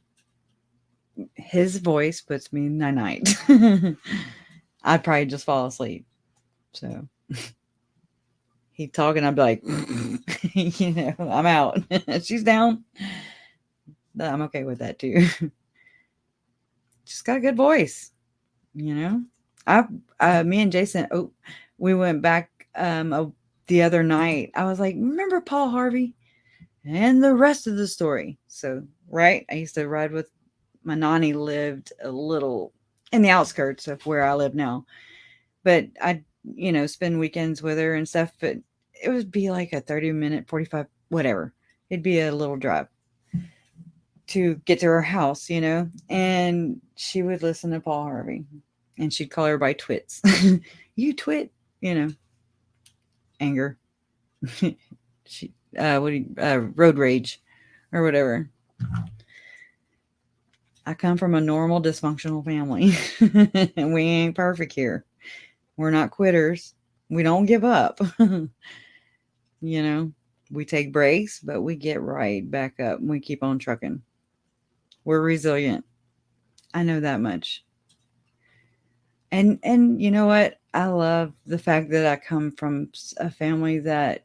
His voice puts me in the night. I'd probably just fall asleep. So he'd talk and I'd be like, I'm out. She's down. I'm okay with that too. Just got a good voice, me and Jason, we went back the other night. I was like, remember Paul Harvey and the rest of the story? So, right, I used to ride with my nanny, lived a little in the outskirts of where I live now, but I'd spend weekends with her and stuff. But it would be like a 30-minute, 45, whatever. It'd be a little drive to get to her house, and she would listen to Paul Harvey, and she'd call everybody twits. You twit, anger. She road rage or whatever. I come from a normal dysfunctional family. And we ain't perfect here. We're not quitters. We don't give up. We take breaks, but we get right back up and we keep on trucking. We're resilient. I know that much. And you know what? I love the fact that I come from a family that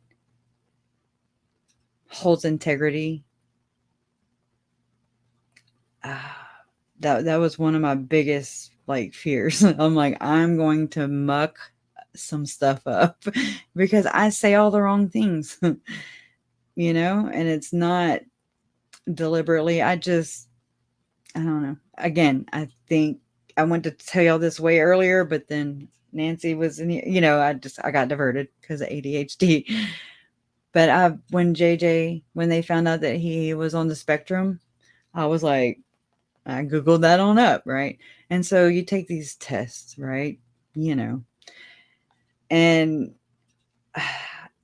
holds integrity. That was one of my biggest fears. I'm like, I'm going to muck some stuff up because I say all the wrong things, and it's not deliberately. I don't know. Again, I think I went to tell y'all this way earlier, but then Nancy was in here, I got diverted because of ADHD. But when they found out that he was on the spectrum, I was like, I Googled that on up, right? And so you take these tests, right? And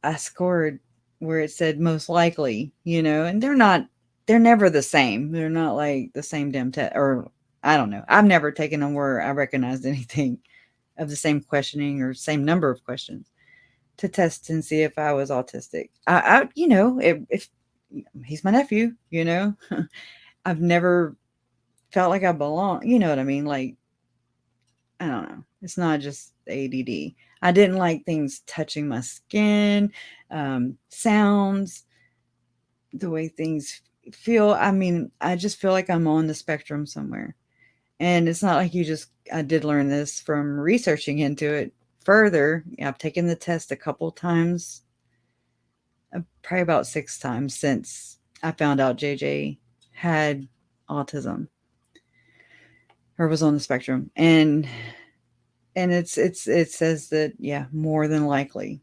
I scored where it said most likely, and they're never the same. They're not like the same damn test, or I don't know. I've never taken them where I recognized anything of the same questioning or same number of questions to test and see if I was autistic. If he's my nephew, I've never felt like I belong. You know what I mean? Like, I don't know. It's not just ADD. I didn't like things touching my skin, sounds, the way things feel. I mean, I just feel like I'm on the spectrum somewhere. And it's not like I did learn this from researching into it further. I've taken the test a couple times, probably about 6 times since I found out JJ had autism or was on the spectrum. And it says that, yeah, more than likely.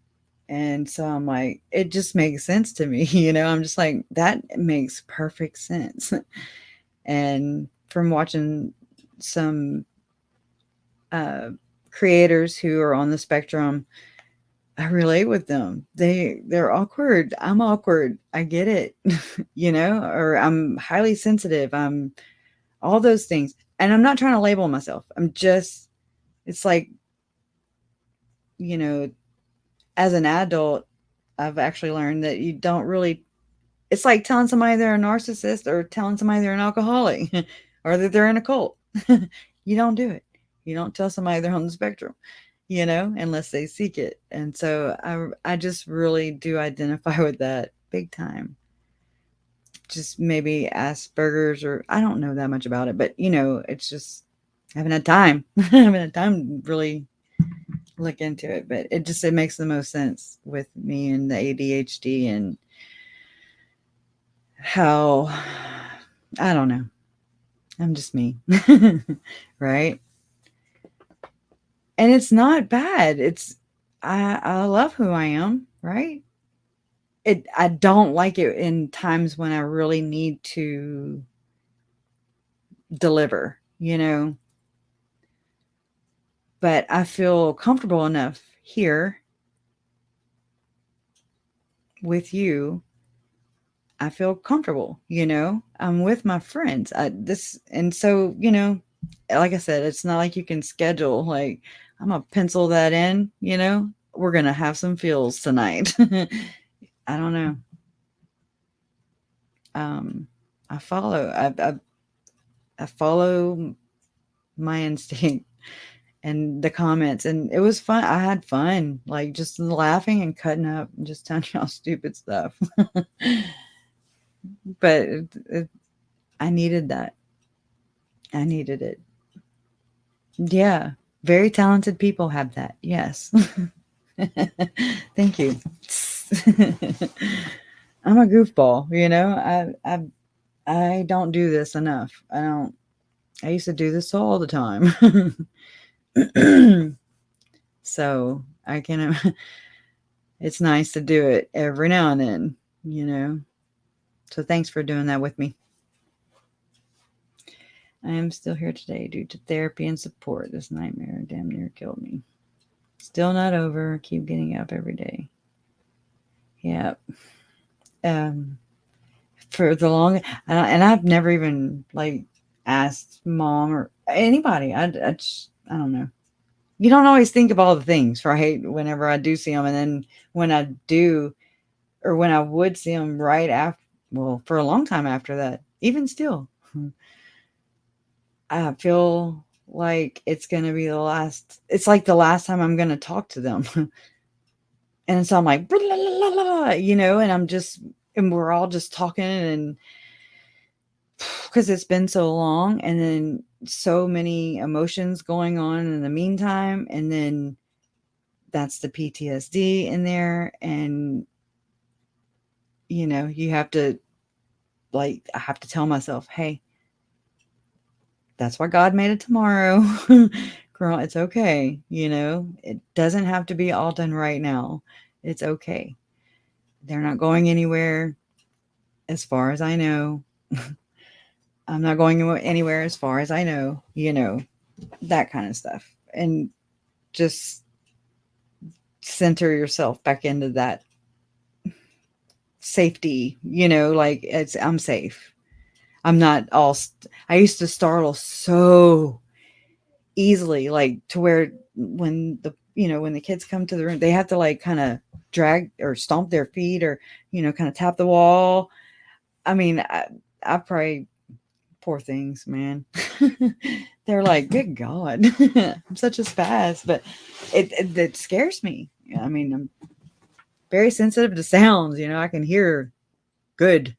And so I'm like, it just makes sense to me. I'm just like, that makes perfect sense. And from watching some creators who are on the spectrum, I relate with them. They're awkward. I'm awkward. I get it, or I'm highly sensitive. I'm all those things. And I'm not trying to label myself. It's like, as an adult, I've actually learned that you don't really, it's like telling somebody they're a narcissist or telling somebody they're an alcoholic or that they're in a cult. You don't do it. You don't tell somebody they're on the spectrum, unless they seek it. And so I just really do identify with that big time. Just maybe Asperger's, or I don't know that much about it, but it's just, I haven't had time. I haven't had time to really look into it, but it makes the most sense with me and the ADHD and how, I don't know. I'm just me. Right. And it's not bad. I love who I am. Right. I don't like it in times when I really need to deliver, but I feel comfortable enough here with you, I feel comfortable, I'm with my friends. And so, like I said, it's not like you can schedule, like, I'm going to pencil that in, we're going to have some feels tonight. I don't know. I follow my instinct and the comments, and it was fun. I had fun, like just laughing and cutting up and just telling y'all stupid stuff. But I needed that. I needed it. Yeah. Very talented people have that. Yes. Thank you. I'm a goofball, I don't do this enough. I used to do this all the time. So I can, it's nice to do it every now and then, So thanks for doing that with me. I am still here today due to therapy and support. This nightmare damn near killed me. Still not over. Keep getting up every day. Yeah. For the long, and I've never even like asked mom or anybody. I don't know. You don't always think of all the things, right? Whenever I do see them, and then when I do, or when I would see them right after, well, for a long time after that, even still, I feel like it's going to be it's like the last time I'm going to talk to them. And so I'm like, blah, blah, blah, blah, and we're all just talking, and because it's been so long, and then so many emotions going on in the meantime. And then that's the PTSD in there. And, you have to, like, I have to tell myself, hey, that's why God made it tomorrow. Girl, it's okay. It doesn't have to be all done right now. It's okay. They're not going anywhere as far as I know. I'm not going anywhere as far as I know, that kind of stuff. And just center yourself back into that safety, like I'm safe. I'm not I used to startle so easily, like to where when the kids come to the room, they have to like kind of drag or stomp their feet or, kind of tap the wall. I mean, I probably, poor things, man. They're like, good God, I'm such a spaz, but it scares me. I mean, I'm very sensitive to sounds, I can hear good.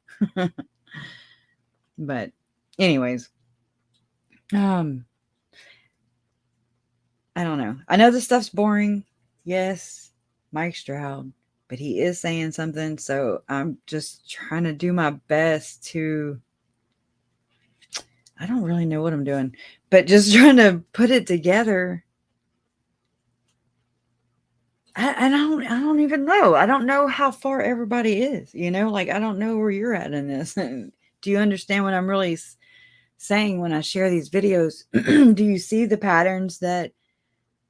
But anyways, I don't know. I know this stuff's boring. Yes, Mike Stroud, but he is saying something. So I'm just trying to do my best to, I don't really know what I'm doing, but just trying to put it together. I don't even know. I don't know how far everybody is, like, I don't know where you're at in this. Do you understand what I'm really saying when I share these videos? Do you see the patterns that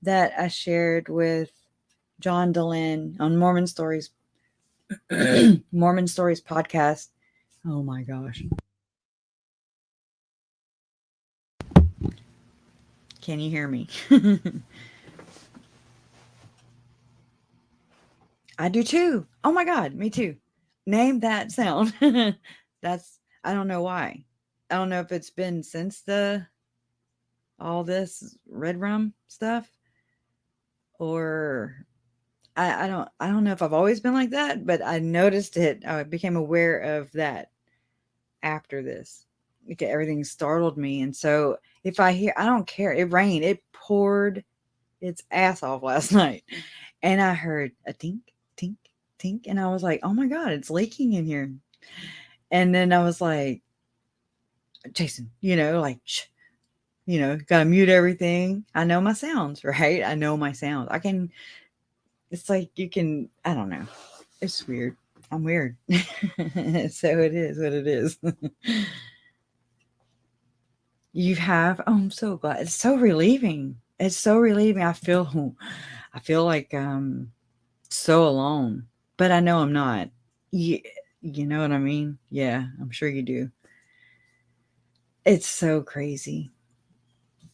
I shared with John Dehlin on Mormon Stories podcast? Oh my gosh. Can you hear me? I do too. Oh my God, me too. Name that sound. I don't know why. I don't know if it's been since all this red rum stuff, or I don't know if I've always been like that, but I noticed it. I became aware of that after this. Like, everything startled me. And so if I hear, I don't care. It rained. It poured its ass off last night. And I heard a tink, tink, tink. And I was like, oh my God, it's leaking in here. And then I was like, Jason, like, shh, gotta mute everything. I know my sounds, right? I know my sounds. It's like you can, I don't know. It's weird. I'm weird. So it is what it is. Oh, I'm so glad. It's so relieving. it's so relieving. I feel like so alone, but I know I'm not. You know what I mean? Yeah, I'm sure you do. It's so crazy.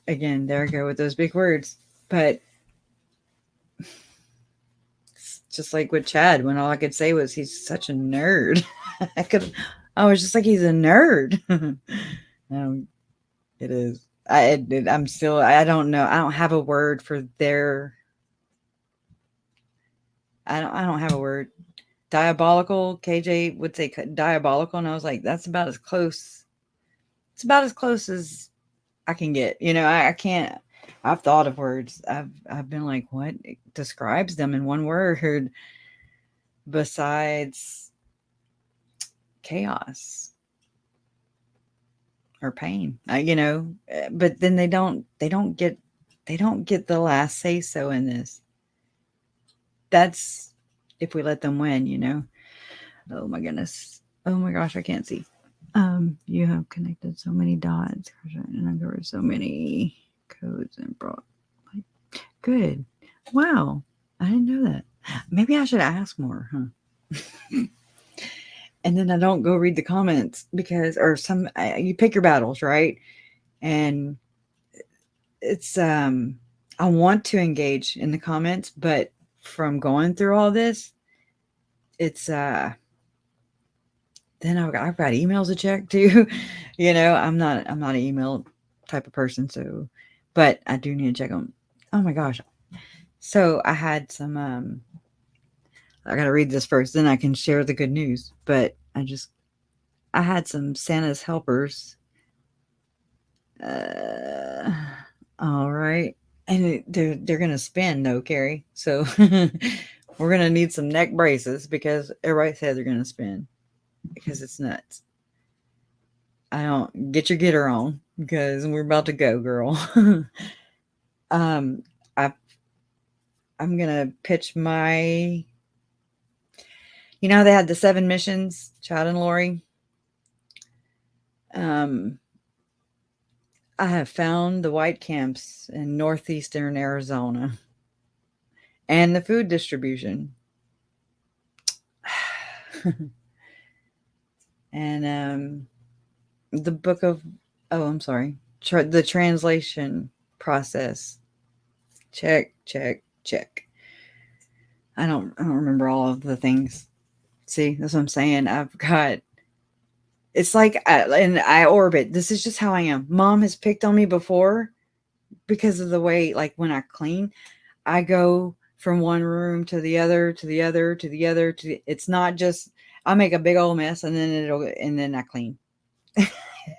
Again, there I go with those big words. But it's just like with Chad, when all I could say was he's such a nerd. I was just like, he's a nerd. It is. I'm still. I don't know. I don't have a word for their. I don't have a word. Diabolical. KJ would say diabolical, and I was like, that's about as close. It's about as close as I can get. You know, I can't. I've thought of words. I've been like, what describes them in one word besides chaos or pain? You know, but then they don't get the last say so in this. That's if we let them win, you know. Oh my goodness. Oh my gosh, I can't see. You have connected so many dots and uncovered so many codes and brought like good. Wow. I didn't know that. Maybe I should ask more, huh? And then I don't go read the comments because you pick your battles, right? And it's I want to engage in the comments, but from going through all this, it's then I've got emails to check too. You know, I'm not an email type of person, so but I do need to check them. Oh my gosh. So I had some I gotta read this first, then I can share the good news. But I had some Santa's helpers. All right. And they're gonna spin though, Carrie. So we're gonna need some neck braces because everybody said they're gonna spin. Because it's nuts. I don't get your getter on because we're about to go, girl. I'm gonna pitch my. You know, they had the 7 missions, Chad and Lori. I have found the white camps in northeastern Arizona and the food distribution. And the book of I'm sorry, the translation process. Check. I don't remember all of the things. See, that's what I'm saying. It's like I orbit. This is just how I am. Mom has picked on me before because of the way, like when I clean, I go from one room to the other, to the other, to the other, it's not just, I make a big old mess and then I clean.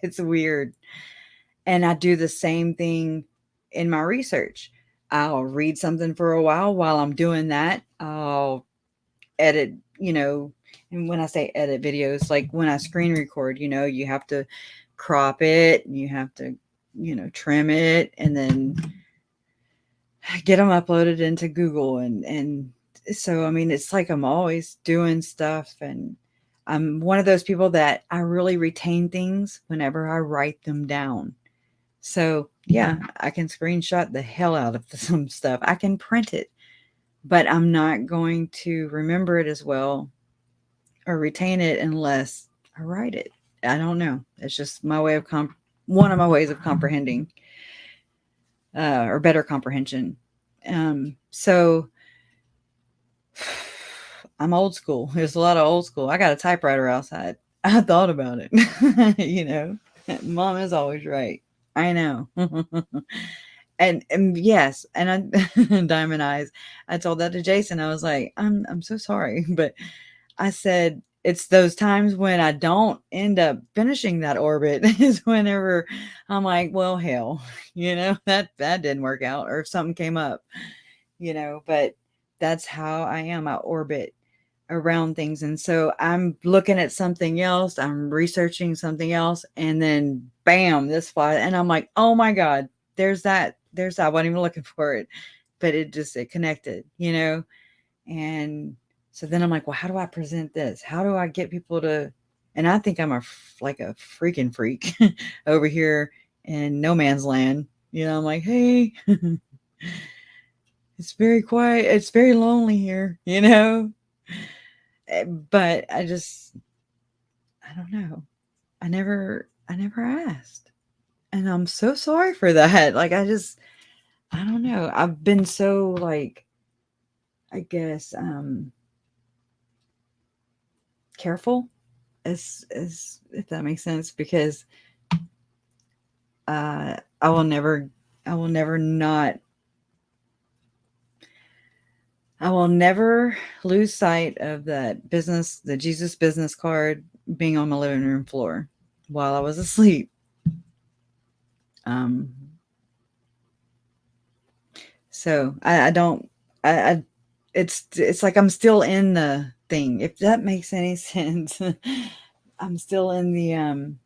It's weird. And I do the same thing in my research. I'll read something for a while I'm doing that. I'll edit, you know, and when I say edit videos, like when I screen record, you know, you have to crop it, you have to, you know, trim it and then get them uploaded into Google. And so, I mean, it's like I'm always doing stuff, and I'm one of those people that I really retain things whenever I write them down. So yeah, I can screenshot the hell out of some stuff. I can print it, but I'm not going to remember it as well or retain it unless I write it. I don't know. It's just my way of one of my ways of comprehending or better comprehension. So I'm old school. There's a lot of old school. I got a typewriter outside. I thought about it. You know, Mom is always right. I know. And yes, and I Diamond Eyes. I told that to Jason. I was like, I'm so sorry, but I said it's those times when I don't end up finishing that orbit is whenever I'm like, well, hell, you know, that didn't work out, or if something came up, you know. But that's how I am. I orbit around things, and so I'm looking at something else. I'm researching something else, and then bam, this flies, and I'm like, oh my god, there's that. I wasn't even looking for it, but it connected, you know. And so then I'm like, well, how do I present this? How do I get people to, and I think I'm like a freaking freak over here in no man's land. You know, I'm like, hey, It's very quiet. It's very lonely here, you know? But I don't know. I never asked. And I'm so sorry for that. Like, I don't know. I've been so, like, I guess, careful, as if that makes sense, because I will never lose sight of the Jesus business card being on my living room floor while I was asleep. So it's like I'm still in the thing, if that makes any sense. I'm still in the,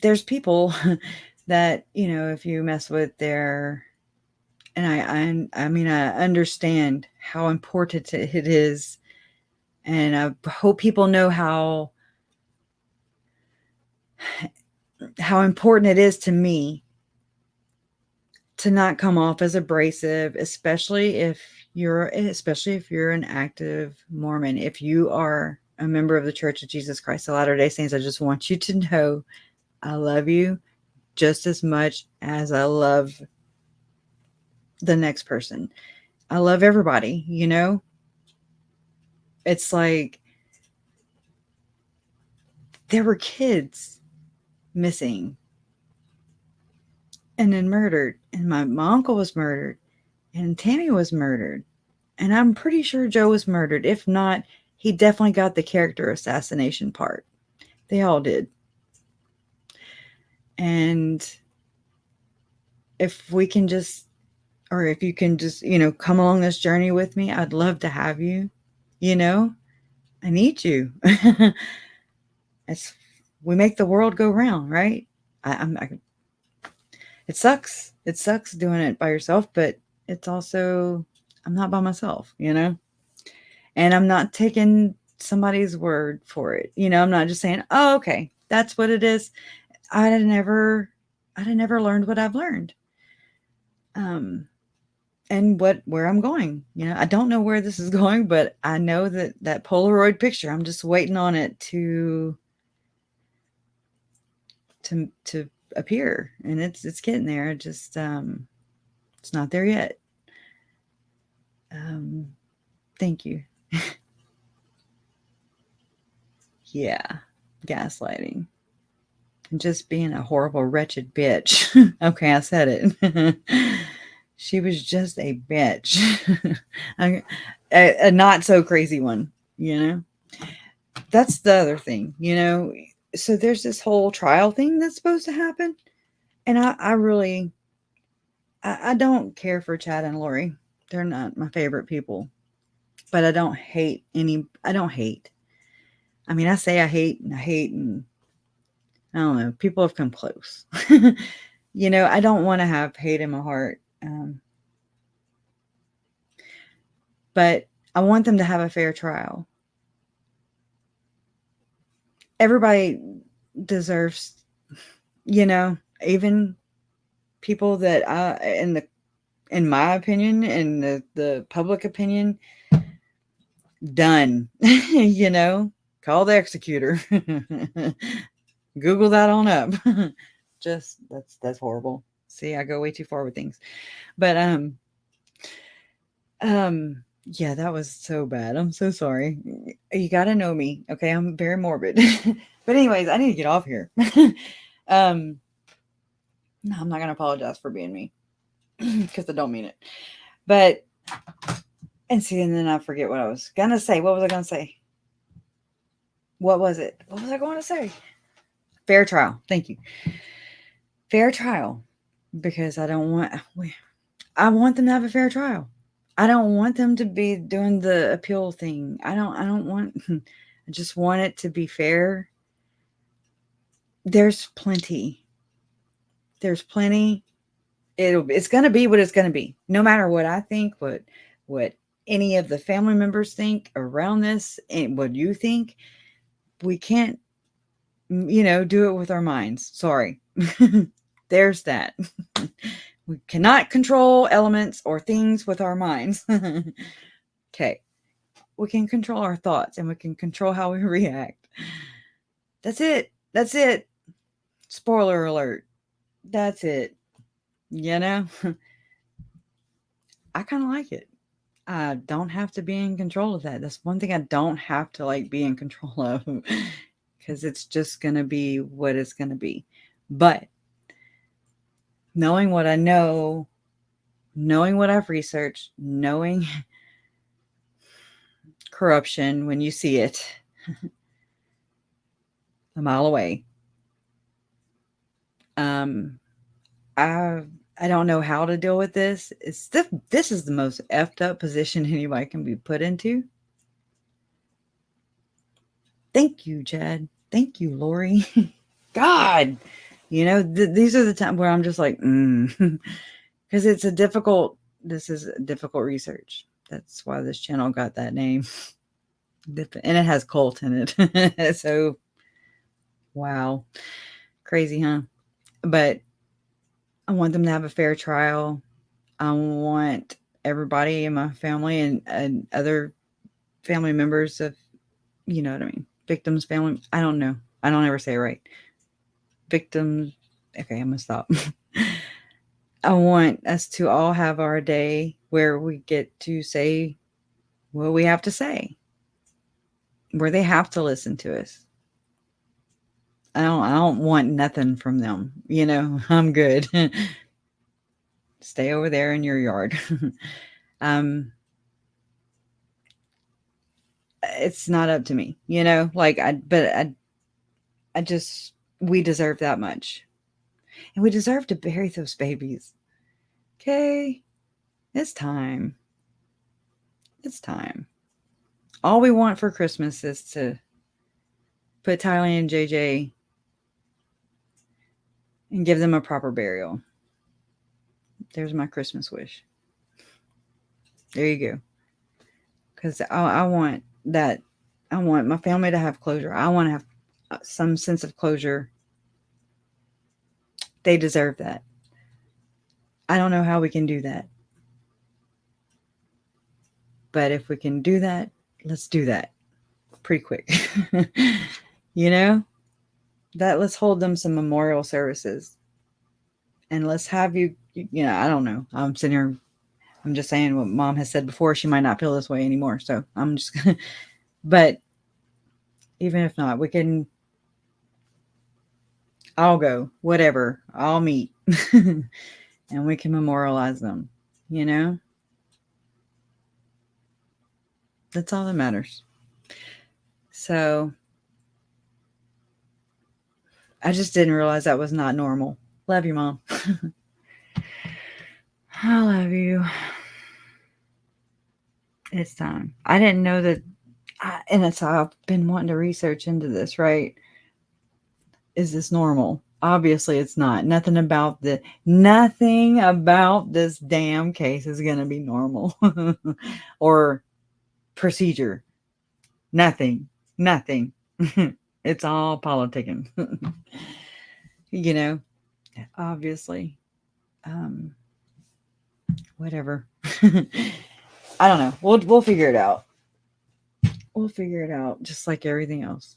there's people that, if you mess with their, and I mean, I understand how important it is. And I hope people know how important it is to me to not come off as abrasive, especially if you're an active Mormon. If you are a member of the Church of Jesus Christ of Latter-day Saints, I just want you to know I love you just as much as I love the next person. I love everybody, It's like there were kids missing and then murdered, and my uncle was murdered, and Tammy was murdered, and I'm pretty sure Joe was murdered. If not, he definitely got the character assassination part. They all did. And if we can just, or if you can just, come along this journey with me, I'd love to have you. I need you. We make the world go round, right? It sucks. It sucks doing it by yourself, but it's also, I'm not by myself, and I'm not taking somebody's word for it. I'm not just saying, oh, okay, that's what it is. I'd have never learned what I've learned. And where I'm going, I don't know where this is going, but I know that Polaroid picture, I'm just waiting on it to appear, and it's getting there. It just, it's not there yet. Thank you. Yeah. Gaslighting. And just being a horrible, wretched bitch. Okay, I said it. She was just a bitch. A not so crazy one, That's the other thing, So there's this whole trial thing that's supposed to happen. And I really don't care for Chad and Lori. They're not my favorite people. But I don't hate. I mean, I say I hate, and I don't know. People have come close. I don't want to have hate in my heart. But I want them to have a fair trial. Everybody deserves, even people that in my opinion, in the public opinion, done, call the executor. Google that on up. Just that's horrible. See, I go way too far with things. But yeah, that was so bad. I'm so sorry. You got to know me. Okay, I'm very morbid. But anyways, I need to get off here. No, I'm not going to apologize for being me because I don't mean it. But and then I forget what I was going to say. What was I going to say? What was it? What was I going to say? Fair trial. Thank you. Fair trial, because I want them to have a fair trial. I don't want them to be doing the appeal thing. I just want it to be fair. There's plenty. It's going to be what it's going to be. No matter what I think, what any of the family members think around this, and what you think, we can't, do it with our minds. Sorry. There's that. We cannot control elements or things with our minds. Okay. We can control our thoughts and we can control how we react. That's it. That's it. Spoiler alert. That's it. You know? I kind of like it. I don't have to be in control of that. That's one thing I don't have to like be in control of, because it's just going to be what it's going to be. But knowing what I know, knowing what I've researched, knowing corruption when you see it a mile away. I don't know how to deal with this. This is the most effed up position anybody can be put into. Thank you, Chad. Thank you, Lori. God, you know, these are the times where I'm just like, because this is a difficult research. That's why this channel got that name. And it has cult in it. So, wow. Crazy, huh? But I want them to have a fair trial. I want everybody in my family and other family members of, you know what I mean? Victims, family. I don't know. I don't ever say it right. Victims. Okay, I'm going to stop. I want us to all have our day where we get to say what we have to say, where they have to listen to us. I don't want nothing from them. You know, I'm good. Stay over there in your yard. It's not up to me, you know, like we deserve that much. And we deserve to bury those babies. Okay. It's time. It's time. All we want for Christmas is to put Tyler and JJ and give them a proper burial. There's my Christmas wish. There you go. Because I want that. I want my family to have closure. I want to have some sense of closure. They deserve that. I don't know how we can do that. But if we can do that, let's do that pretty quick. You know? Let's hold them some memorial services. And let's have you know, I don't know. I'm sitting here, I'm just saying what Mom has said before. She might not feel this way anymore. So I'm just going to, but even if not, I'll go, whatever, I'll meet and we can memorialize them, you know? That's all that matters. So I just didn't realize that was not normal. Love you, Mom. I love you. It's time. I didn't know that. And it's, I've been wanting to research into this, right? Is this normal? Obviously it's not. Nothing about this damn case is going to be normal or procedure. Nothing. It's all politicking. You know, obviously. Whatever. I don't know. We'll figure it out. We'll figure it out, just like everything else.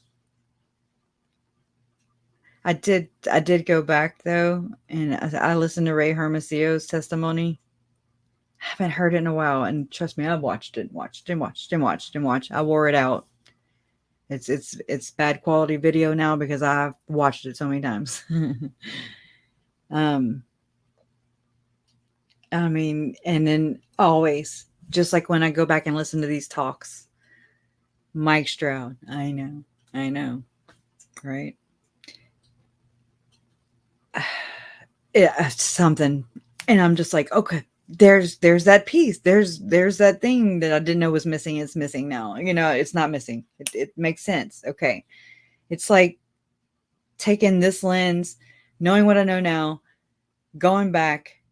I did go back though, and I listened to Ray Hermosillo's testimony. I haven't heard it in a while, and trust me, I've watched. I wore it out. It's bad quality video now because I've watched it so many times. I mean, and then always, just like when I go back and listen to these talks, Mike Stroud, I know, right? Yeah, something, and I'm just like, okay, there's that piece, there's that thing that I didn't know was missing. It's missing now. You know, it's not missing. It makes sense. Okay, it's like taking this lens, knowing what I know now, going back.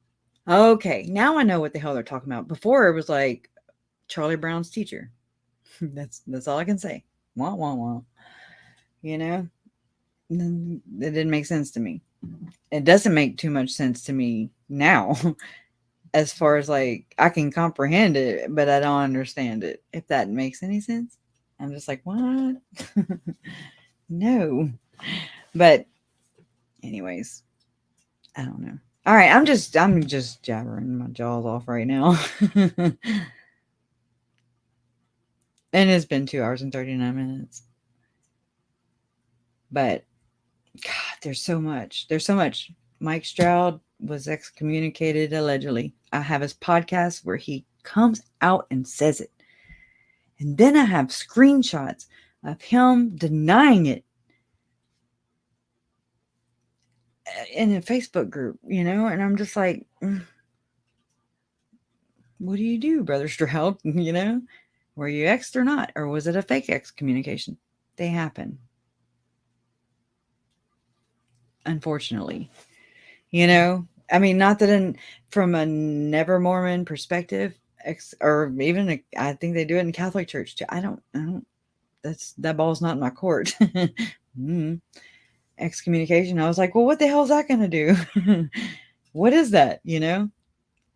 Okay, now I know what the hell they're talking about. Before it was like Charlie Brown's teacher. That's all I can say. Wah, wah, wah. You know, it didn't make sense to me. It doesn't make too much sense to me now. As far as like, I can comprehend it, but I don't understand it. If that makes any sense. I'm just like, what? No. But anyways, I don't know. All right, I'm just jabbering my jaws off right now. And it's been 2 hours and 39 minutes. But God, there's so much. There's so much. Mike Stroud was excommunicated allegedly. I have his podcast where he comes out and says it. And then I have screenshots of him denying it in a Facebook group, and I'm just like, what do you do, Brother Stroud? Were you exed or not? Or was it a fake excommunication? They happen. Unfortunately. I mean, not that from a never Mormon perspective, or even I think they do it in Catholic Church too. I don't, that ball's not in my court. Excommunication. I was like, well, what the hell is that going to do? What is that?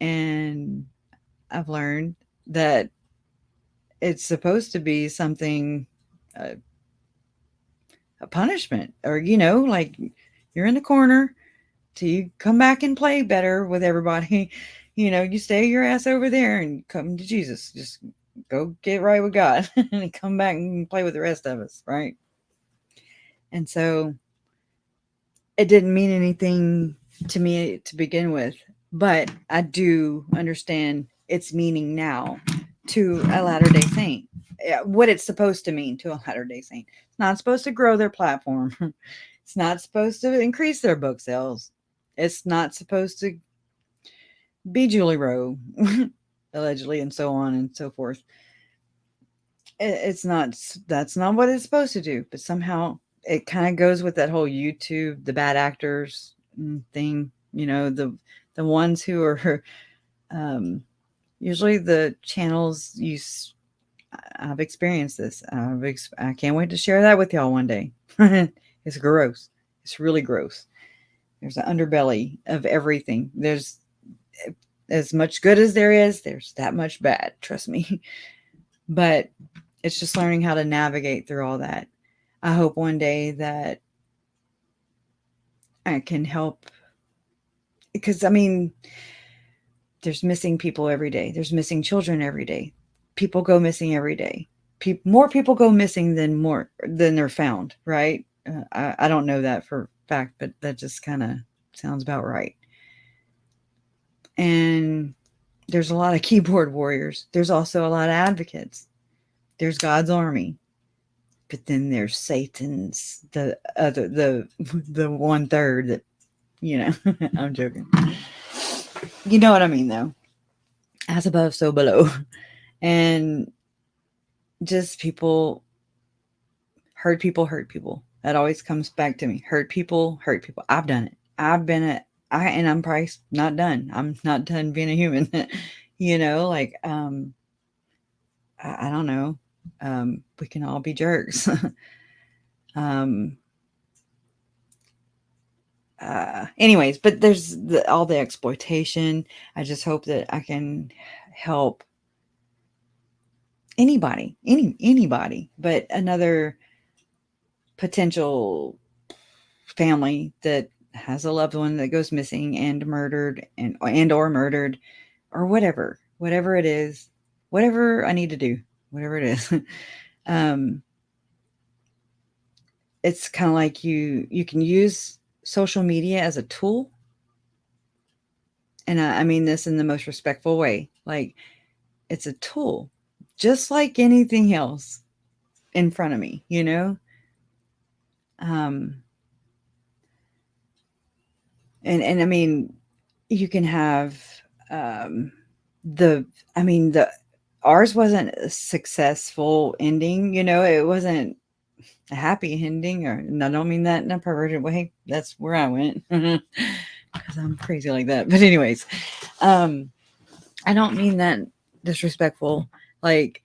And I've learned that it's supposed to be something, a punishment, or, like you're in the corner till you come back and play better with everybody. You stay your ass over there and come to Jesus. Just go get right with God and come back and play with the rest of us. Right. And so it didn't mean anything to me to begin with, but I do understand its meaning now to a Latter-day Saint, what it's supposed to mean to a Latter-day Saint. It's not supposed to grow their platform. It's not supposed to increase their book sales. It's not supposed to be Julie Rowe, allegedly, and so on and so forth. That's not what it's supposed to do, but somehow it kind of goes with that whole YouTube, the bad actors thing, the ones who are, usually the channels I've experienced this. I can't wait to share that with y'all one day. It's gross. It's really gross. There's an underbelly of everything. There's as much good as there's that much bad. Trust me. But it's just learning how to navigate through all that. I hope one day that I can help, because I mean, there's missing people every day. There's missing children every day. People go missing every day. More people go missing than they're found, right? I don't know that for a fact, but that just kind of sounds about right. And there's a lot of keyboard warriors. There's also a lot of advocates. There's God's army. But then there's Satan's, the 1/3 that, I'm joking. You know what I mean, though. As above, so below. And just people hurt people. That always comes back to me. Hurt people. I've done it. And I'm probably not done. I'm not done being a human. Like, I don't know. We can all be jerks. Anyways, but there's all the exploitation. I just hope that I can help anybody, but another potential family that has a loved one that goes missing and murdered or murdered, or whatever it is, whatever I need to do, whatever it is. It's kind of like you can use social media as a tool. And I mean this in the most respectful way. Like, it's a tool, just like anything else in front of me, And I mean, you can have, ours wasn't a successful ending, it wasn't a happy ending, and I don't mean that in a perverted way. That's where I went, because I'm crazy like that. But anyways, I don't mean that disrespectful. Like,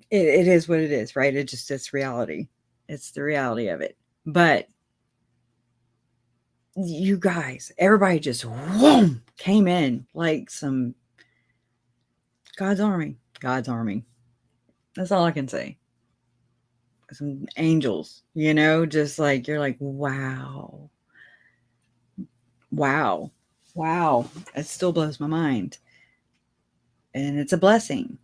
it is what it is, right? It's reality. It's the reality of it. But you guys, everybody just whoom, came in like some God's army. God's army. That's all I can say. Some angels, just like you're like, wow. Wow. Wow. It still blows my mind. And it's a blessing.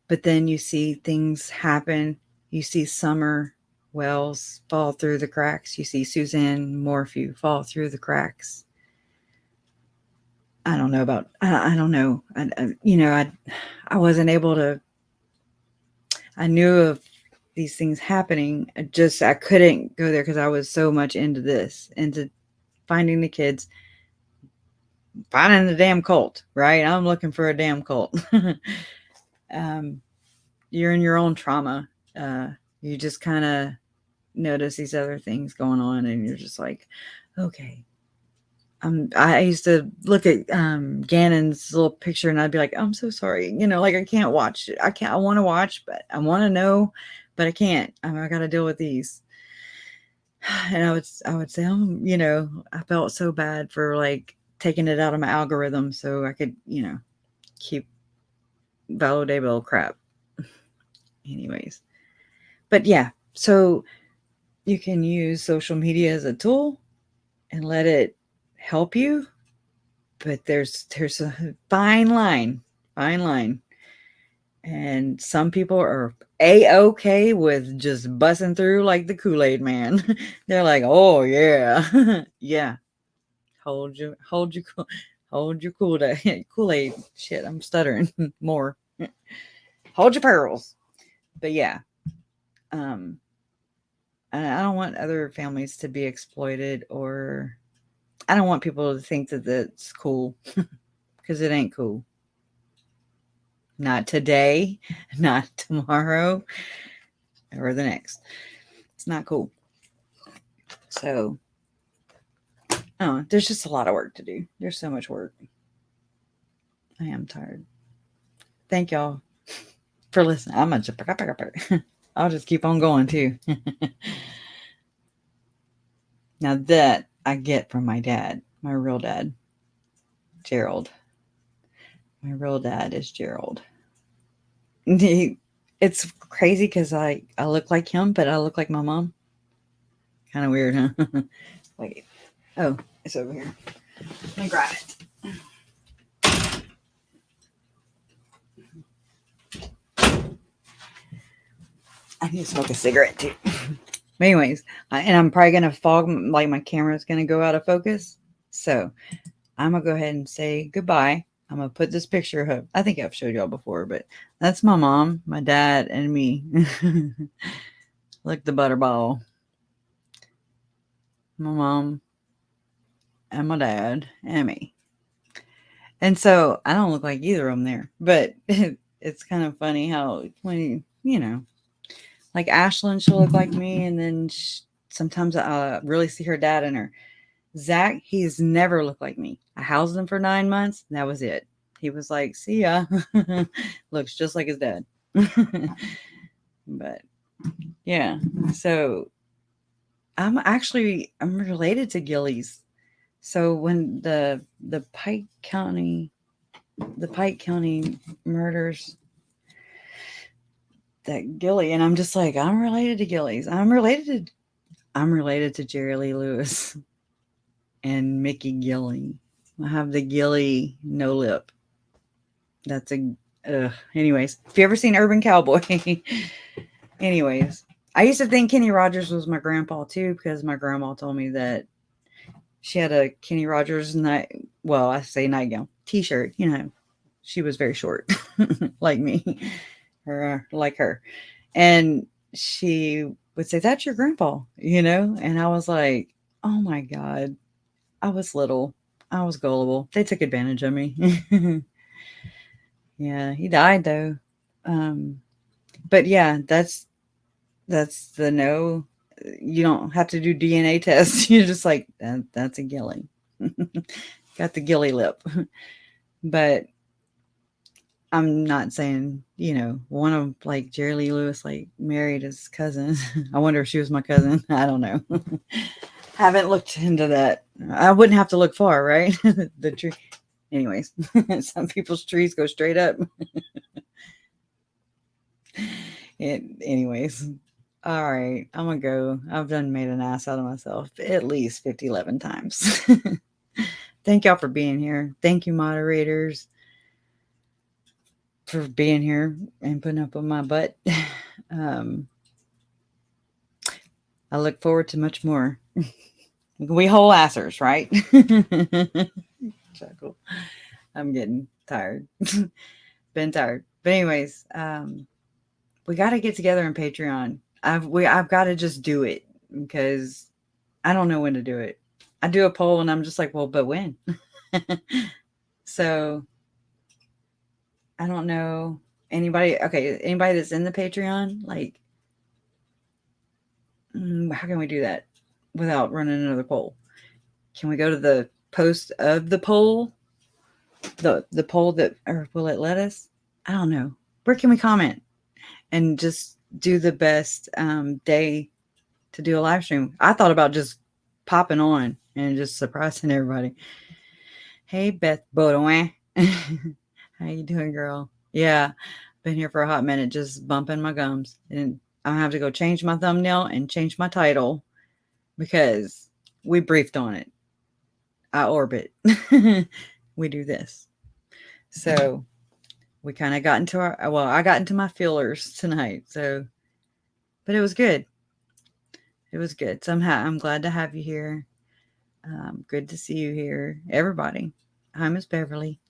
But then you see things happen. You see Summer Wells fall through the cracks. You see Suzanne Morphew fall through the cracks. I don't know about, I don't know. I wasn't able to, I knew of these things happening. I couldn't go there because I was so much into this, into finding the kids, finding the damn cult, right? I'm looking for a damn cult. You're in your own trauma. You just kind of notice these other things going on, and you're just like, okay. I used to look at Gannon's little picture, and I'd be like, I'm so sorry. Like I can't watch it. I want to watch, but I want to know, but I can't. I got to deal with these. And I would say, I felt so bad for like taking it out of my algorithm so I could, keep validable crap. Anyways. But yeah, so you can use social media as a tool and let it help you, but there's a fine line, and some people are a-okay with just busting through like the Kool-Aid man. They're like, oh yeah. Yeah, hold your Kool-Aid. Shit, I'm stuttering more. Hold your pearls. But yeah, I don't want other families to be exploited, or I don't want people to think that that's cool, because it ain't cool. Not today, not tomorrow, or the next. It's not cool. So, there's just a lot of work to do. There's so much work. I am tired. Thank y'all for listening. I'll just keep on going too. Now that I get from my dad, my real dad, Gerald. My real dad is Gerald. It's crazy because I look like him, but I look like my mom. Kind of weird, huh? Wait. Oh, it's over here. Let me grab it. I need to smoke a cigarette too. But anyways, and I'm probably going to fog, like my camera's going to go out of focus. So I'm going to go ahead and say goodbye. I'm going to put this picture up. I think I've showed y'all before, but that's my mom, my dad, and me. Look, the butterball. My mom and my dad and me. And so I don't look like either of them there, but it's kind of funny how when like Ashlyn, she'll look like me, and then sometimes I really see her dad in her. Zach, he's never looked like me. I housed him for 9 months. And that was it. He was like, see ya. Looks just like his dad. But yeah, so I'm related to Gillies. So when the Pike County murders that Gilly, and I'm just like, I'm related to Gillies. I'm related to Jerry Lee Lewis and Mickey Gilly. I have the Gilly no lip. That's anyways, if you ever seen Urban Cowboy, anyways, I used to think Kenny Rogers was my grandpa too, because my grandma told me that she had a Kenny Rogers nightgown t-shirt. She was very short, like me, or like her, and she would say, "That's your grandpa," and I was like, "Oh my God, I was little, I was gullible. They took advantage of me." Yeah, he died though. But yeah, that's the no. You don't have to do DNA tests. You're just like, that's a Gilly. Got the Gilly lip. But I'm not saying, one of like Jerry Lee Lewis like married his cousin. I wonder if she was my cousin. I don't know. Haven't looked into that. I wouldn't have to look far, right? The tree. Anyways, some people's trees go straight up. Anyways, all right, I'm gonna go. I've done made an ass out of myself at least 11 times. Thank y'all for being here. Thank you, moderators, for being here and putting up with my butt. I look forward to much more. We whole assers, right? Chuckle. I'm getting tired. Been tired. But anyways, we got to get together on Patreon. I've got to just do it because I don't know when to do it. I do a poll and I'm just like, well, but when? So I don't know anybody. Okay, anybody that's in the Patreon, like, how can we do that without running another poll? Can we go to the post of the poll? The poll that, or will it let us? I don't know. Where can we comment and just do the best day to do a live stream? I thought about just popping on and just surprising everybody. Hey, Beth Baudouin. How you doing, girl? Yeah, been here for a hot minute, just bumping my gums. And I have to go change my thumbnail and change my title because we briefed on it. I orbit. We do this. So we kind of got into I got into my feelers tonight. So, but it was good. It was good. So I'm glad to have you here. Good to see you here. Everybody. Hi, Miss Beverly.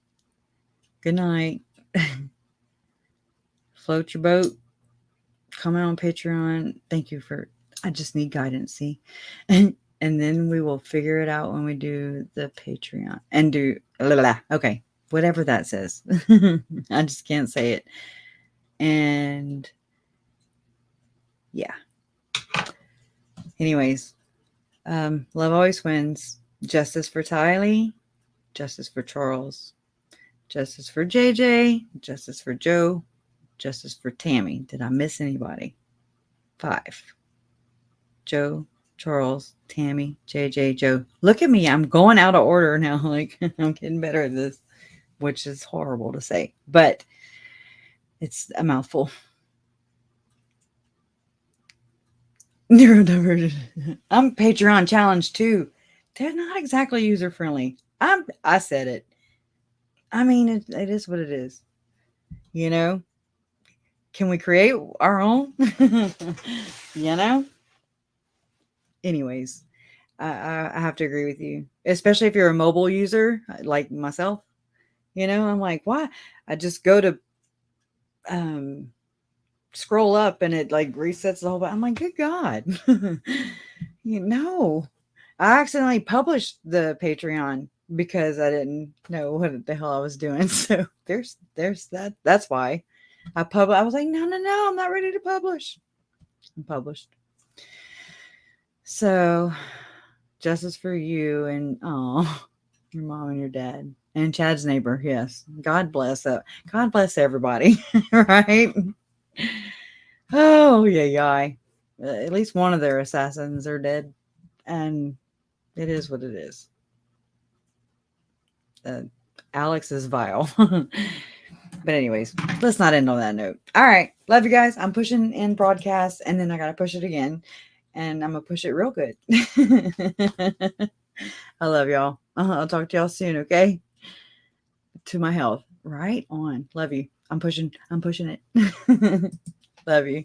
Good night. Float your boat. Comment on Patreon. Thank you for, I just need guidance. See? And then we will figure it out when we do the Patreon and do, okay. Whatever that says. I just can't say it. And yeah. Anyways, love always wins. Justice for Tylee. Justice for Charles. Justice for JJ. Justice for Joe. Justice for Tammy. Did I miss anybody? 5. Joe, Charles, Tammy, JJ, Joe. Look at me. I'm going out of order now. Like, I'm getting better at this, which is horrible to say, but it's a mouthful. Neurodivergent. I'm Patreon challenge too. They're not exactly user friendly. I said it. I mean, it is what it is. You know, can we create our own? You know. Anyways, I have to agree with you, especially if you're a mobile user like myself. You know, I'm like, why? I just go to scroll up and it like resets the whole. I'm like, good God. You know, I accidentally published the Patreon because I didn't know what the hell I was doing. So there's that. That's why I was like, no, I'm not ready to publish. I'm published. So justice for you and your mom and your dad and Chad's neighbor. Yes. God bless God bless everybody. Right. Oh yeah. At least one of their assassins are dead. And it is what it is. Alex is vile. But anyways, let's not end on that note. All right. Love you guys. I'm pushing in broadcast and then I got to push it again. And I'm going to push it real good. I love y'all. I'll talk to y'all soon. Okay. To my health. Right on. Love you. I'm pushing it. Love you.